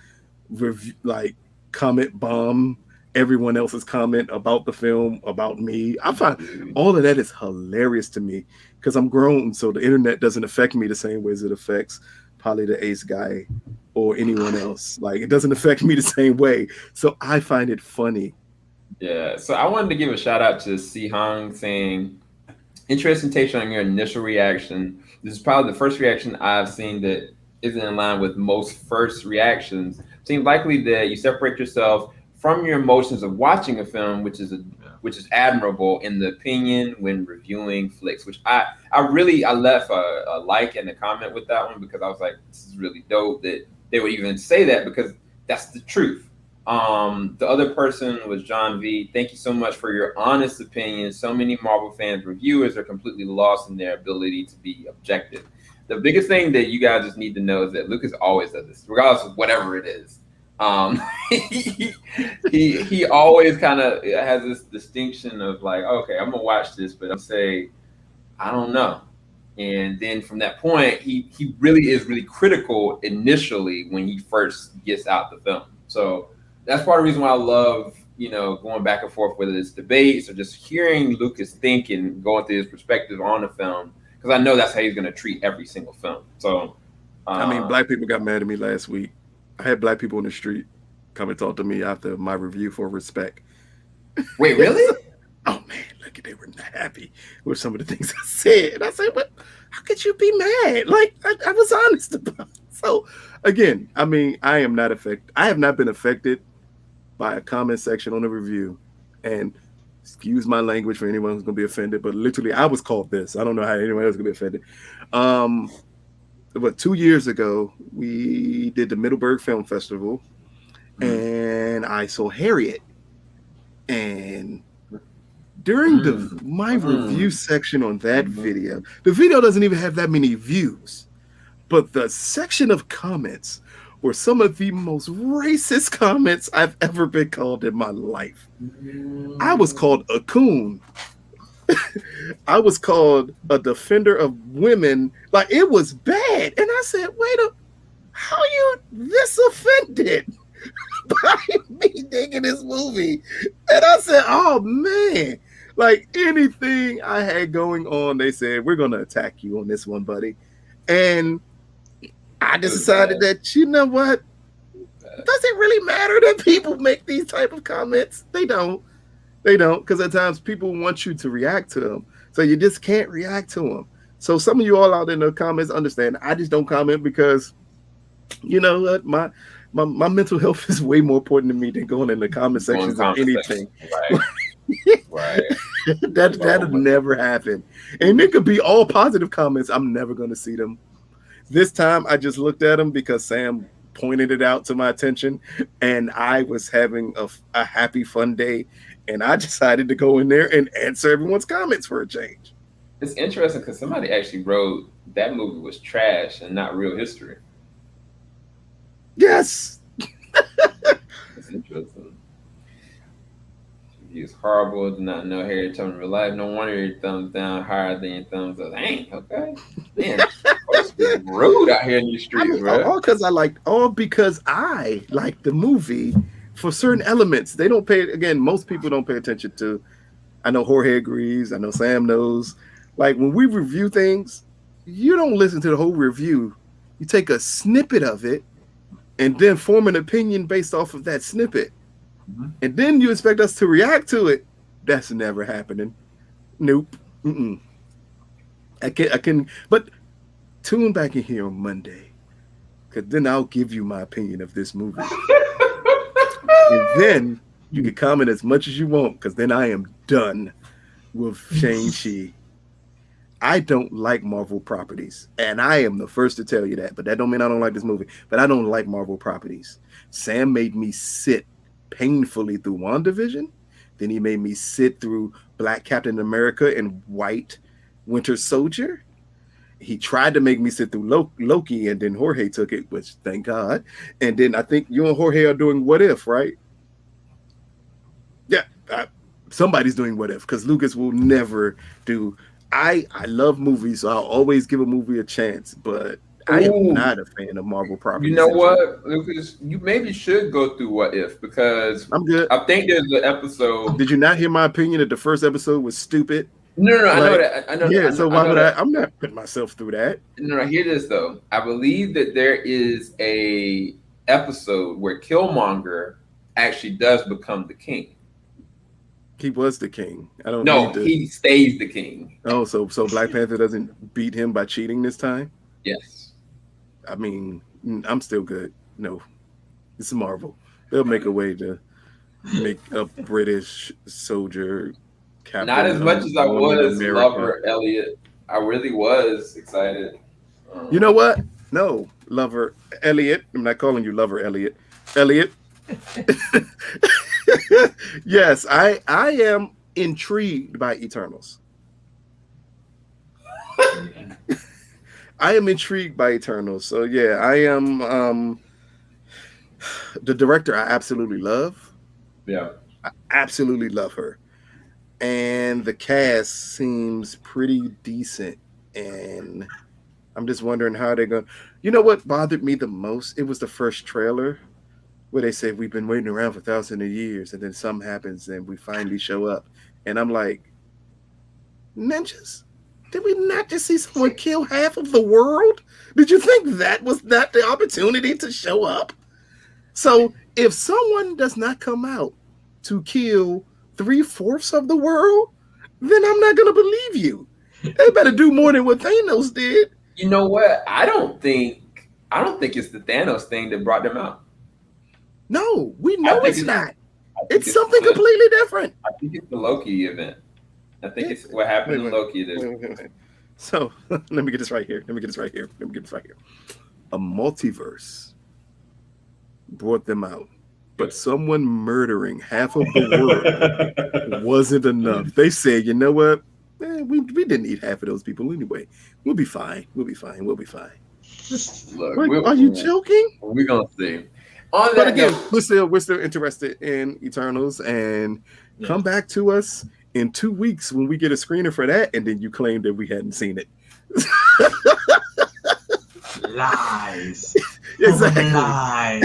comment bomb everyone else's comment about the film, about me. I find all of that is hilarious to me because I'm grown, so the internet doesn't affect me the same way as it affects probably the ace guy or anyone else. Like, it doesn't affect me the same way. So I find it funny. Yeah. So I wanted to give a shout out to Si Hong saying, interesting take on your initial reaction. This is probably the first reaction I've seen that isn't in line with most first reactions. Seems likely that you separate yourself from your emotions of watching a film, which is admirable in the opinion when reviewing flicks, which I left a like and a comment with that one because I was like, this is really dope that they would even say that because that's the truth. The other person was John V. Thank you so much for your honest opinion. So many Marvel fans reviewers are completely lost in their ability to be objective. The biggest thing that you guys just need to know is that Lucas always does this, regardless of whatever it is. He always kind of has this distinction of like, okay, I'm gonna watch this, but I'm say, I don't know. And then from that point, he really is really critical initially when he first gets out the film. So that's part of the reason why I love, going back and forth, whether it's debates or just hearing Lucas think and going through his perspective on the film, because I know that's how he's gonna treat every single film. So I mean, black people got mad at me last week. I had black people in the street come and talk to me after my review for Respect. Wait, really? Oh man, look, they were not happy with some of the things I said. And I said, "What? How could you be mad? Like I was honest about it." So again, I mean, I am not affected. I have not been affected by a comment section on a review, and excuse my language for anyone who's going to be offended, but literally I was called this. I don't know how anyone else is going to be offended. But 2 years ago, we did the Middleburg Film Festival, and I saw Harriet. And during my review section on that video, the video doesn't even have that many views, but the section of comments were some of the most racist comments I've ever been called in my life. I was called a coon. I was called a defender of women. Like, it was bad. And I said, wait a, how are you this offended by me digging this movie? And I said, oh man, like anything I had going on, they said, we're going to attack you on this one, buddy. And I just decided that, you know what? Does it really matter that people make these type of comments? They don't. They don't, because at times people want you to react to them. So you just can't react to them. So some of you all out in the comments understand, I just don't comment because, you know what, my mental health is way more important to me than going in the comment sections of anything. Right. Right. That'll never happen. And it could be all positive comments. I'm never going to see them. This time I just looked at them because Sam pointed it out to my attention, and I was having a happy, fun day, and I decided to go in there and answer everyone's comments for a change. It's interesting because somebody actually wrote that movie was trash and not real history. Yes. It's interesting. He was horrible. Did not know Harry told in real life. No wonder your thumbs down higher than your thumbs up. Dang, okay. Man, it's rude out here in the streets, I mean, right? all because I like the movie for certain elements. They don't pay, again, most people don't pay attention to. I know Jorge agrees. I know Sam knows. Like, when we review things, you don't listen to the whole review. You take a snippet of it and then form an opinion based off of that snippet. And then you expect us to react to it. That's never happening. Nope. I can, but tune back in here on Monday, because then I'll give you my opinion of this movie. And then you can comment as much as you want, because then I am done with Shang-Chi. I don't like Marvel properties, and I am the first to tell you that, but that don't mean I don't like this movie. But I don't like Marvel properties. Sam made me sit painfully through WandaVision. Then he made me sit through Black Captain America and White Winter Soldier. He tried to make me sit through Loki, and then Jorge took it, which thank God. And then I think you and Jorge are doing What If, right? Yeah, somebody's doing What If, because Lucas will never do. I love movies, so I'll always give a movie a chance, but I am not a fan of Marvel properties. You know what, Lucas? You maybe should go through What If, because I'm good. I think there's an episode. Did you not hear my opinion that the first episode was stupid? No, I know that. I know. Yeah, that. so why would I'm not putting myself through that. No, hear this though. I believe that there is a episode where Killmonger actually does become the king. He was the king. I don't know. No, he stays the king. Oh, so Black Panther doesn't beat him by cheating this time? Yes. I mean, I'm still good. No, it's Marvel. They'll make a way to make a British soldier captain. Not as much as I was Lover Elliot. I really was excited. You know what? No, Lover Elliot. I'm not calling you Lover Elliot. Elliot. Yes, I am intrigued by Eternals. I am intrigued by Eternals. So yeah, I am the director I absolutely love. Yeah. I absolutely love her. And the cast seems pretty decent. And I'm just wondering how they're going to... You know what bothered me the most? It was the first trailer where they said, we've been waiting around for thousands of years, and then something happens and we finally show up. And I'm like, ninjas? Did we not just see someone kill half of the world? Did you think that was not the opportunity to show up? So if someone does not come out to kill 3/4 of the world, then I'm not going to believe you. They better do more than what Thanos did. You know what? I don't think it's the Thanos thing that brought them out. No, we know it's not. It's something completely different. I think it's the Loki event. I think it's what happened in Loki. Wait. So let me get this right here. A multiverse brought them out, but someone murdering half of the world wasn't enough. They said, you know what? We didn't need half of those people anyway. We'll be fine. Look, are you joking? We're gonna see. But again, we're still interested in Eternals, and come back to us in 2 weeks when we get a screener for that, and then you claim that we hadn't seen it. Lies. Exactly. Lies.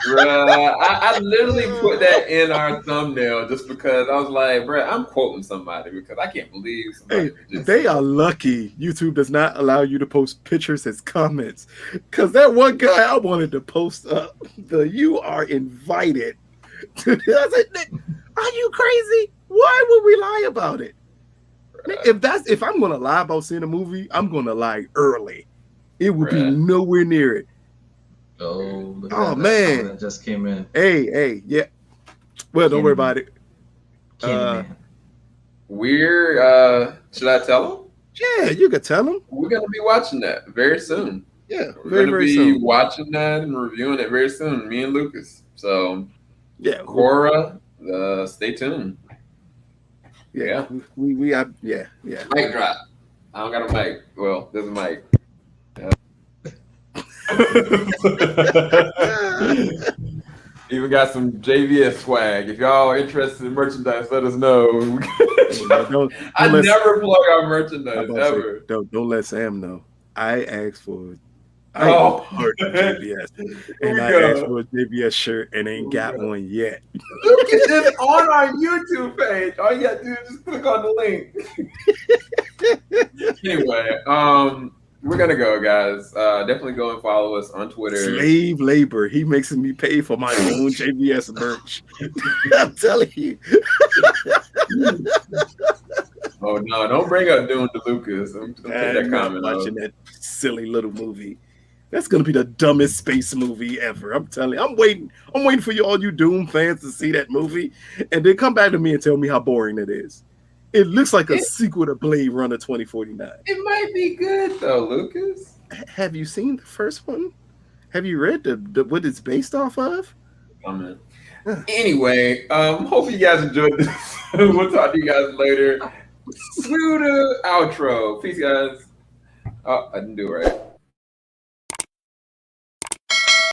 Bruh, I literally put that in our thumbnail just because I was like, bruh, I'm quoting somebody because I can't believe somebody. They are lucky YouTube does not allow you to post pictures as comments. Because that one guy I wanted to post up, you are invited. I said, are you crazy? Why would we lie about it? If I'm gonna lie about seeing a movie, I'm gonna lie early. It would be nowhere near it. Oh man, that just came in. Hey, yeah. Well, don't worry about it. Should I tell them? Yeah, you could tell them. We're gonna be watching that very soon. Yeah, we're gonna be watching that and reviewing it very soon. Me and Lucas. So yeah, Cora, stay tuned. Yeah, we Mic drop. I don't got a mic. Well, there's a mic. Even got some JVS swag. If y'all are interested in merchandise, let us know. I never plug our merchandise ever. Don't let Sam know. I asked for part of JVS, and I asked for a JVS shirt and ain't got one yet. Look at this on our YouTube page. All you gotta do is just click on the link. Anyway, we're gonna go, guys. Definitely go and follow us on Twitter. Slave labor. He makes me pay for my own JVS merch. I'm telling you. Oh no! Don't bring up Dune to Lucas. I'm take that comment. Watching that silly little movie. That's gonna be the dumbest space movie ever. I'm telling you. I'm waiting for all you Doom fans to see that movie, and then come back to me and tell me how boring it is. It looks like a sequel to Blade Runner 2049. It might be good though, Lucas. Have you seen the first one? Have you read the what it's based off of? Anyway, hope you guys enjoyed this. We'll talk to you guys later. Through the outro. Peace, guys. Oh, I didn't do it right.